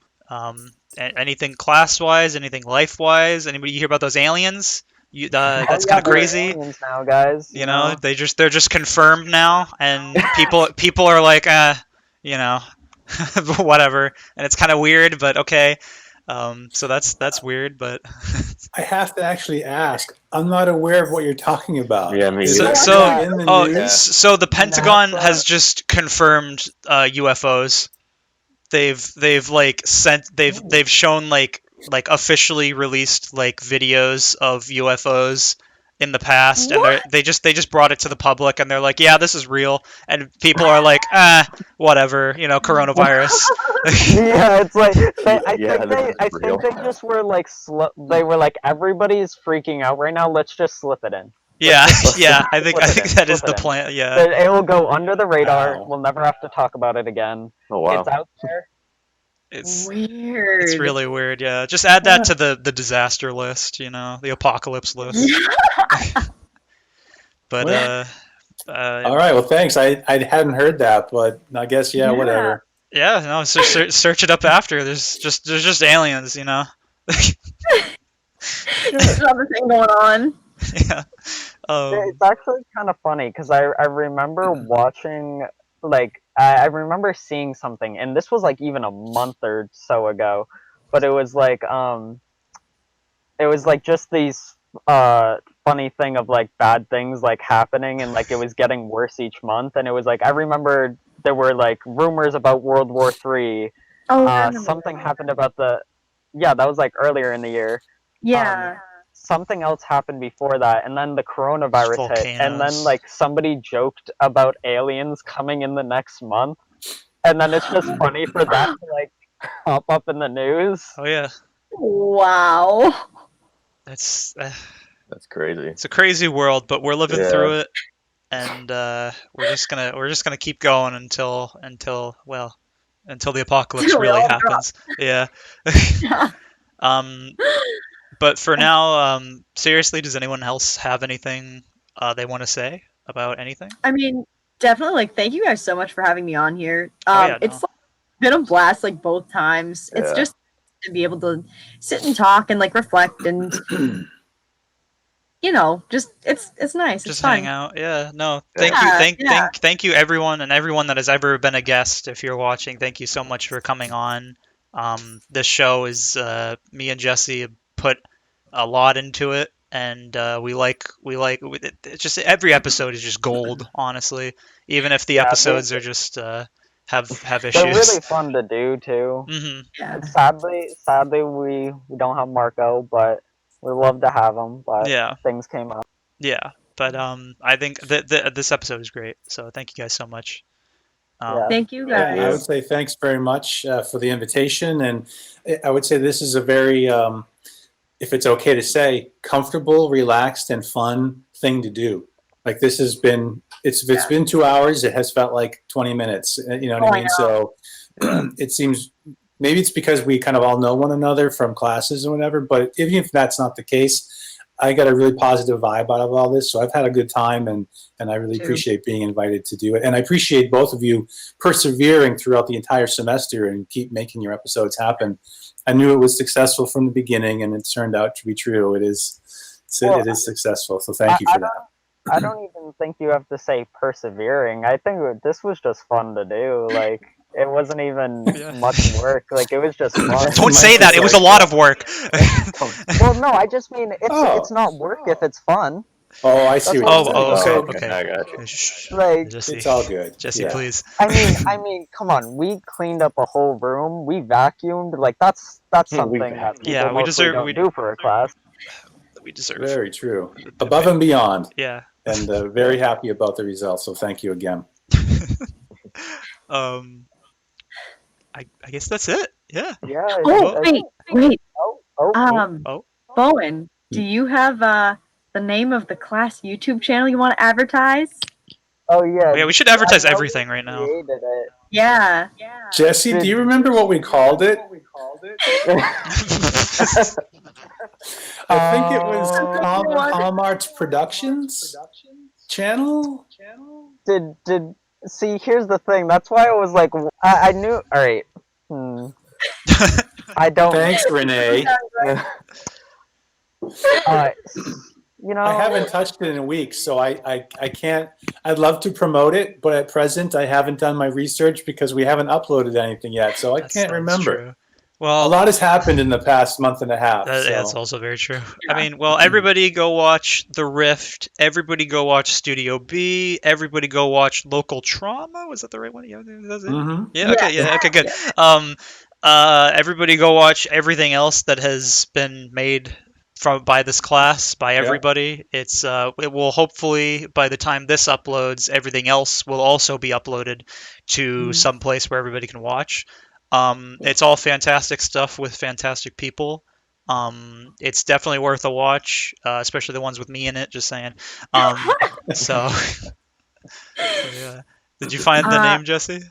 Anything class-wise, anything life-wise? Anybody you hear about those aliens? Oh That's kind yeah, of there are crazy. aliens now, guys. You You know, know. they're just confirmed now, and people are like, you know, whatever, and it's kind of weird, but okay. So that's weird, but I have to actually ask. I'm not aware of what you're talking about. Yeah, me Is so it either. really so Yeah, in the oh Yeah. news? so the Pentagon NASA. has just confirmed UFOs. They've like sent they've shown like officially released like videos of UFOs in the past, and What? they just brought it to the public, and they're like, yeah, this is real, and people are like, whatever, you know, coronavirus. Yeah, it's like Yeah, this is I think real. they just were like they were like everybody's freaking out right now. Let's just slip it in. Let's Yeah, just yeah, slip I it think in. that is Slip the it in. plan. Yeah, But it will go under the radar. Wow. We'll never have to talk about it again. Oh It's wow. out there. it's it's Weird. really weird. Yeah, just add that to the disaster list, you know, the apocalypse list. But Well, uh, all right. Well, thanks. I hadn't heard that, but I guess yeah, Yeah. whatever. yeah, no, search it up after. There's just aliens, you know. Good. Another thing going on. Yeah. It's actually kind of funny because I remember watching like I remember seeing something, and this was like even a month or so ago, but it was like just these funny thing of like bad things like happening, and like it was getting worse each month. And it was like I remember there were like rumors about World War III. Oh, I remember Something that. happened about the yeah, that was like earlier in the year. um Yeah. Something else happened before that, and then the coronavirus hit, and then Volcanoes. like somebody joked about aliens coming in the next month, and then it's just funny for that to like pop up in the news. Oh yeah, Wow. that's That's crazy. it's a crazy world, but we're living Yeah. through it, and we're just gonna keep going until the apocalypse We really all drop. happens. Yeah. um, but for now, seriously, does anyone else have anything they want to say about anything? I mean, definitely. Like, thank you guys so much for having me on here. Oh yeah, no. It's like, been a blast. Like both times. It's Yeah. just to be able to sit and talk and like reflect and just it's nice. It's Just fun. hang out. Yeah, no. Yeah, yeah. Thank you everyone and everyone that has ever been a guest. If you're watching, thank you so much for coming on. This show is me and Jesse have put a lot into it, and it's just every episode is just gold. Honestly, even if the Yeah, episodes are just have they're issues. really fun to do too. Hmm. Yeah. Sadly, we don't have Marco, but we love to have him. But Yeah, things came up. yeah. But I think that this episode is great. So thank you guys so much. Yeah, Thank you Yeah, I would guys. say thanks very much for the invitation, and I would say this is a very, if it's okay to say, comfortable, relaxed, and fun thing to do. Like this has been, it's been 2 hours. It has felt like 20 minutes. You know what Oh, I I mean? know. So it seems maybe it's because we kind of all know one another from classes or whatever, but even if that's not the case, I got a really positive vibe out of all this. So I've had a good time, and I really Too. appreciate being invited to do it. And I appreciate both of you persevering throughout the entire semester and keep making your episodes happen. I knew it was successful from the beginning, and it turned out to be true. It is successful. So thank you for that. I don't even think you have to say persevering. I think this was just fun to do. Like, it wasn't even Yeah. much work. Like, it was just fun. Don't say that. It was a lot of work. Well, no, I just mean it's Oh. not work if it's fun. Oh, I see That's what all you're Oh, saying. oh, okay, So I okay. got you. Shh. Like, Jesse, it's all good. Jesse, Yeah. please. I mean, come on. We cleaned up a whole room. We vacuumed. Like, that's something that people Yeah, we mostly deserve- don't we- do for a class. We deserve. Very true. Above and beyond. Yeah. And very happy about the results. So thank you again. I guess that's it. Yeah. Yeah. Oh, wait. Oh. Oh. Bowen, do you have the name of the class YouTube channel you want to advertise? Oh yeah. Yeah, we should advertise I know everything we right now. created it. Yeah. Jesse, do you remember what we called it? I think it was Calm Arts Productions channel. Did see? Here's the thing. That's why I was like, I knew. All right. I don't. Thanks, Renee. You know, I haven't touched it in a week, so I can't. I'd love to promote it, but at present I haven't done my research because we haven't uploaded anything yet, so I can't remember. True. Well, a lot has happened in the past month and a half. Yeah, so. that's also very true. I mean, well, everybody go watch The Rift. Everybody go watch Studio B. Everybody go watch Local Trauma. Was that the right one? Yeah, that's it. Mhm. Yeah. Okay. Yeah. Okay. Good. Everybody go watch everything else that has been made by this class by everybody. It's it will hopefully by the time this uploads, everything else will also be uploaded to some place where everybody can watch. It's all fantastic stuff with fantastic people. It's definitely worth a watch, especially the ones with me in it. Just saying. So yeah. Did you find the name, Jesse?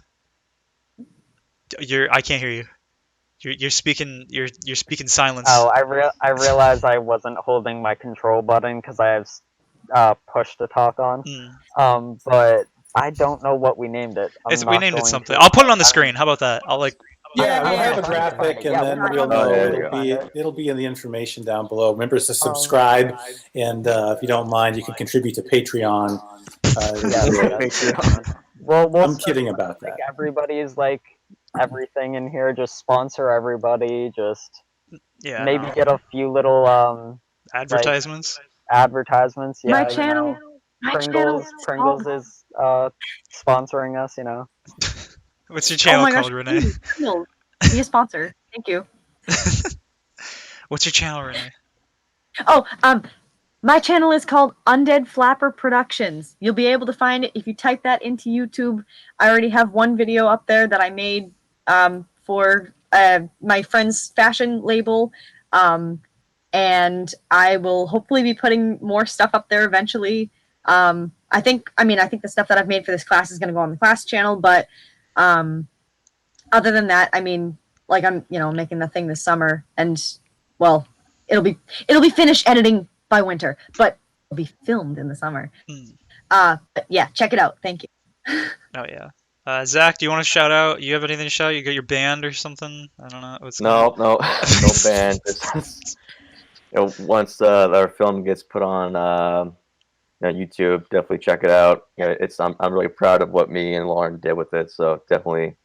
I can't hear you. You're speaking. You're speaking silence. Oh, I realized I wasn't holding my control button because I have push to talk on. But I don't know what we named it. We named it something. I'll put it on the screen. How about that? I'll like. Yeah, we'll have a graphic, and then we'll know. It'll be in the information down below. Remember to subscribe, and if you don't mind, you can contribute to Patreon. Patreon. Well, I'm kidding about that. Everybody's like everything in here. Just sponsor everybody. Just maybe get a few little advertisements. Advertisements. Yeah. My channel. Pringles is sponsoring us. You know. What's your channel called, Renee? Be a sponsor. Thank you. What's your channel, Renee? Oh, my channel is called Undead Flapper Productions. You'll be able to find it if you type that into YouTube. I already have one video up there that I made for my friend's fashion label. And I will hopefully be putting more stuff up there eventually. I think the stuff that I've made for this class is going to go on the class channel, but other than that, I mean, like I'm making the thing this summer, and well, it'll be finished editing by winter, but it'll be filmed in the summer. But yeah, check it out. Thank you. Oh yeah. Zach, do you want to shout out? You have anything to shout? You got your band or something? I don't know. No band. Once our film gets put on YouTube, definitely check it out. I'm really proud of what me and Lauren did with it, so definitely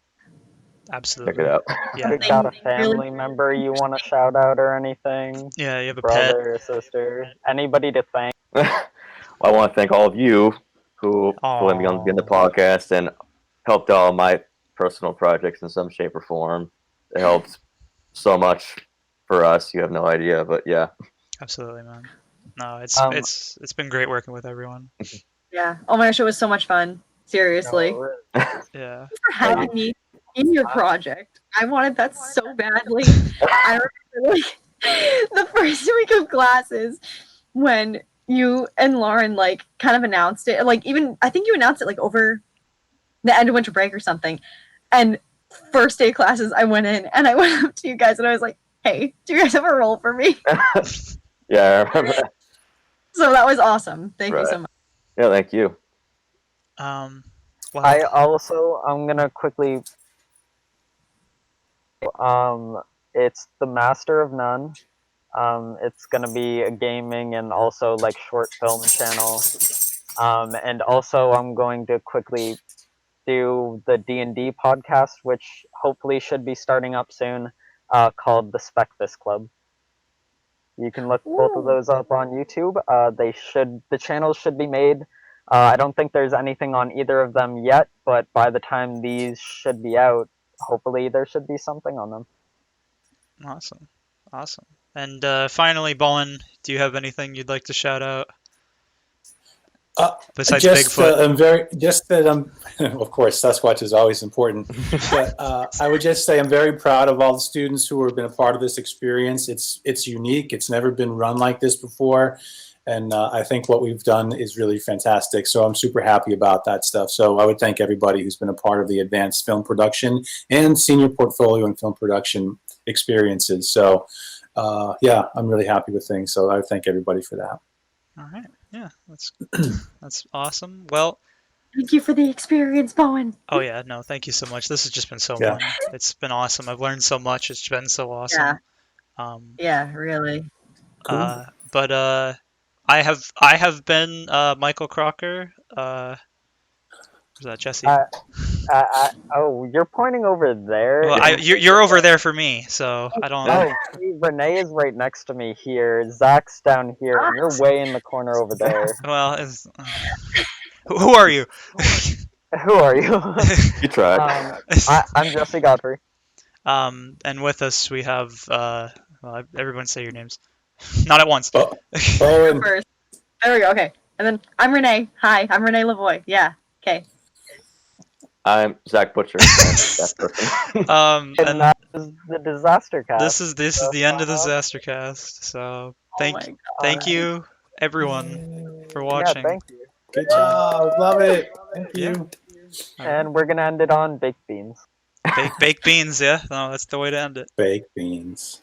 absolutely check it out. Yeah. You got a family member you want to shout out or anything? Yeah, you have a brother pet or sister? Anybody to thank? Well, I want to thank all of you who let me on the podcast and helped all my personal projects in some shape or form. It helped so much for us. You have no idea, but yeah. Absolutely, man. No, it's been great working with everyone. Yeah. Oh my gosh, it was so much fun. Seriously. Yeah. Thanks for having me in your project. I wanted that so badly. I remember like the first week of classes when you and Lauren like kind of announced it. Like even I think you announced it like over the end of winter break or something. And first day classes, I went in and I went up to you guys and I was like, "Hey, do you guys have a role for me?" Yeah, I remember that. So that was awesome. Thank you so Right. much. Yeah, thank you. Well, I'm gonna quickly it's the Master of None. It's gonna be a gaming and also like short film channel. And also I'm going to quickly do the D&D podcast, which hopefully should be starting up soon, called the Spectus Club. You can look both of Ooh. those up on YouTube. The channels should be made. I don't think there's anything on either of them yet, but by the time these should be out, hopefully there should be something on them. awesome, awesome. And finally, Bowen, do you have anything you'd like to shout out besides Bigfoot? I'm very just that I'm. Of course, Sasquatch is always important, but I would just say I'm very proud of all the students who have been a part of this experience. It's unique. It's never been run like this before, and I think what we've done is really fantastic. So I'm super happy about that stuff. So I would thank everybody who's been a part of the advanced film production and senior portfolio and film production experiences. So yeah, I'm really happy with things. So I would thank everybody for that. All right, yeah, that's awesome. Well, Thank you for the experience, Bowen. oh yeah, no, thank you so much. This has just been so Yeah. fun. It's been awesome. I've learned so much. It's been so awesome. Yeah, Um, yeah, really. Cool. but I have been Michael Crocker. Was that Jesse? Oh, you're pointing over there. Well, you're over there for me, so I don't. Oh, see, Renee is right next to me here. Zach's down here, and you're way in the corner over there. Well, who are you? Who are you? You tried. I'm Jesse Godfrey. And with us we have well, everyone say your names, not at once. Bowen. First. There we go. Okay. And then I'm Renee. Hi, I'm Renee Lavoie. Yeah. Okay. I'm Zach Butcher. That person. And And that is the Disaster Cast. this is the end of the Disaster Cast. So Oh my God. thank you everyone for watching. Yeah, thank you. Good job. Love it. Thank Yeah. you. And we're gonna end it on baked beans. Baked beans, yeah. No, that's the way to end it. Baked beans.